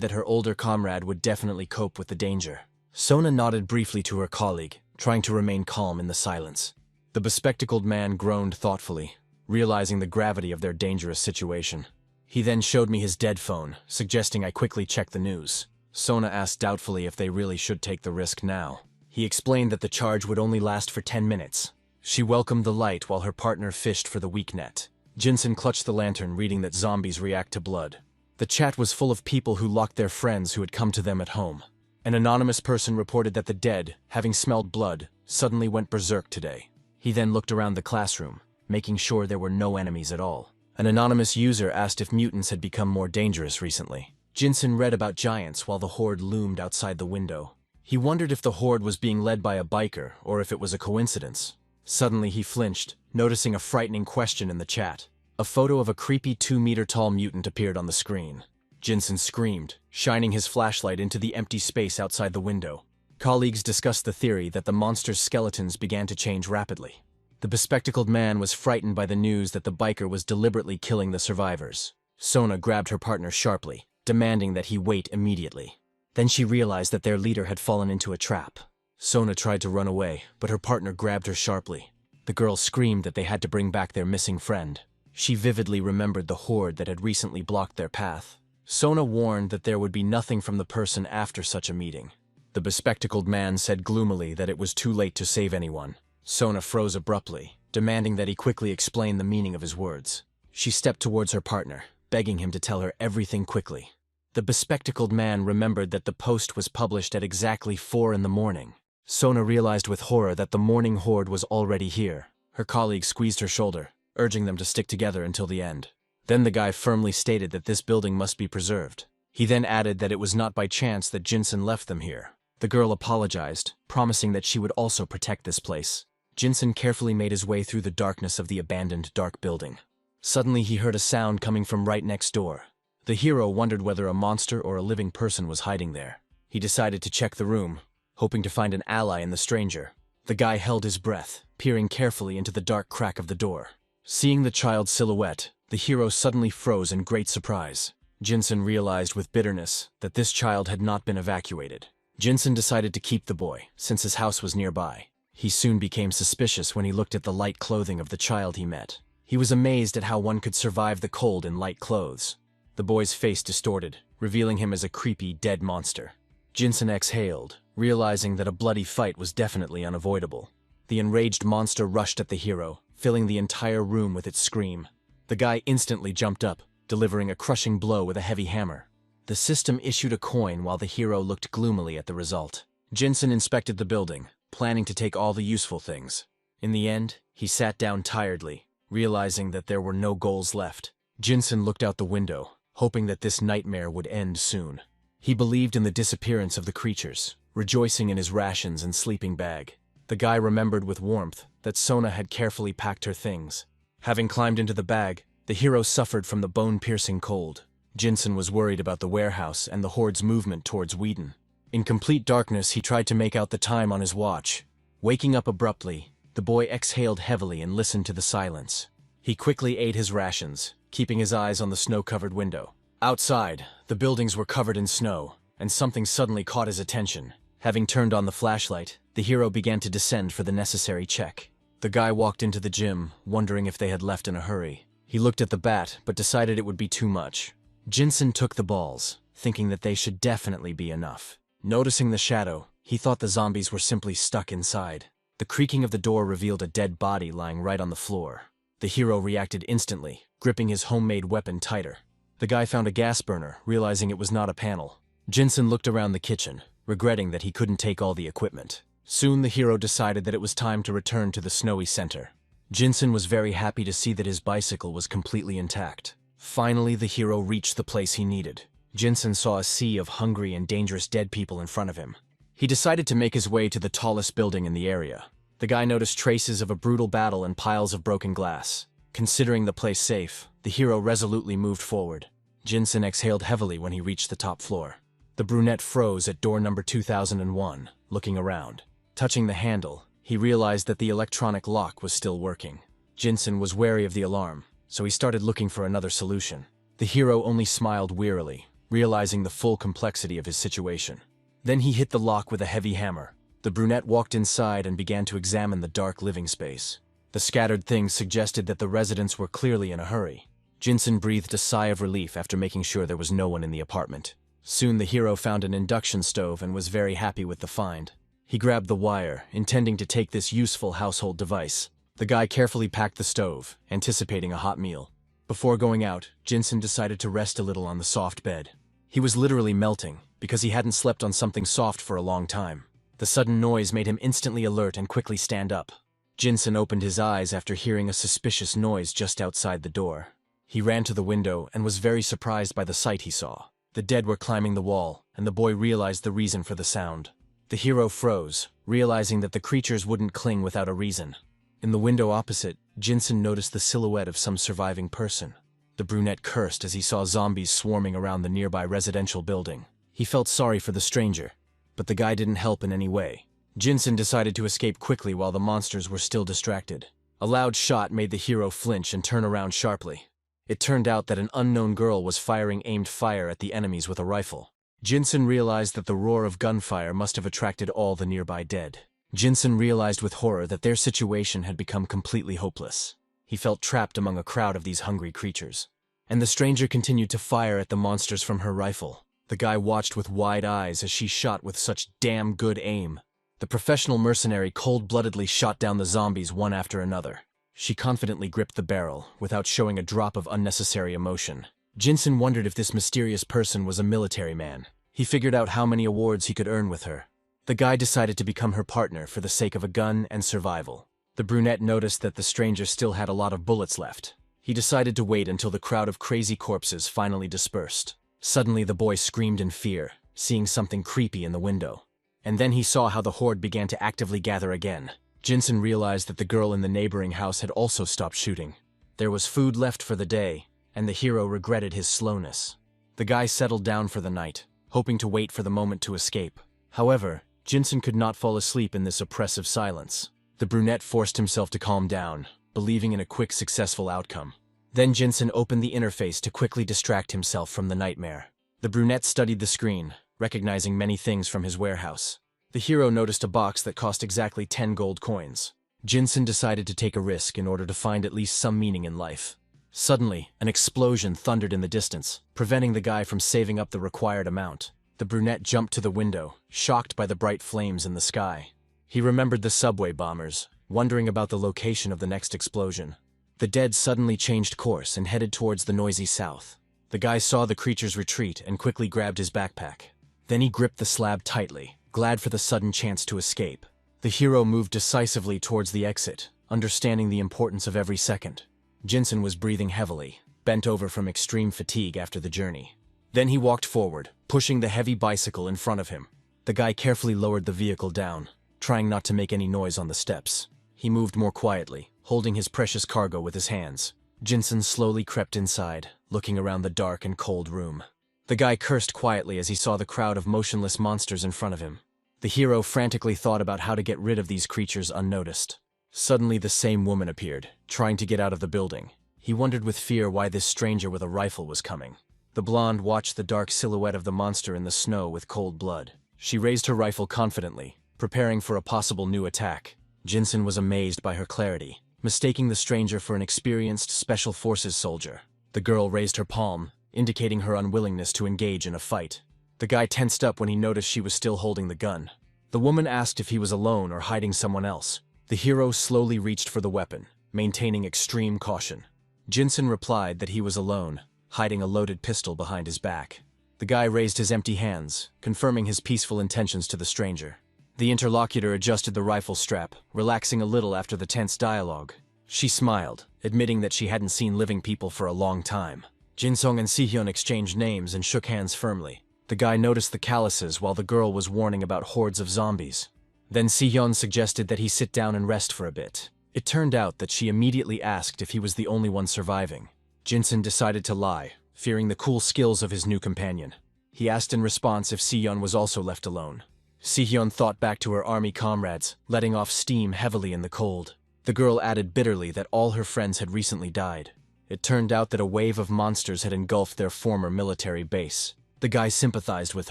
that her older comrade would definitely cope with the danger. Sona nodded briefly to her colleague, trying to remain calm in the silence. The bespectacled man groaned thoughtfully, realizing the gravity of their dangerous situation. He then showed me his dead phone, suggesting I quickly check the news. Sona asked doubtfully if they really should take the risk now. He explained that the charge would only last for 10 minutes. She welcomed the light while her partner fished for the weak net. Jinsen clutched the lantern, reading that zombies react to blood. The chat was full of people who locked their friends who had come to them at home. An anonymous person reported that the dead, having smelled blood, suddenly went berserk today. He then looked around the classroom, making sure there were no enemies at all. An anonymous user asked if mutants had become more dangerous recently. Jinsen read about giants while the horde loomed outside the window. He wondered if the horde was being led by a biker or if it was a coincidence. Suddenly he flinched, noticing a frightening question in the chat. A photo of a creepy 2-meter-tall mutant appeared on the screen. Jinsen screamed, shining his flashlight into the empty space outside the window. Colleagues discussed the theory that the monster's skeletons began to change rapidly. The bespectacled man was frightened by the news that the biker was deliberately killing the survivors. Sona grabbed her partner sharply, demanding that he wait immediately. Then she realized that their leader had fallen into a trap. Sona tried to run away, but her partner grabbed her sharply. The girl screamed that they had to bring back their missing friend. She vividly remembered the horde that had recently blocked their path. Sona warned that there would be nothing from the person after such a meeting. The bespectacled man said gloomily that it was too late to save anyone. Sona froze abruptly, demanding that he quickly explain the meaning of his words. She stepped towards her partner, begging him to tell her everything quickly. The bespectacled man remembered that the post was published at exactly 4 in the morning. Sona realized with horror that the morning horde was already here. Her colleague squeezed her shoulder, urging them to stick together until the end. Then the guy firmly stated that this building must be preserved. He then added that it was not by chance that Jinsen left them here. The girl apologized, promising that she would also protect this place. Jinsen carefully made his way through the darkness of the abandoned dark building. Suddenly he heard a sound coming from right next door. The hero wondered whether a monster or a living person was hiding there. He decided to check the room, hoping to find an ally in the stranger. The guy held his breath, peering carefully into the dark crack of the door. Seeing the child's silhouette, the hero suddenly froze in great surprise. Jinsen realized with bitterness that this child had not been evacuated. Jinsen decided to keep the boy, since his house was nearby. He soon became suspicious when he looked at the light clothing of the child he met. He was amazed at how one could survive the cold in light clothes. The boy's face distorted, revealing him as a creepy, dead monster. Jinsen exhaled, realizing that a bloody fight was definitely unavoidable. The enraged monster rushed at the hero, filling the entire room with its scream. The guy instantly jumped up, delivering a crushing blow with a heavy hammer. The system issued a coin while the hero looked gloomily at the result. Jinsen inspected the building, planning to take all the useful things. In the end, he sat down tiredly, realizing that there were no goals left. Jinsen looked out the window, hoping that this nightmare would end soon. He believed in the disappearance of the creatures, rejoicing in his rations and sleeping bag. The guy remembered with warmth that Sona had carefully packed her things. Having climbed into the bag, the hero suffered from the bone-piercing cold. Jinsen was worried about the warehouse and the horde's movement towards Whedon. In complete darkness, he tried to make out the time on his watch. Waking up abruptly, the boy exhaled heavily and listened to the silence. He quickly ate his rations, keeping his eyes on the snow-covered window. Outside, the buildings were covered in snow, and something suddenly caught his attention. Having turned on the flashlight, the hero began to descend for the necessary check. The guy walked into the gym, wondering if they had left in a hurry. He looked at the bat, but decided it would be too much. Jinsen took the balls, thinking that they should definitely be enough. Noticing the shadow, he thought the zombies were simply stuck inside. The creaking of the door revealed a dead body lying right on the floor. The hero reacted instantly, gripping his homemade weapon tighter. The guy found a gas burner, realizing it was not a panel. Jinsen looked around the kitchen, regretting that he couldn't take all the equipment. Soon the hero decided that it was time to return to the snowy center. Jinsen was very happy to see that his bicycle was completely intact. Finally, the hero reached the place he needed. Jinsen saw a sea of hungry and dangerous dead people in front of him. He decided to make his way to the tallest building in the area. The guy noticed traces of a brutal battle and piles of broken glass. Considering the place safe, the hero resolutely moved forward. Jinsen exhaled heavily when he reached the top floor. The brunette froze at door number 2001, looking around. Touching the handle, he realized that the electronic lock was still working. Jinsen was wary of the alarm, so he started looking for another solution. The hero only smiled wearily, realizing the full complexity of his situation. Then he hit the lock with a heavy hammer. The brunette walked inside and began to examine the dark living space. The scattered things suggested that the residents were clearly in a hurry. Jinsen breathed a sigh of relief after making sure there was no one in the apartment. Soon the hero found an induction stove and was very happy with the find. He grabbed the wire, intending to take this useful household device. The guy carefully packed the stove, anticipating a hot meal. Before going out, Jinsen decided to rest a little on the soft bed. He was literally melting, because he hadn't slept on something soft for a long time. The sudden noise made him instantly alert and quickly stand up. Jinsen opened his eyes after hearing a suspicious noise just outside the door. He ran to the window and was very surprised by the sight he saw. The dead were climbing the wall, and the boy realized the reason for the sound. The hero froze, realizing that the creatures wouldn't cling without a reason. In the window opposite, Jinsen noticed the silhouette of some surviving person. The brunette cursed as he saw zombies swarming around the nearby residential building. He felt sorry for the stranger. but the guy didn't help in any way. Jinsen decided to escape quickly while the monsters were still distracted. A loud shot made the hero flinch and turn around sharply. It turned out that an unknown girl was firing aimed fire at the enemies with a rifle. Jinsen realized that the roar of gunfire must have attracted all the nearby dead. Jinsen realized with horror that their situation had become completely hopeless. He felt trapped among a crowd of these hungry creatures. And the stranger continued to fire at the monsters from her rifle. The guy watched with wide eyes as she shot with such damn good aim. The professional mercenary cold-bloodedly shot down the zombies one after another. She confidently gripped the barrel, without showing a drop of unnecessary emotion. Jinsen wondered if this mysterious person was a military man. He figured out how many awards he could earn with her. The guy decided to become her partner for the sake of a gun and survival. The brunette noticed that the stranger still had a lot of bullets left. He decided to wait until the crowd of crazy corpses finally dispersed. Suddenly the boy screamed in fear, seeing something creepy in the window. And then he saw how the horde began to actively gather again. Jinsen realized that the girl in the neighboring house had also stopped shooting. There was food left for the day, and the hero regretted his slowness. The guy settled down for the night, hoping to wait for the moment to escape. However, Jinsen could not fall asleep in this oppressive silence. The brunette forced himself to calm down, believing in a quick, successful outcome. Then Jinsen opened the interface to quickly distract himself from the nightmare. The brunette studied the screen, recognizing many things from his warehouse. The hero noticed a box that cost exactly 10 gold coins. Jinsen decided to take a risk in order to find at least some meaning in life. Suddenly, an explosion thundered in the distance, preventing the guy from saving up the required amount. The brunette jumped to the window, shocked by the bright flames in the sky. He remembered the subway bombers, wondering about the location of the next explosion. The dead suddenly changed course and headed towards the noisy south. The guy saw the creatures retreat and quickly grabbed his backpack. Then he gripped the slab tightly, glad for the sudden chance to escape. The hero moved decisively towards the exit, understanding the importance of every second. Jinsen was breathing heavily, bent over from extreme fatigue after the journey. Then he walked forward, pushing the heavy bicycle in front of him. The guy carefully lowered the vehicle down, trying not to make any noise on the steps. He moved more quietly, holding his precious cargo with his hands. Jinsen slowly crept inside, looking around the dark and cold room. The guy cursed quietly as he saw the crowd of motionless monsters in front of him. The hero frantically thought about how to get rid of these creatures unnoticed. Suddenly the same woman appeared, trying to get out of the building. He wondered with fear why this stranger with a rifle was coming. The blonde watched the dark silhouette of the monster in the snow with cold blood. She raised her rifle confidently, preparing for a possible new attack. Jinsen was amazed by her clarity, mistaking the stranger for an experienced Special Forces soldier. The girl raised her palm, indicating her unwillingness to engage in a fight. The guy tensed up when he noticed she was still holding the gun. The woman asked if he was alone or hiding someone else. The hero slowly reached for the weapon, maintaining extreme caution. Jinsen replied that he was alone, hiding a loaded pistol behind his back. The guy raised his empty hands, confirming his peaceful intentions to the stranger. The interlocutor adjusted the rifle strap, relaxing a little after the tense dialogue. She smiled, admitting that she hadn't seen living people for a long time. Jinsung and Sihyun exchanged names and shook hands firmly. The guy noticed the calluses while the girl was warning about hordes of zombies. Then Sihyun suggested that he sit down and rest for a bit. It turned out that she immediately asked if he was the only one surviving. Jinsen decided to lie, fearing the cool skills of his new companion. He asked in response if Sihyun was also left alone. Sihyun thought back to her army comrades, letting off steam heavily in the cold. The girl added bitterly that all her friends had recently died. It turned out that a wave of monsters had engulfed their former military base. The guy sympathized with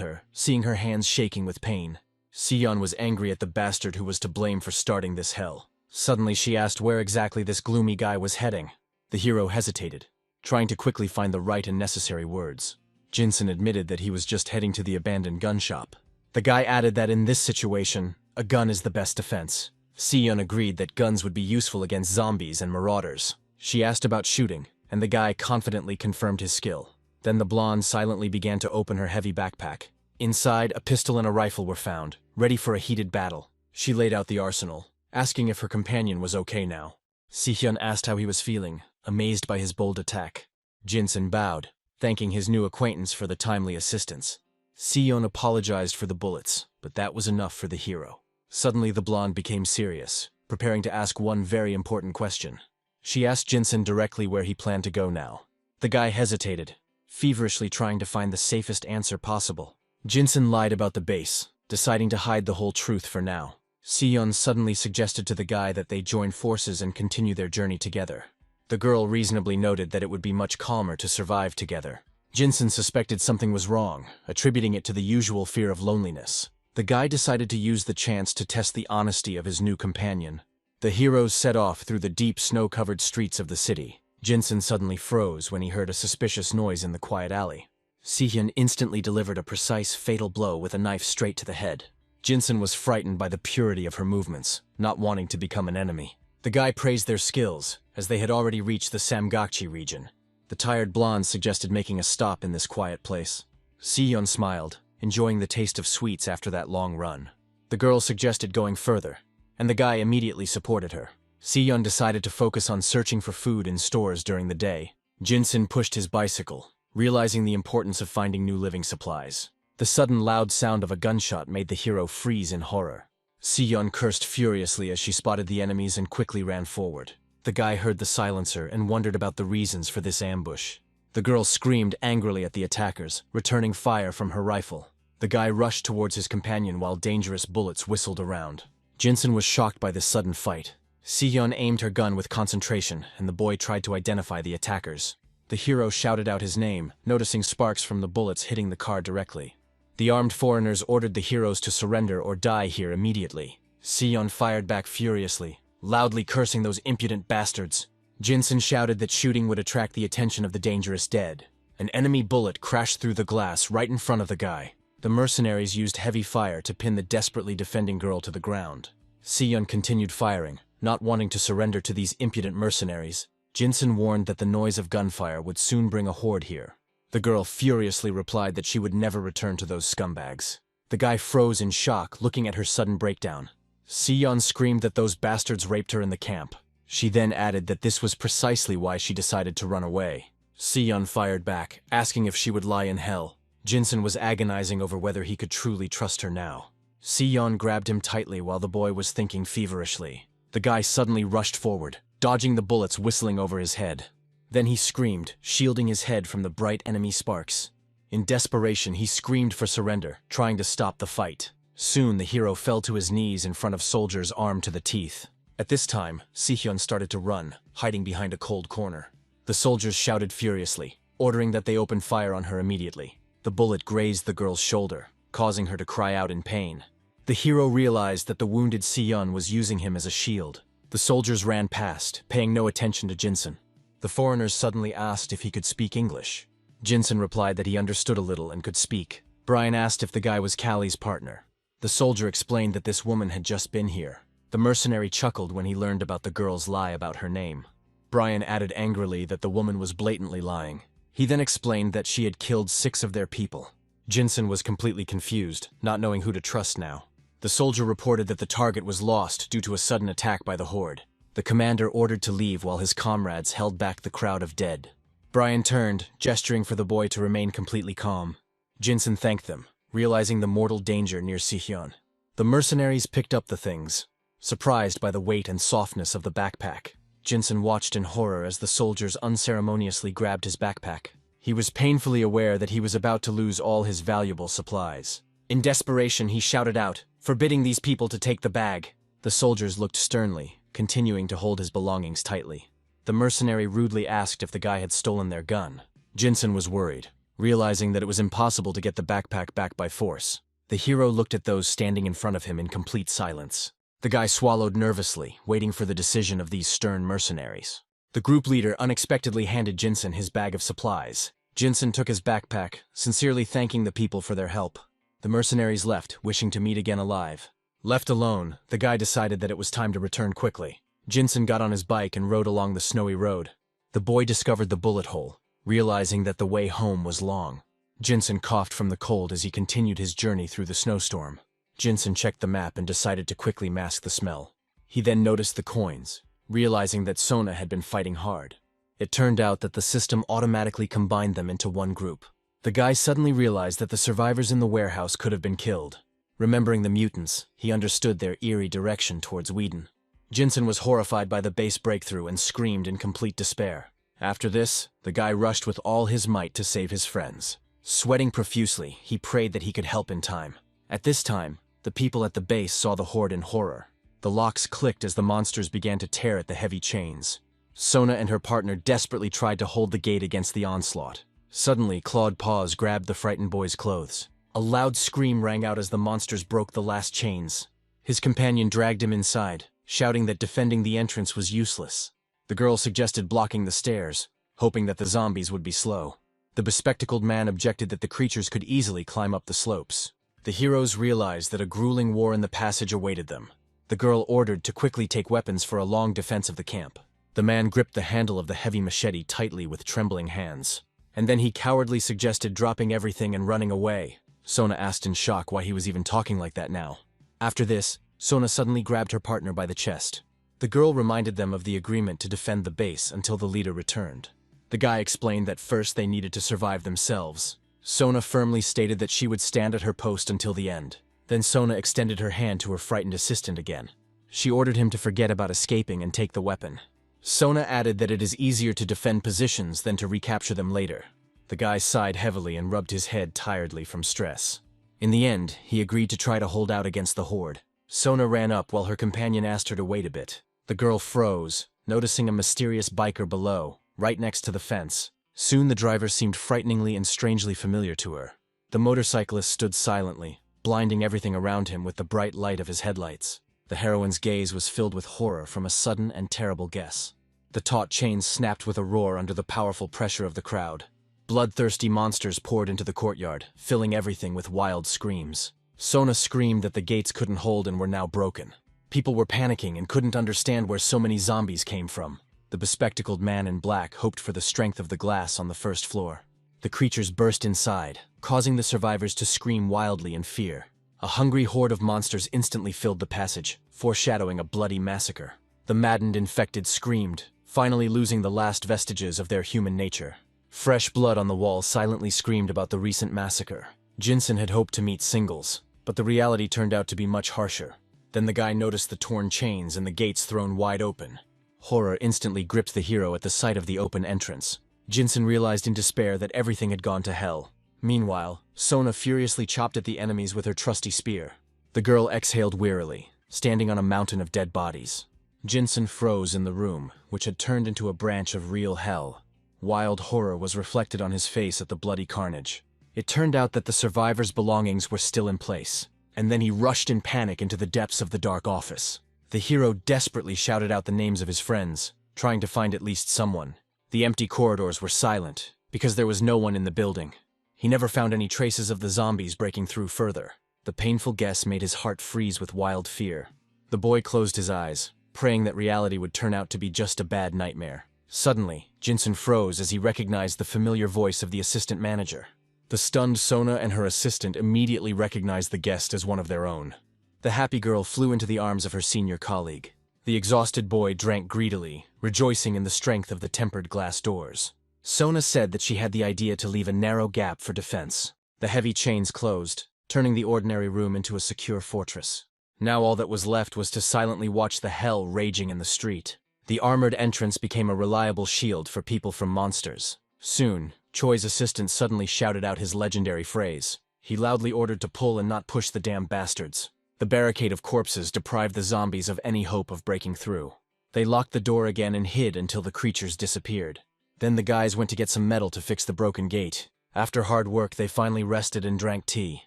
her, seeing her hands shaking with pain. Sihyun was angry at the bastard who was to blame for starting this hell. Suddenly she asked where exactly this gloomy guy was heading. The hero hesitated, trying to quickly find the right and necessary words. Jinsen admitted that he was just heading to the abandoned gun shop. The guy added that in this situation, a gun is the best defense. Sihyun agreed that guns would be useful against zombies and marauders. She asked about shooting, and the guy confidently confirmed his skill. Then the blonde silently began to open her heavy backpack. Inside, a pistol and a rifle were found, ready for a heated battle. She laid out the arsenal, asking if her companion was okay now. Sihyun asked how he was feeling, amazed by his bold attack. Jinsen bowed, thanking his new acquaintance for the timely assistance. Sihyun apologized for the bullets, but that was enough for the hero. Suddenly the blonde became serious, preparing to ask one very important question. She asked Jinsen directly where he planned to go now. The guy hesitated, feverishly trying to find the safest answer possible. Jinsen lied about the base, deciding to hide the whole truth for now. Seon suddenly suggested to the guy that they join forces and continue their journey together. The girl reasonably noted that it would be much calmer to survive together. Jinsun suspected something was wrong, attributing it to the usual fear of loneliness. The guy decided to use the chance to test the honesty of his new companion. The heroes set off through the deep snow-covered streets of the city. Jinsun suddenly froze when he heard a suspicious noise in the quiet alley. Sehyun instantly delivered a precise, fatal blow with a knife straight to the head. Jinsun was frightened by the purity of her movements, not wanting to become an enemy. The guy praised their skills, as they had already reached the Samgakchi region. The tired blonde suggested making a stop in this quiet place. Sehyun smiled, enjoying the taste of sweets after that long run. The girl suggested going further, and the guy immediately supported her. Sehyun decided to focus on searching for food in stores during the day. Jinsun pushed his bicycle, realizing the importance of finding new living supplies. The sudden loud sound of a gunshot made the hero freeze in horror. Sehyun cursed furiously as she spotted the enemies and quickly ran forward. The guy heard the silencer and wondered about the reasons for this ambush. The girl screamed angrily at the attackers, returning fire from her rifle. The guy rushed towards his companion while dangerous bullets whistled around. Jinsun was shocked by this sudden fight. Sehyun aimed her gun with concentration, and the boy tried to identify the attackers. The hero shouted out his name, noticing sparks from the bullets hitting the car directly. The armed foreigners ordered the heroes to surrender or die here immediately. Sehyun fired back furiously, loudly cursing those impudent bastards. Jinsun shouted that shooting would attract the attention of the dangerous dead. An enemy bullet crashed through the glass right in front of the guy. The mercenaries used heavy fire to pin the desperately defending girl to the ground. Sehyun continued firing, not wanting to surrender to these impudent mercenaries. Jinsun warned that the noise of gunfire would soon bring a horde here. The girl furiously replied that she would never return to those scumbags. The guy froze in shock, looking at her sudden breakdown. Sehyun screamed that those bastards raped her in the camp. She then added that this was precisely why she decided to run away. Sehyun fired back, asking if she would lie in hell. Jinsun was agonizing over whether he could truly trust her now. Sehyun grabbed him tightly while the boy was thinking feverishly. The guy suddenly rushed forward, dodging the bullets whistling over his head. Then he screamed, shielding his head from the bright enemy sparks. In desperation, he screamed for surrender, trying to stop the fight. Soon, the hero fell to his knees in front of soldiers armed to the teeth. At this time, Sehyun started to run, hiding behind a cold corner. The soldiers shouted furiously, ordering that they open fire on her immediately. The bullet grazed the girl's shoulder, causing her to cry out in pain. The hero realized that the wounded Sehyun was using him as a shield. The soldiers ran past, paying no attention to Jinsun. The foreigners suddenly asked if he could speak English. Jinsun replied that he understood a little and could speak. Brian asked if the guy was Callie's partner. The soldier explained that this woman had just been here. The mercenary chuckled when he learned about the girl's lie about her name. Brian added angrily that the woman was blatantly lying. He then explained that she had killed 6 of their people. Jinsun was completely confused, not knowing who to trust now. The soldier reported that the target was lost due to a sudden attack by the horde. The commander ordered to leave while his comrades held back the crowd of dead. Brian turned, gesturing for the boy to remain completely calm. Jinsun thanked them, realizing the mortal danger near Sehyun. The mercenaries picked up the things, surprised by the weight and softness of the backpack. Jinsun watched in horror as the soldiers unceremoniously grabbed his backpack. He was painfully aware that he was about to lose all his valuable supplies. In desperation, he shouted out, forbidding these people to take the bag. The soldiers looked sternly, continuing to hold his belongings tightly. The mercenary rudely asked if the guy had stolen their gun. Jinsun was worried, realizing that it was impossible to get the backpack back by force. The hero looked at those standing in front of him in complete silence. The guy swallowed nervously, waiting for the decision of these stern mercenaries. The group leader unexpectedly handed Jinsun his bag of supplies. Jinsun took his backpack, sincerely thanking the people for their help. The mercenaries left, wishing to meet again alive. Left alone, the guy decided that it was time to return quickly. Jinsun got on his bike and rode along the snowy road. The boy discovered the bullet hole, realizing that the way home was long. Jinsun coughed from the cold as he continued his journey through the snowstorm. Jinsun checked the map and decided to quickly mask the smell. He then noticed the coins, realizing that Sona had been fighting hard. It turned out that the system automatically combined them into one group. The guy suddenly realized that the survivors in the warehouse could have been killed. Remembering the mutants, he understood their eerie direction towards Whedon. Jinsun was horrified by the base breakthrough and screamed in complete despair. After this, the guy rushed with all his might to save his friends. Sweating profusely, he prayed that he could help in time. At this time, the people at the base saw the horde in horror. The locks clicked as the monsters began to tear at the heavy chains. Sona and her partner desperately tried to hold the gate against the onslaught. Suddenly, clawed paws grabbed the frightened boy's clothes. A loud scream rang out as the monsters broke the last chains. His companion dragged him inside, shouting that defending the entrance was useless. The girl suggested blocking the stairs, hoping that the zombies would be slow. The bespectacled man objected that the creatures could easily climb up the slopes. The heroes realized that a grueling war in the passage awaited them. The girl ordered to quickly take weapons for a long defense of the camp. The man gripped the handle of the heavy machete tightly with trembling hands. And then he cowardly suggested dropping everything and running away. Sona asked in shock why he was even talking like that now. After this, Sona suddenly grabbed her partner by the chest. The girl reminded them of the agreement to defend the base until the leader returned. The guy explained that first they needed to survive themselves. Sona firmly stated that she would stand at her post until the end. Then Sona extended her hand to her frightened assistant again. She ordered him to forget about escaping and take the weapon. Sona added that it is easier to defend positions than to recapture them later. The guy sighed heavily and rubbed his head tiredly from stress. In the end, he agreed to try to hold out against the horde. Sona ran up while her companion asked her to wait a bit. The girl froze, noticing a mysterious biker below, right next to the fence. Soon the driver seemed frighteningly and strangely familiar to her. The motorcyclist stood silently, blinding everything around him with the bright light of his headlights. The heroine's gaze was filled with horror from a sudden and terrible guess. The taut chains snapped with a roar under the powerful pressure of the crowd. Bloodthirsty monsters poured into the courtyard, filling everything with wild screams. Sona screamed that the gates couldn't hold and were now broken. People were panicking and couldn't understand where so many zombies came from. The bespectacled man in black hoped for the strength of the glass on the first floor. The creatures burst inside, causing the survivors to scream wildly in fear. A hungry horde of monsters instantly filled the passage, foreshadowing a bloody massacre. The maddened infected screamed, finally losing the last vestiges of their human nature. Fresh blood on the wall silently screamed about the recent massacre. Jinsen had hoped to meet singles, but the reality turned out to be much harsher. Then the guy noticed the torn chains and the gates thrown wide open. Horror instantly gripped the hero at the sight of the open entrance. Jinsen realized in despair that everything had gone to hell. Meanwhile, Sona furiously chopped at the enemies with her trusty spear. The girl exhaled wearily, standing on a mountain of dead bodies. Jinsen froze in the room, which had turned into a branch of real hell. Wild horror was reflected on his face at the bloody carnage. It turned out that the survivors' belongings were still in place, and then he rushed in panic into the depths of the dark office. The hero desperately shouted out the names of his friends, trying to find at least someone. The empty corridors were silent, because there was no one in the building. He never found any traces of the zombies breaking through further. The painful guess made his heart freeze with wild fear. The boy closed his eyes, praying that reality would turn out to be just a bad nightmare. Suddenly, Jinsen froze as he recognized the familiar voice of the assistant manager. The stunned Sona and her assistant immediately recognized the guest as one of their own. The happy girl flew into the arms of her senior colleague. The exhausted boy drank greedily, rejoicing in the strength of the tempered glass doors. Sona said that she had the idea to leave a narrow gap for defense. The heavy chains closed, turning the ordinary room into a secure fortress. Now all that was left was to silently watch the hell raging in the street. The armored entrance became a reliable shield for people from monsters. Soon, Choi's assistant suddenly shouted out his legendary phrase. He loudly ordered to pull and not push the damn bastards. The barricade of corpses deprived the zombies of any hope of breaking through. They locked the door again and hid until the creatures disappeared. Then the guys went to get some metal to fix the broken gate. After hard work, they finally rested and drank tea.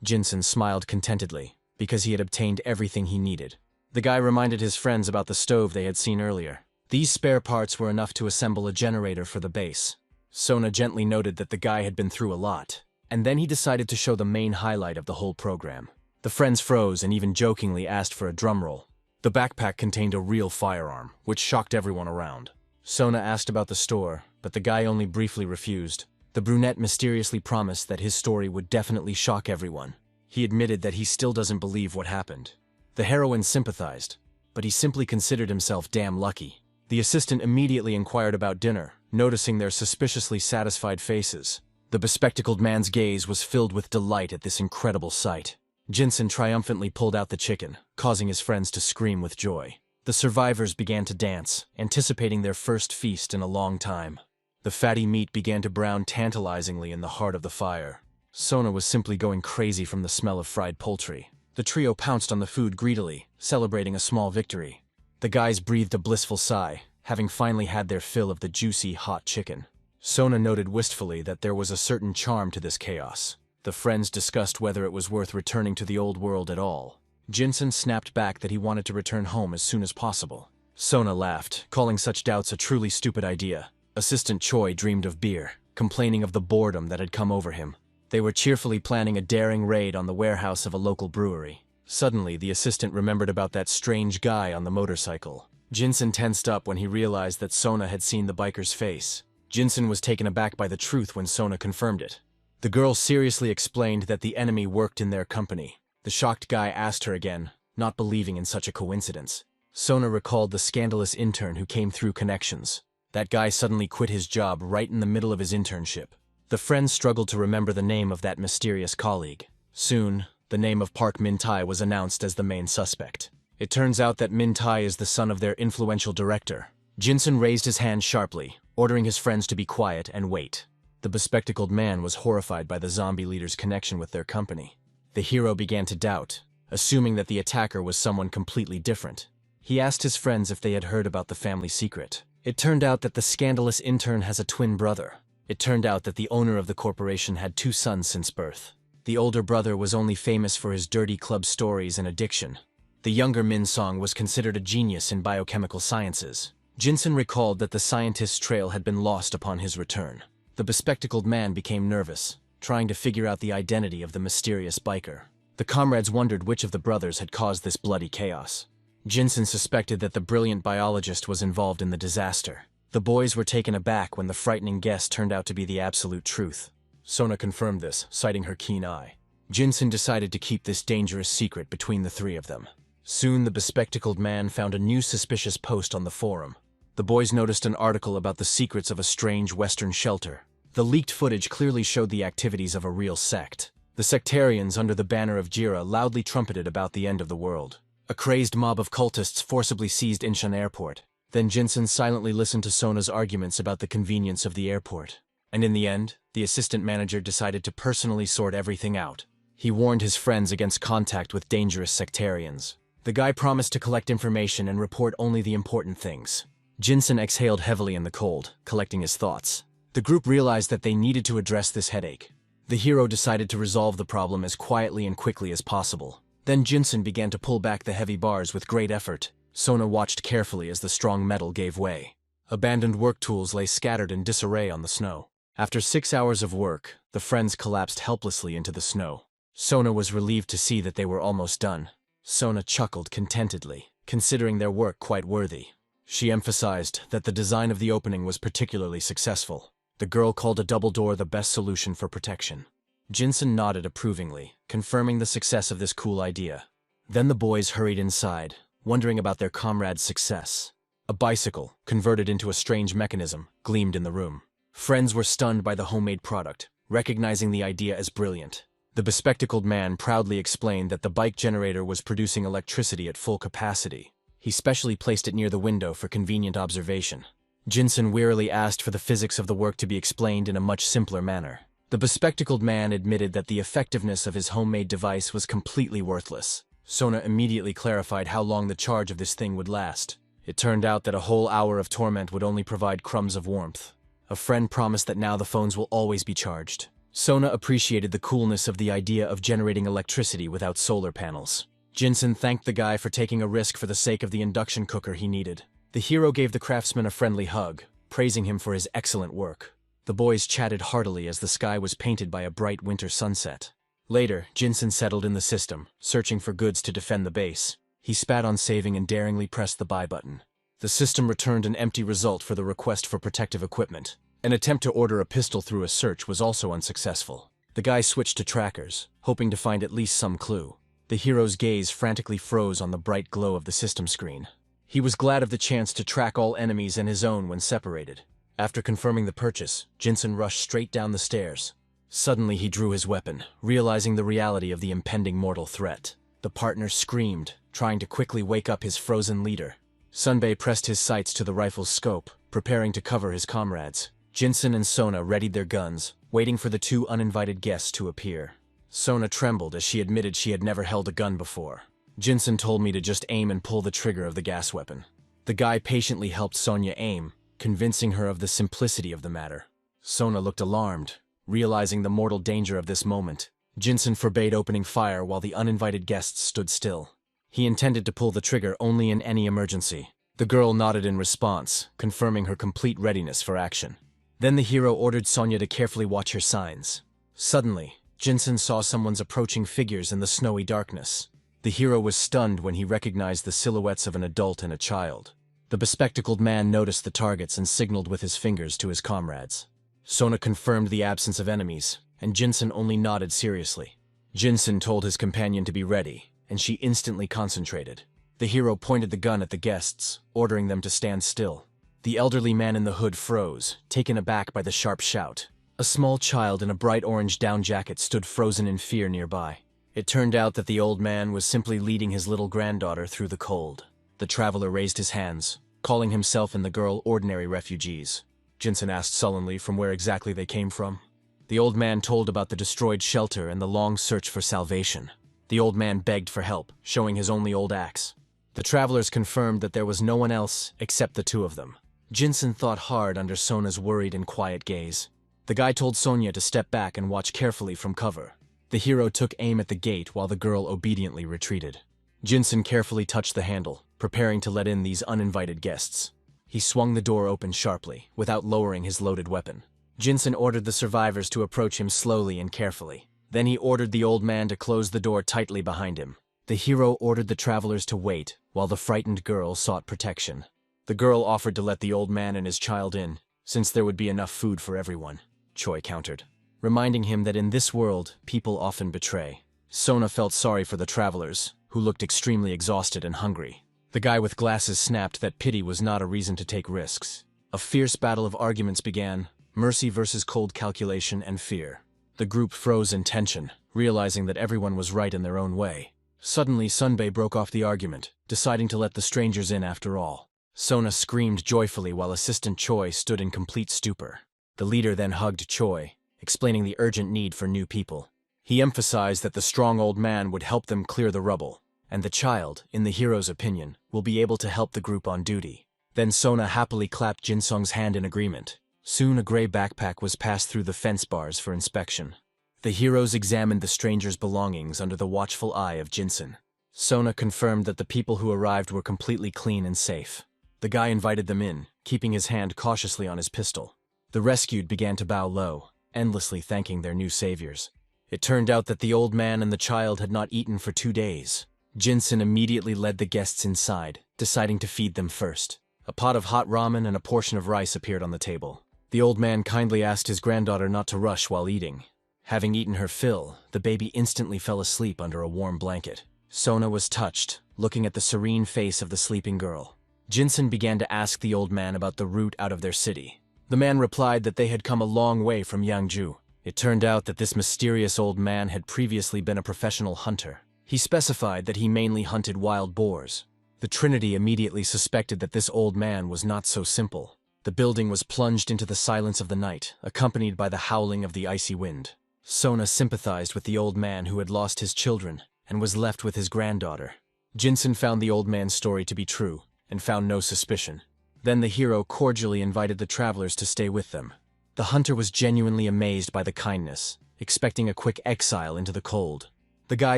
Jinsen smiled contentedly, because he had obtained everything he needed. The guy reminded his friends about the stove they had seen earlier. These spare parts were enough to assemble a generator for the base. Sona gently noted that the guy had been through a lot, and then he decided to show the main highlight of the whole program. The friends froze and even jokingly asked for a drumroll. The backpack contained a real firearm, which shocked everyone around. Sona asked about the store, but the guy only briefly refused. The brunette mysteriously promised that his story would definitely shock everyone. He admitted that he still doesn't believe what happened. The heroine sympathized, but he simply considered himself damn lucky. The assistant immediately inquired about dinner, noticing their suspiciously satisfied faces. The bespectacled man's gaze was filled with delight at this incredible sight. Jinsen triumphantly pulled out the chicken, causing his friends to scream with joy. The survivors began to dance, anticipating their first feast in a long time. The fatty meat began to brown tantalizingly in the heart of the fire. Sona was simply going crazy from the smell of fried poultry. The trio pounced on the food greedily, celebrating a small victory. The guys breathed a blissful sigh, having finally had their fill of the juicy, hot chicken. Sona noted wistfully that there was a certain charm to this chaos. The friends discussed whether it was worth returning to the old world at all. Jinsen snapped back that he wanted to return home as soon as possible. Sona laughed, calling such doubts a truly stupid idea. Assistant Choi dreamed of beer, complaining of the boredom that had come over him. They were cheerfully planning a daring raid on the warehouse of a local brewery. Suddenly, the assistant remembered about that strange guy on the motorcycle. Jinsen tensed up when he realized that Sona had seen the biker's face. Jinsen was taken aback by the truth when Sona confirmed it. The girl seriously explained that the enemy worked in their company. The shocked guy asked her again, not believing in such a coincidence. Sona recalled the scandalous intern who came through connections. That guy suddenly quit his job right in the middle of his internship. The friends struggled to remember the name of that mysterious colleague. Soon, the name of Park Min-tae was announced as the main suspect. It turns out that Min-tae is the son of their influential director. Jinsen raised his hand sharply, ordering his friends to be quiet and wait. The bespectacled man was horrified by the zombie leader's connection with their company. The hero began to doubt, assuming that the attacker was someone completely different. He asked his friends if they had heard about the family secret. It turned out that the scandalous intern has a twin brother. It turned out that the owner of the corporation had 2 sons since birth. The older brother was only famous for his dirty club stories and addiction. The younger Min Song was considered a genius in biochemical sciences. Jinsen recalled that the scientist's trail had been lost upon his return. The bespectacled man became nervous, trying to figure out the identity of the mysterious biker. The comrades wondered which of the brothers had caused this bloody chaos. Jinsen suspected that the brilliant biologist was involved in the disaster. The boys were taken aback when the frightening guess turned out to be the absolute truth. Sona confirmed this, citing her keen eye. Jinsen decided to keep this dangerous secret between the 3 of them. Soon the bespectacled man found a new suspicious post on the forum. The boys noticed an article about the secrets of a strange Western shelter. The leaked footage clearly showed the activities of a real sect. The sectarians under the banner of Jira loudly trumpeted about the end of the world. A crazed mob of cultists forcibly seized Incheon Airport. Then Jinsen silently listened to Sona's arguments about the convenience of the airport. And in the end, the assistant manager decided to personally sort everything out. He warned his friends against contact with dangerous sectarians. The guy promised to collect information and report only the important things. Jinsen exhaled heavily in the cold, collecting his thoughts. The group realized that they needed to address this headache. The hero decided to resolve the problem as quietly and quickly as possible. Then Jinsen began to pull back the heavy bars with great effort. Sona watched carefully as the strong metal gave way. Abandoned work tools lay scattered in disarray on the snow. After 6 hours of work, the friends collapsed helplessly into the snow. Sona was relieved to see that they were almost done. Sona chuckled contentedly, considering their work quite worthy. She emphasized that the design of the opening was particularly successful. The girl called a double door the best solution for protection. Jinsen nodded approvingly, confirming the success of this cool idea. Then the boys hurried inside, wondering about their comrade's success. A bicycle, converted into a strange mechanism, gleamed in the room. Friends were stunned by the homemade product, recognizing the idea as brilliant. The bespectacled man proudly explained that the bike generator was producing electricity at full capacity. He specially placed it near the window for convenient observation. Jinsen wearily asked for the physics of the work to be explained in a much simpler manner. The bespectacled man admitted that the effectiveness of his homemade device was completely worthless. Sona immediately clarified how long the charge of this thing would last. It turned out that a whole hour of torment would only provide crumbs of warmth. A friend promised that now the phones will always be charged. Sona appreciated the coolness of the idea of generating electricity without solar panels. Jinsen thanked the guy for taking a risk for the sake of the induction cooker he needed. The hero gave the craftsman a friendly hug, praising him for his excellent work. The boys chatted heartily as the sky was painted by a bright winter sunset. Later, Jinsen settled in the system, searching for goods to defend the base. He spat on saving and daringly pressed the buy button. The system returned an empty result for the request for protective equipment. An attempt to order a pistol through a search was also unsuccessful. The guy switched to trackers, hoping to find at least some clue. The hero's gaze frantically froze on the bright glow of the system screen. He was glad of the chance to track all enemies and his own when separated. After confirming the purchase, Jinsen rushed straight down the stairs. Suddenly he drew his weapon, realizing the reality of the impending mortal threat. The partner screamed, trying to quickly wake up his frozen leader. Sunbae pressed his sights to the rifle's scope, preparing to cover his comrades. Jinsen and Sona readied their guns, waiting for the two uninvited guests to appear. Sona trembled as she admitted she had never held a gun before. Jinsen told me to just aim and pull the trigger of the gas weapon. The guy patiently helped Sonya aim, convincing her of the simplicity of the matter. Sona looked alarmed, realizing the mortal danger of this moment. Jinsen forbade opening fire while the uninvited guests stood still. He intended to pull the trigger only in any emergency. The girl nodded in response, confirming her complete readiness for action. Then the hero ordered Sonya to carefully watch her signs. Suddenly, Jinsen saw someone's approaching figures in the snowy darkness. The hero was stunned when he recognized the silhouettes of an adult and a child. The bespectacled man noticed the targets and signaled with his fingers to his comrades. Sona confirmed the absence of enemies, and Jinsen only nodded seriously. Jinsen told his companion to be ready, and she instantly concentrated. The hero pointed the gun at the guests, ordering them to stand still. The elderly man in the hood froze, taken aback by the sharp shout. A small child in a bright orange down jacket stood frozen in fear nearby. It turned out that the old man was simply leading his little granddaughter through the cold. The traveler raised his hands, calling himself and the girl ordinary refugees. Jinsen asked sullenly from where exactly they came from. The old man told about the destroyed shelter and the long search for salvation. The old man begged for help, showing his only old axe. The travelers confirmed that there was no one else except the two of them. Jinsen thought hard under Sona's worried and quiet gaze. The guy told Sonya to step back and watch carefully from cover. The hero took aim at the gate while the girl obediently retreated. Jinsen carefully touched the handle, preparing to let in these uninvited guests. He swung the door open sharply, without lowering his loaded weapon. Jinsen ordered the survivors to approach him slowly and carefully. Then he ordered the old man to close the door tightly behind him. The hero ordered the travelers to wait, while the frightened girl sought protection. The girl offered to let the old man and his child in, since there would be enough food for everyone, Choi countered, reminding him that in this world, people often betray. Sona felt sorry for the travelers, who looked extremely exhausted and hungry. The guy with glasses snapped that pity was not a reason to take risks. A fierce battle of arguments began, mercy versus cold calculation and fear. The group froze in tension, realizing that everyone was right in their own way. Suddenly, Sunbae broke off the argument, deciding to let the strangers in after all. Sona screamed joyfully while Assistant Choi stood in complete stupor. The leader then hugged Choi, explaining the urgent need for new people. He emphasized that the strong old man would help them clear the rubble, and the child, in the hero's opinion, will be able to help the group on duty. Then Sona happily clapped Jinsung's hand in agreement. Soon a gray backpack was passed through the fence bars for inspection. The heroes examined the stranger's belongings under the watchful eye of Jinsen. Sona confirmed that the people who arrived were completely clean and safe. The guy invited them in, keeping his hand cautiously on his pistol. The rescued began to bow low, endlessly thanking their new saviors. It turned out that the old man and the child had not eaten for 2 days. Jinsen immediately led the guests inside, deciding to feed them first. A pot of hot ramen and a portion of rice appeared on the table. The old man kindly asked his granddaughter not to rush while eating. Having eaten her fill, the baby instantly fell asleep under a warm blanket. Sona was touched, looking at the serene face of the sleeping girl. Jinsen began to ask the old man about the route out of their city. The man replied that they had come a long way from Yangju. It turned out that this mysterious old man had previously been a professional hunter. He specified that he mainly hunted wild boars. The Trinity immediately suspected that this old man was not so simple. The building was plunged into the silence of the night, accompanied by the howling of the icy wind. Sona sympathized with the old man who had lost his children and was left with his granddaughter. Jinsen found the old man's story to be true and found no suspicion. Then the hero cordially invited the travelers to stay with them. The hunter was genuinely amazed by the kindness, expecting a quick exile into the cold. The guy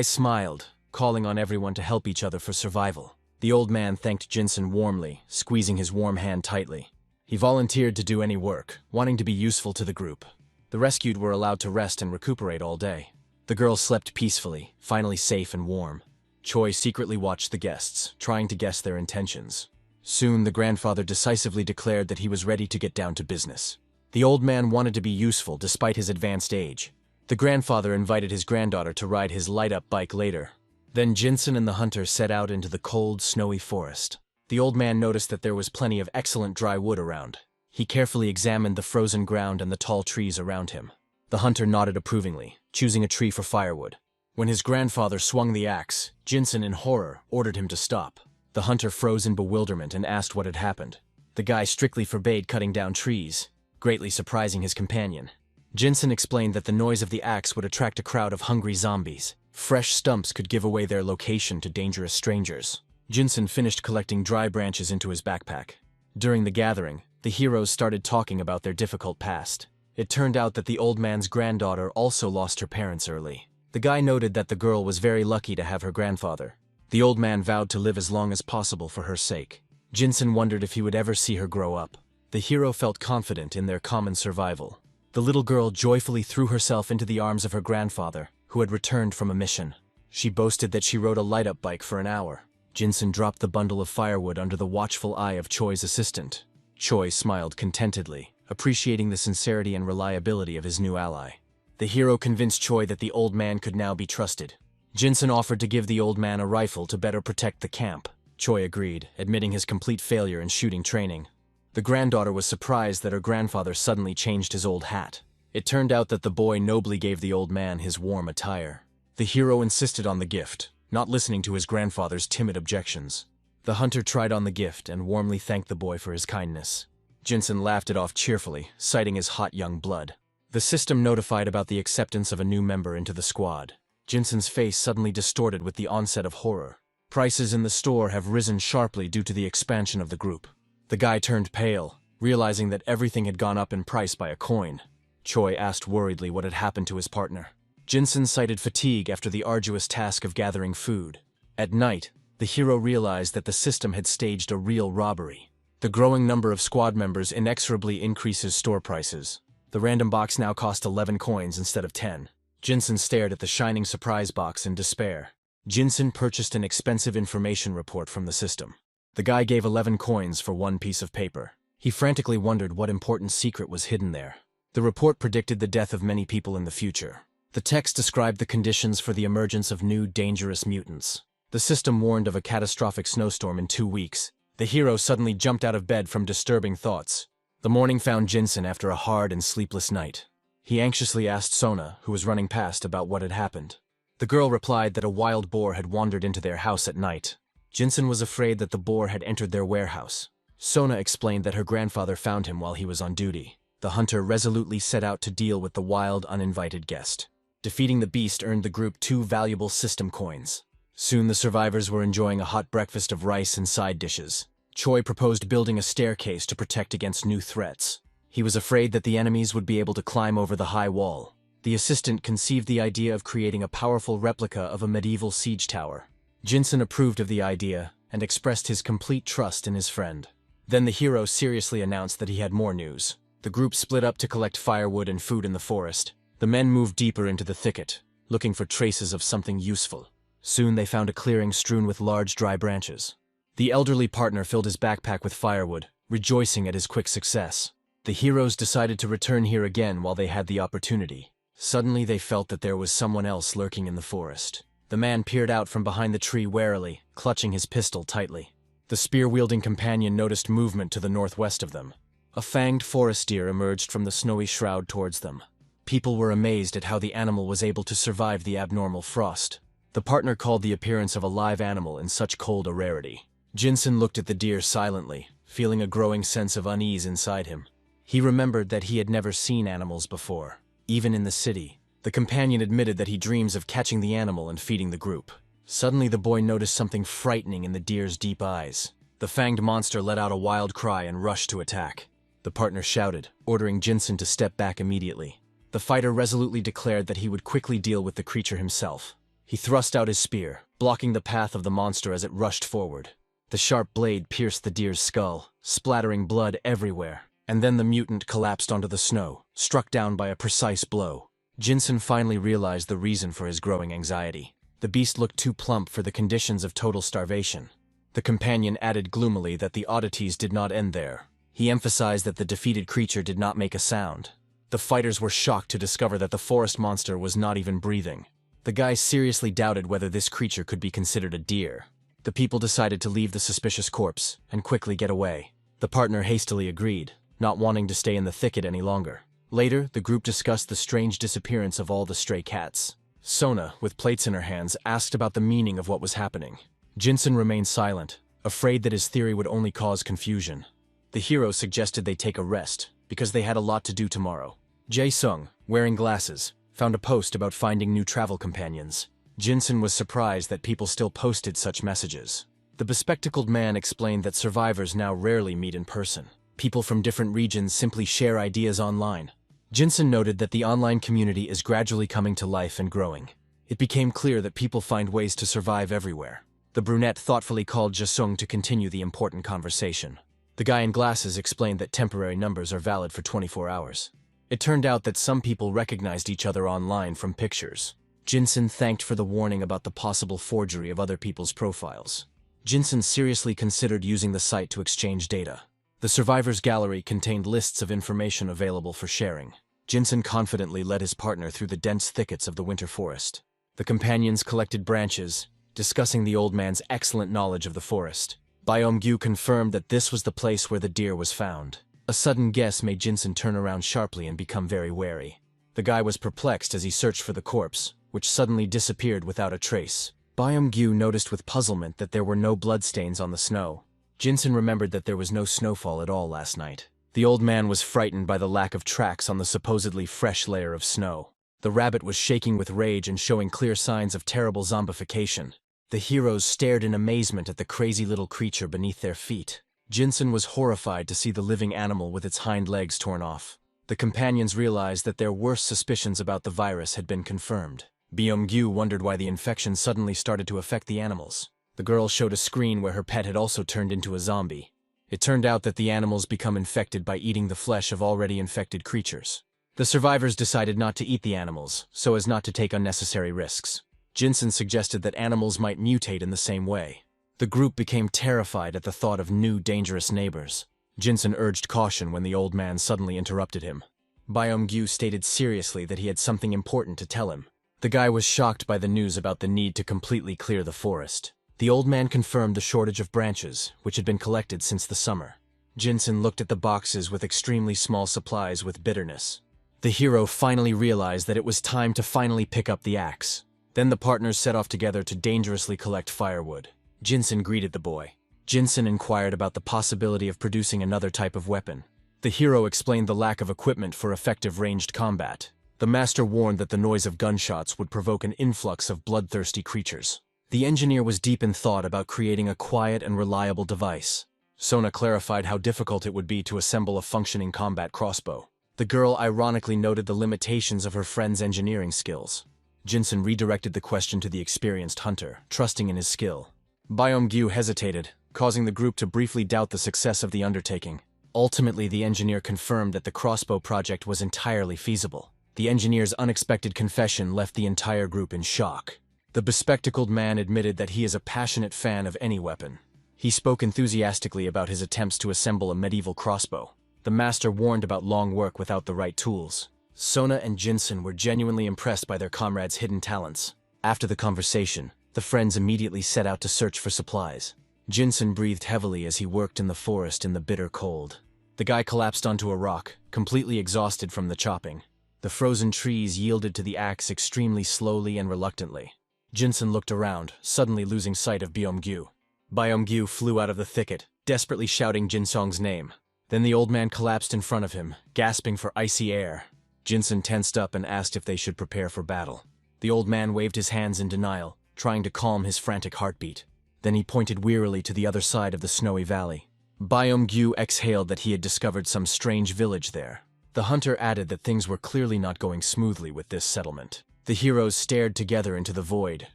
smiled, calling on everyone to help each other for survival. The old man thanked Jinsen warmly, squeezing his warm hand tightly. He volunteered to do any work, wanting to be useful to the group. The rescued were allowed to rest and recuperate all day. The girls slept peacefully, finally safe and warm. Choi secretly watched the guests, trying to guess their intentions. Soon, the grandfather decisively declared that he was ready to get down to business. The old man wanted to be useful despite his advanced age. The grandfather invited his granddaughter to ride his light-up bike later. Then Jinsen and the hunter set out into the cold, snowy forest. The old man noticed that there was plenty of excellent dry wood around. He carefully examined the frozen ground and the tall trees around him. The hunter nodded approvingly, choosing a tree for firewood. When his grandfather swung the axe, Jinsen, in horror, ordered him to stop. The hunter froze in bewilderment and asked what had happened. The guy strictly forbade cutting down trees. greatly surprising his companion. Jinsen explained that the noise of the axe would attract a crowd of hungry zombies. Fresh stumps could give away their location to dangerous strangers. Jinsen finished collecting dry branches into his backpack. During the gathering, the heroes started talking about their difficult past. It turned out that the old man's granddaughter also lost her parents early. The guy noted that the girl was very lucky to have her grandfather. The old man vowed to live as long as possible for her sake. Jinsen wondered if he would ever see her grow up. The hero felt confident in their common survival. The little girl joyfully threw herself into the arms of her grandfather, who had returned from a mission. She boasted that she rode a light-up bike for an hour. Jinsen dropped the bundle of firewood under the watchful eye of Choi's assistant. Choi smiled contentedly, appreciating the sincerity and reliability of his new ally. The hero convinced Choi that the old man could now be trusted. Jinsen offered to give the old man a rifle to better protect the camp. Choi agreed, admitting his complete failure in shooting training. The granddaughter was surprised that her grandfather suddenly changed his old hat. It turned out that the boy nobly gave the old man his warm attire. The hero insisted on the gift, not listening to his grandfather's timid objections. The hunter tried on the gift and warmly thanked the boy for his kindness. Jinsen laughed it off cheerfully, citing his hot young blood. The system notified about the acceptance of a new member into the squad. Jinsen's face suddenly distorted with the onset of horror. Prices in the store have risen sharply due to the expansion of the group. The guy turned pale, realizing that everything had gone up in price by a coin. Choi asked worriedly what had happened to his partner. Jinsen cited fatigue after the arduous task of gathering food. At night, the hero realized that the system had staged a real robbery. The growing number of squad members inexorably increases store prices. The random box now cost 11 coins instead of 10. Jinsen stared at the shining surprise box in despair. Jinsen purchased an expensive information report from the system. The guy gave 11 coins for one piece of paper. He frantically wondered what important secret was hidden there. The report predicted the death of many people in the future. The text described the conditions for the emergence of new dangerous mutants. The system warned of a catastrophic snowstorm in 2 weeks. The hero suddenly jumped out of bed from disturbing thoughts. The morning found Jinsen after a hard and sleepless night. He anxiously asked Sona, who was running past, about what had happened. The girl replied that a wild boar had wandered into their house at night. Jinsen was afraid that the boar had entered their warehouse. Sona explained that her grandfather found him while he was on duty. The hunter resolutely set out to deal with the wild, uninvited guest. Defeating the beast earned the group 2 valuable system coins. Soon the survivors were enjoying a hot breakfast of rice and side dishes. Choi proposed building a staircase to protect against new threats. He was afraid that the enemies would be able to climb over the high wall. The assistant conceived the idea of creating a powerful replica of a medieval siege tower. Jinsen approved of the idea and expressed his complete trust in his friend. Then the hero seriously announced that he had more news. The group split up to collect firewood and food in the forest. The men moved deeper into the thicket, looking for traces of something useful. Soon they found a clearing strewn with large dry branches. The elderly partner filled his backpack with firewood, rejoicing at his quick success. The heroes decided to return here again while they had the opportunity. Suddenly they felt that there was someone else lurking in the forest. The man peered out from behind the tree warily, clutching his pistol tightly. The spear-wielding companion noticed movement to the northwest of them. A fanged forest deer emerged from the snowy shroud towards them. People were amazed at how the animal was able to survive the abnormal frost. The partner called the appearance of a live animal in such cold a rarity. Jinsen looked at the deer silently, feeling a growing sense of unease inside him. He remembered that he had never seen animals before, even in the city. The companion admitted that he dreams of catching the animal and feeding the group. Suddenly the boy noticed something frightening in the deer's deep eyes. The fanged monster let out a wild cry and rushed to attack. The partner shouted, ordering Jinsen to step back immediately. The fighter resolutely declared that he would quickly deal with the creature himself. He thrust out his spear, blocking the path of the monster as it rushed forward. The sharp blade pierced the deer's skull, splattering blood everywhere. And then the mutant collapsed onto the snow, struck down by a precise blow. Jinsen finally realized the reason for his growing anxiety. The beast looked too plump for the conditions of total starvation. The companion added gloomily that the oddities did not end there. He emphasized that the defeated creature did not make a sound. The fighters were shocked to discover that the forest monster was not even breathing. The guys seriously doubted whether this creature could be considered a deer. The people decided to leave the suspicious corpse and quickly get away. The partner hastily agreed, not wanting to stay in the thicket any longer. Later, the group discussed the strange disappearance of all the stray cats. Sona, with plates in her hands, asked about the meaning of what was happening. Jinsen remained silent, afraid that his theory would only cause confusion. The hero suggested they take a rest, because they had a lot to do tomorrow. Jae-sung, wearing glasses, found a post about finding new travel companions. Jinsun was surprised that people still posted such messages. The bespectacled man explained that survivors now rarely meet in person. People from different regions simply share ideas online. Jinsun noted that the online community is gradually coming to life and growing. It became clear that people find ways to survive everywhere. The brunette thoughtfully called Jae-sung to continue the important conversation. The guy in glasses explained that temporary numbers are valid for 24 hours. It turned out that some people recognized each other online from pictures. Jinsun thanked for the warning about the possible forgery of other people's profiles. Jinsun seriously considered using the site to exchange data. The survivors' gallery contained lists of information available for sharing. Jinsun confidently led his partner through the dense thickets of the winter forest. The companions collected branches, discussing the old man's excellent knowledge of the forest. Byom-gyu confirmed that this was the place where the deer was found. A sudden guess made Jinsun turn around sharply and become very wary. The guy was perplexed as he searched for the corpse, which suddenly disappeared without a trace. Byom-gyu noticed with puzzlement that there were no bloodstains on the snow. Jinsun remembered that there was no snowfall at all last night. The old man was frightened by the lack of tracks on the supposedly fresh layer of snow. The rabbit was shaking with rage and showing clear signs of terrible zombification. The heroes stared in amazement at the crazy little creature beneath their feet. Jinsun was horrified to see the living animal with its hind legs torn off. The companions realized that their worst suspicions about the virus had been confirmed. Byom-gyu wondered why the infection suddenly started to affect the animals. The girl showed a screen where her pet had also turned into a zombie. It turned out that the animals become infected by eating the flesh of already infected creatures. The survivors decided not to eat the animals, so as not to take unnecessary risks. Jinsun suggested that animals might mutate in the same way. The group became terrified at the thought of new dangerous neighbors. Jinsun urged caution when the old man suddenly interrupted him. Byom-gyu stated seriously that he had something important to tell him. The guy was shocked by the news about the need to completely clear the forest. The old man confirmed the shortage of branches, which had been collected since the summer. Jinsun looked at the boxes with extremely small supplies with bitterness. The hero finally realized that it was time to finally pick up the axe. Then the partners set off together to dangerously collect firewood. Jinsun greeted the boy. Jinsun inquired about the possibility of producing another type of weapon. The hero explained the lack of equipment for effective ranged combat. The master warned that the noise of gunshots would provoke an influx of bloodthirsty creatures. The engineer was deep in thought about creating a quiet and reliable device. Sona clarified how difficult it would be to assemble a functioning combat crossbow. The girl ironically noted the limitations of her friend's engineering skills. Jinsun redirected the question to the experienced hunter, trusting in his skill. Byom-gyu hesitated, causing the group to briefly doubt the success of the undertaking. Ultimately, the engineer confirmed that the crossbow project was entirely feasible. The engineer's unexpected confession left the entire group in shock. The bespectacled man admitted that he is a passionate fan of any weapon. He spoke enthusiastically about his attempts to assemble a medieval crossbow. The master warned about long work without the right tools. Sona and Jinsun were genuinely impressed by their comrade's hidden talents. After the conversation, the friends immediately set out to search for supplies. Jinsun breathed heavily as he worked in the forest in the bitter cold. The guy collapsed onto a rock, completely exhausted from the chopping. The frozen trees yielded to the axe extremely slowly and reluctantly. Jinsun looked around, suddenly losing sight of Byom-gyu. Byom-gyu flew out of the thicket, desperately shouting Jinsong's name. Then the old man collapsed in front of him, gasping for icy air. Jinsun tensed up and asked if they should prepare for battle. The old man waved his hands in denial, trying to calm his frantic heartbeat. Then he pointed wearily to the other side of the snowy valley. Byom-gyu exhaled that he had discovered some strange village there. The hunter added that things were clearly not going smoothly with this settlement. The heroes stared together into the void,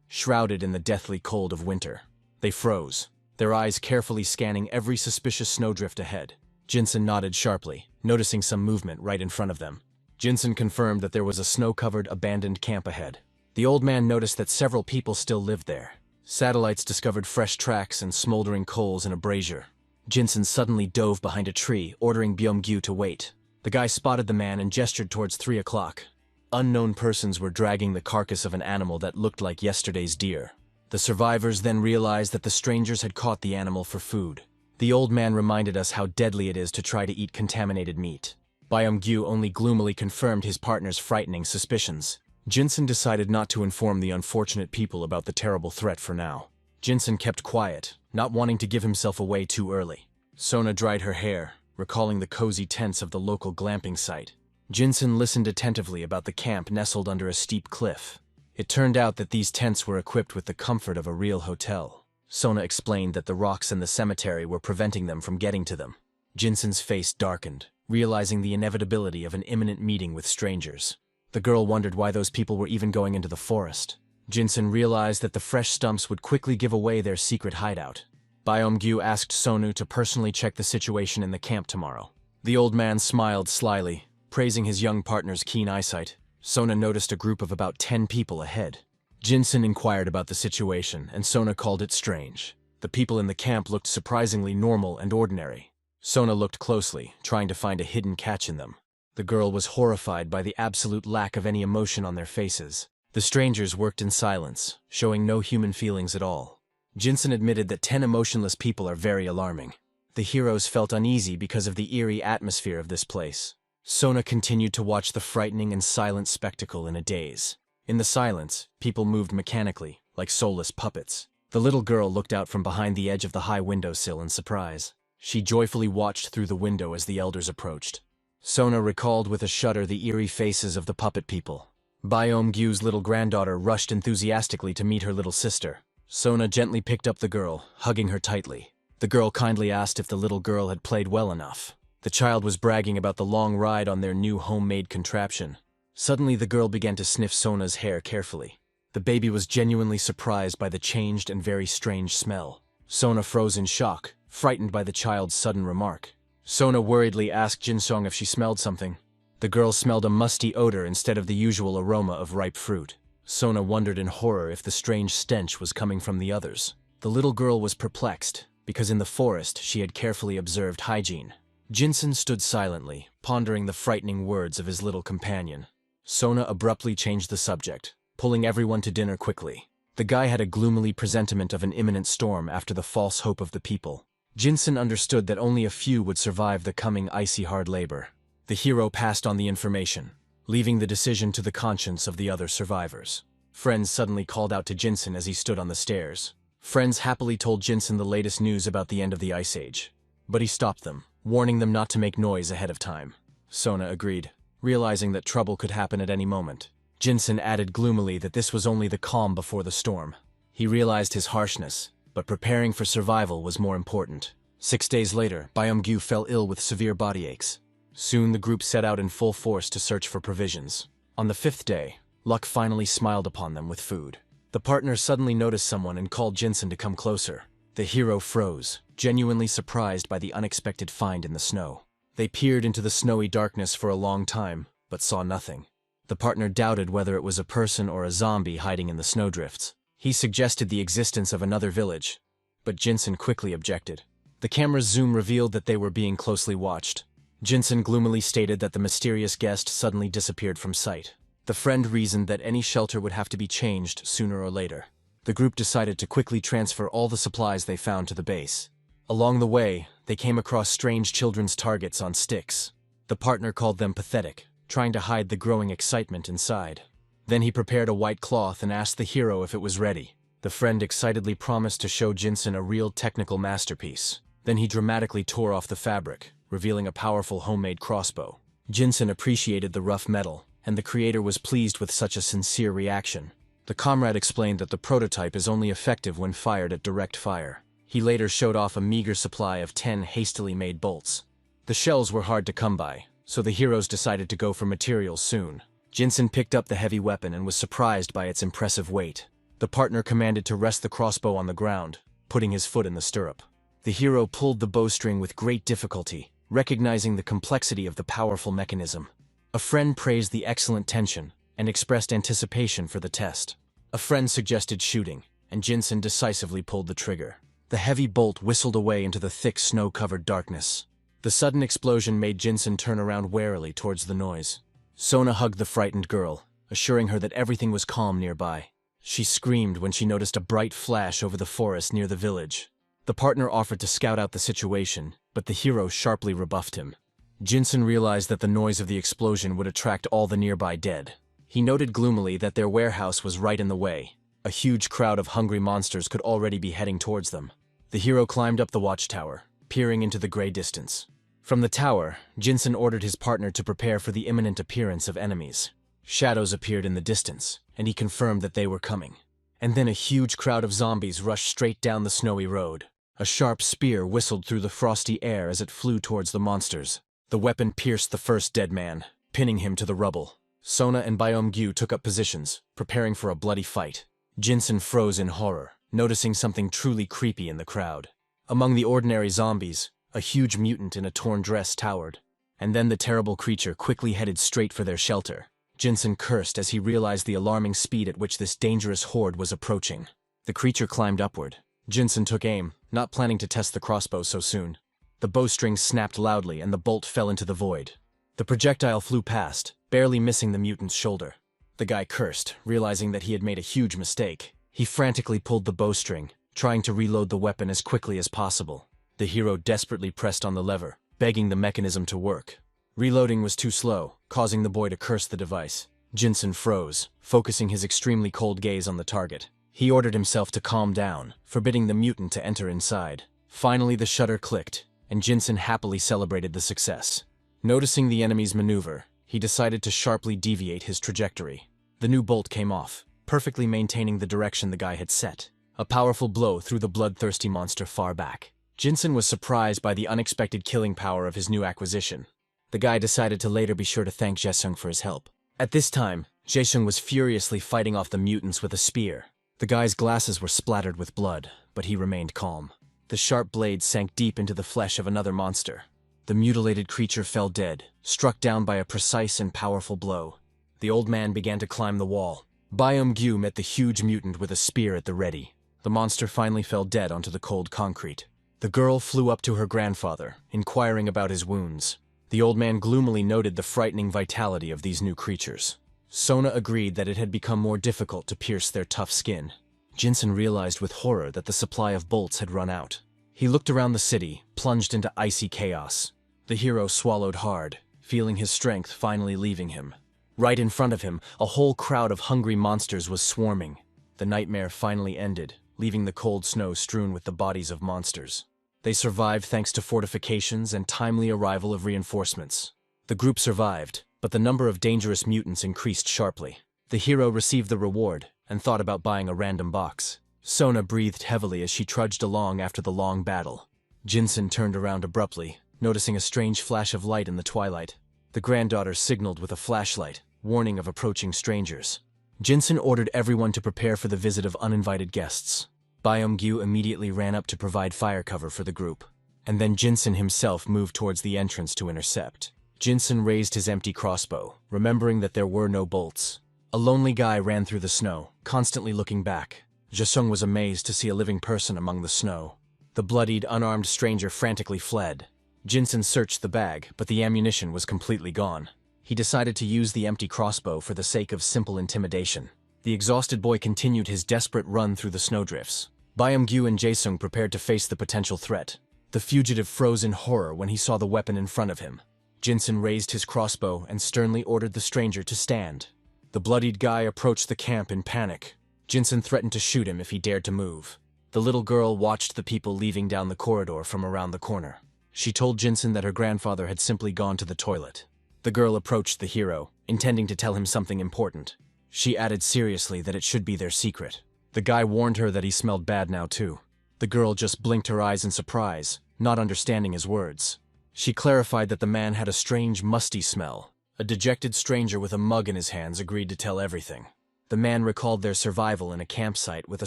shrouded in the deathly cold of winter. They froze, their eyes carefully scanning every suspicious snowdrift ahead. Jinsun nodded sharply, noticing some movement right in front of them. Jinsun confirmed that there was a snow-covered, abandoned camp ahead. The old man noticed that several people still lived there. Satellites discovered fresh tracks and smoldering coals in a brazier. Jinsun suddenly dove behind a tree, ordering Byom-gyu to wait. The guy spotted the man and gestured towards 3 o'clock. Unknown persons were dragging the carcass of an animal that looked like yesterday's deer. The survivors then realized that the strangers had caught the animal for food. The old man reminded us how deadly it is to try to eat contaminated meat. Byom-gyu only gloomily confirmed his partner's frightening suspicions. Jinsun decided not to inform the unfortunate people about the terrible threat for now. Jinsun kept quiet, not wanting to give himself away too early. Sona dried her hair, recalling the cozy tents of the local glamping site. Jinsun listened attentively about the camp nestled under a steep cliff. It turned out that these tents were equipped with the comfort of a real hotel. Sona explained that the rocks in the cemetery were preventing them from getting to them. Jinsun's face darkened, realizing the inevitability of an imminent meeting with strangers. The girl wondered why those people were even going into the forest. Jinsun realized that the fresh stumps would quickly give away their secret hideout. Byom-gyu asked Sonu to personally check the situation in the camp tomorrow. The old man smiled slyly, praising his young partner's keen eyesight. Sona noticed a group of about 10 people ahead. Jinsun inquired about the situation, and Sona called it strange. The people in the camp looked surprisingly normal and ordinary. Sona looked closely, trying to find a hidden catch in them. The girl was horrified by the absolute lack of any emotion on their faces. The strangers worked in silence, showing no human feelings at all. Jinsun admitted that 10 emotionless people are very alarming. The heroes felt uneasy because of the eerie atmosphere of this place. Sona continued to watch the frightening and silent spectacle in a daze. In the silence, people moved mechanically, like soulless puppets. The little girl looked out from behind the edge of the high windowsill in surprise. She joyfully watched through the window as the elders approached. Sona recalled with a shudder the eerie faces of the puppet people. Byom-gyu's little granddaughter rushed enthusiastically to meet her little sister. Sona gently picked up the girl, hugging her tightly. The girl kindly asked if the little girl had played well enough. The child was bragging about the long ride on their new homemade contraption. Suddenly the girl began to sniff Sona's hair carefully. The baby was genuinely surprised by the changed and very strange smell. Sona froze in shock, frightened by the child's sudden remark. Sona worriedly asked Jinsong if she smelled something. The girl smelled a musty odor instead of the usual aroma of ripe fruit. Sona wondered in horror if the strange stench was coming from the others. The little girl was perplexed, because in the forest she had carefully observed hygiene. Jinsun stood silently, pondering the frightening words of his little companion. Sona abruptly changed the subject, pulling everyone to dinner quickly. The guy had a gloomily presentiment of an imminent storm after the false hope of the people. Jinsun understood that only a few would survive the coming icy hard labor. The hero passed on the information, leaving the decision to the conscience of the other survivors. Friends suddenly called out to Jinsun as he stood on the stairs. Friends happily told Jinsun the latest news about the end of the Ice Age. But he stopped them, warning them not to make noise ahead of time. Sona agreed, realizing that trouble could happen at any moment. Jinsun added gloomily that this was only the calm before the storm. He realized his harshness, but preparing for survival was more important. 6 days later, Byom-gyu fell ill with severe body aches. Soon the group set out in full force to search for provisions. On the 5th day, luck finally smiled upon them with food. The partner suddenly noticed someone and called Jinsun to come closer. The hero froze, genuinely surprised by the unexpected find in the snow. They peered into the snowy darkness for a long time, but saw nothing. The partner doubted whether it was a person or a zombie hiding in the snowdrifts. He suggested the existence of another village, but Jinsun quickly objected. The camera's zoom revealed that they were being closely watched. Jinsun gloomily stated that the mysterious guest suddenly disappeared from sight. The friend reasoned that any shelter would have to be changed sooner or later. The group decided to quickly transfer all the supplies they found to the base. Along the way, they came across strange children's targets on sticks. The partner called them pathetic, trying to hide the growing excitement inside. Then he prepared a white cloth and asked the hero if it was ready. The friend excitedly promised to show Jinsun a real technical masterpiece. Then he dramatically tore off the fabric, revealing a powerful homemade crossbow. Jinsun appreciated the rough metal, and the creator was pleased with such a sincere reaction. The comrade explained that the prototype is only effective when fired at direct fire. He later showed off a meager supply of 10 hastily made bolts. The shells were hard to come by, so the heroes decided to go for materials soon. Jinsun picked up the heavy weapon and was surprised by its impressive weight. The partner commanded to rest the crossbow on the ground, putting his foot in the stirrup. The hero pulled the bowstring with great difficulty, recognizing the complexity of the powerful mechanism. A friend praised the excellent tension and expressed anticipation for the test. A friend suggested shooting, and Jinsun decisively pulled the trigger. The heavy bolt whistled away into the thick snow-covered darkness. The sudden explosion made Jinsun turn around warily towards the noise. Sona hugged the frightened girl, assuring her that everything was calm nearby. She screamed when she noticed a bright flash over the forest near the village. The partner offered to scout out the situation, but the hero sharply rebuffed him. Jinsun realized that the noise of the explosion would attract all the nearby dead. He noted gloomily that their warehouse was right in the way. A huge crowd of hungry monsters could already be heading towards them. The hero climbed up the watchtower, peering into the gray distance. From the tower, Jinsen ordered his partner to prepare for the imminent appearance of enemies. Shadows appeared in the distance, and he confirmed that they were coming. And then a huge crowd of zombies rushed straight down the snowy road. A sharp spear whistled through the frosty air as it flew towards the monsters. The weapon pierced the first dead man, pinning him to the rubble. Sona and Byom-gyu took up positions, preparing for a bloody fight. Jinsen froze in horror, noticing something truly creepy in the crowd. Among the ordinary zombies, a huge mutant in a torn dress towered. And then the terrible creature quickly headed straight for their shelter. Jinsen cursed as he realized the alarming speed at which this dangerous horde was approaching. The creature climbed upward. Jinsen took aim, not planning to test the crossbow so soon. The bowstring snapped loudly and the bolt fell into the void. The projectile flew past, barely missing the mutant's shoulder. The guy cursed, realizing that he had made a huge mistake. He frantically pulled the bowstring, trying to reload the weapon as quickly as possible. The hero desperately pressed on the lever, begging the mechanism to work. Reloading was too slow, causing the boy to curse the device. Jinsen froze, focusing his extremely cold gaze on the target. He ordered himself to calm down, forbidding the mutant to enter inside. Finally, the shutter clicked, and Jinsen happily celebrated the success. Noticing the enemy's maneuver, he decided to sharply deviate his trajectory. The new bolt came off, perfectly maintaining the direction the guy had set. A powerful blow threw the bloodthirsty monster far back. Jinsen was surprised by the unexpected killing power of his new acquisition. The guy decided to later be sure to thank Jaesung for his help. At this time, Jaesung was furiously fighting off the mutants with a spear. The guy's glasses were splattered with blood, but he remained calm. The sharp blade sank deep into the flesh of another monster. The mutilated creature fell dead, struck down by a precise and powerful blow. The old man began to climb the wall. Byom-gyu met the huge mutant with a spear at the ready. The monster finally fell dead onto the cold concrete. The girl flew up to her grandfather, inquiring about his wounds. The old man gloomily noted the frightening vitality of these new creatures. Sona agreed that it had become more difficult to pierce their tough skin. Jinsen realized with horror that the supply of bolts had run out. He looked around the city, plunged into icy chaos. The hero swallowed hard, feeling his strength finally leaving him. Right in front of him, a whole crowd of hungry monsters was swarming. The nightmare finally ended, leaving the cold snow strewn with the bodies of monsters. They survived thanks to fortifications and timely arrival of reinforcements. The group survived, but the number of dangerous mutants increased sharply. The hero received the reward and thought about buying a random box. Sona breathed heavily as she trudged along after the long battle. Jinsen turned around abruptly, noticing a strange flash of light in the twilight. The granddaughter signaled with a flashlight, warning of approaching strangers. Jinsen ordered everyone to prepare for the visit of uninvited guests. Byom-gyu immediately ran up to provide fire cover for the group. And then Jinsen himself moved towards the entrance to intercept. Jinsen raised his empty crossbow, remembering that there were no bolts. A lonely guy ran through the snow, constantly looking back. Jaesung was amazed to see a living person among the snow. The bloodied, unarmed stranger frantically fled. Jinsen searched the bag, but the ammunition was completely gone. He decided to use the empty crossbow for the sake of simple intimidation. The exhausted boy continued his desperate run through the snowdrifts. Byom-gyu and Jaesung prepared to face the potential threat. The fugitive froze in horror when he saw the weapon in front of him. Jinsen raised his crossbow and sternly ordered the stranger to stand. The bloodied guy approached the camp in panic. Jinsen threatened to shoot him if he dared to move. The little girl watched the people leaving down the corridor from around the corner. She told Jinsen that her grandfather had simply gone to the toilet. The girl approached the hero, intending to tell him something important. She added seriously that it should be their secret. The guy warned her that he smelled bad now too. The girl just blinked her eyes in surprise, not understanding his words. She clarified that the man had a strange, musty smell. A dejected stranger with a mug in his hands agreed to tell everything. The man recalled their survival in a campsite with a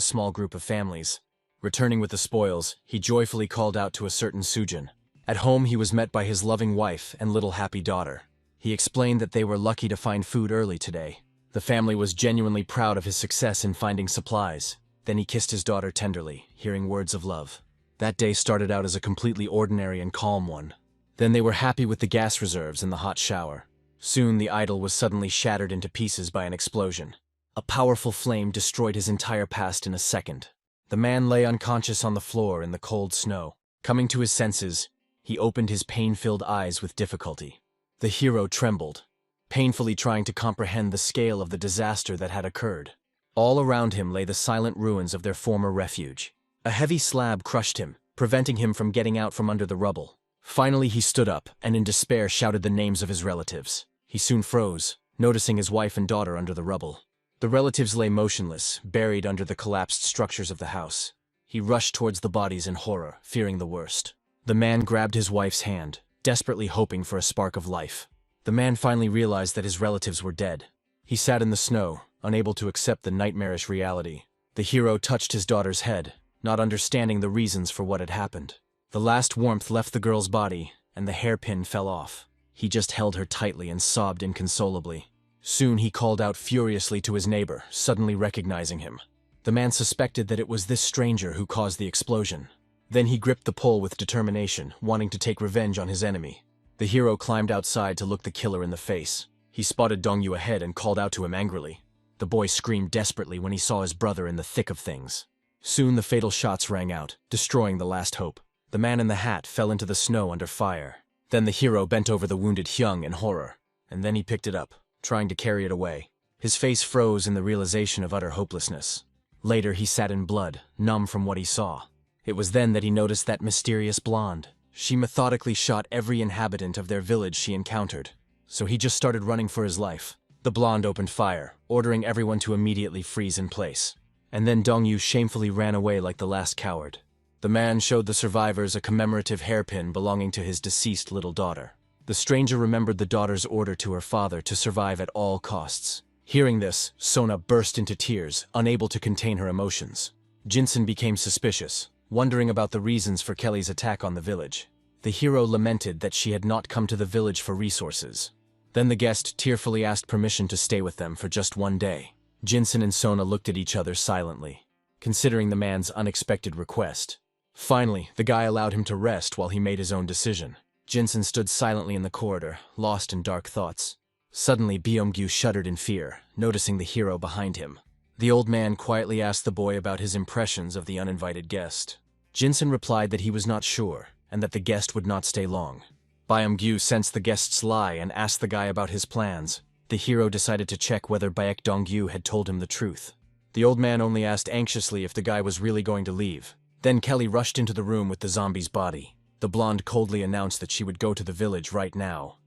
small group of families. Returning with the spoils, he joyfully called out to a certain Sujin. At home, he was met by his loving wife and little happy daughter. He explained that they were lucky to find food early today. The family was genuinely proud of his success in finding supplies. Then he kissed his daughter tenderly, hearing words of love. That day started out as a completely ordinary and calm one. Then they were happy with the gas reserves and the hot shower. Soon the idol was suddenly shattered into pieces by an explosion. A powerful flame destroyed his entire past in a second. The man lay unconscious on the floor in the cold snow. Coming to his senses, he opened his pain-filled eyes with difficulty. The hero trembled, painfully trying to comprehend the scale of the disaster that had occurred. All around him lay the silent ruins of their former refuge. A heavy slab crushed him, preventing him from getting out from under the rubble. Finally, he stood up and in despair shouted the names of his relatives. He soon froze, noticing his wife and daughter under the rubble. The relatives lay motionless, buried under the collapsed structures of the house. He rushed towards the bodies in horror, fearing the worst. The man grabbed his wife's hand, desperately hoping for a spark of life. The man finally realized that his relatives were dead. He sat in the snow, unable to accept the nightmarish reality. The hero touched his daughter's head, not understanding the reasons for what had happened. The last warmth left the girl's body, and the hairpin fell off. He just held her tightly and sobbed inconsolably. Soon he called out furiously to his neighbor, suddenly recognizing him. The man suspected that it was this stranger who caused the explosion. Then he gripped the pole with determination, wanting to take revenge on his enemy. The hero climbed outside to look the killer in the face. He spotted Dongyu ahead and called out to him angrily. The boy screamed desperately when he saw his brother in the thick of things. Soon the fatal shots rang out, destroying the last hope. The man in the hat fell into the snow under fire. Then the hero bent over the wounded Hyung in horror, and then he picked it up, trying to carry it away. His face froze in the realization of utter hopelessness. Later he sat in blood, numb from what he saw. It was then that he noticed that mysterious blonde. She methodically shot every inhabitant of their village she encountered. So he just started running for his life. The blonde opened fire, ordering everyone to immediately freeze in place. And then Dongyu shamefully ran away like the last coward. The man showed the survivors a commemorative hairpin belonging to his deceased little daughter. The stranger remembered the daughter's order to her father to survive at all costs. Hearing this, Sona burst into tears, unable to contain her emotions. Jinsen became suspicious, wondering about the reasons for Kelly's attack on the village. The hero lamented that she had not come to the village for resources. Then the guest tearfully asked permission to stay with them for just one day. Jinsen and Sona looked at each other silently, considering the man's unexpected request. Finally, the guy allowed him to rest while he made his own decision. Jinsen stood silently in the corridor, lost in dark thoughts. Suddenly, Byung-gyu shuddered in fear, noticing the hero behind him. The old man quietly asked the boy about his impressions of the uninvited guest. Jinsen replied that he was not sure, and that the guest would not stay long. Byung-gyu sensed the guest's lie and asked the guy about his plans. The hero decided to check whether Baek Dong-gyu had told him the truth. The old man only asked anxiously if the guy was really going to leave. Then Kelly rushed into the room with the zombie's body. The blonde coldly announced that she would go to the village right now.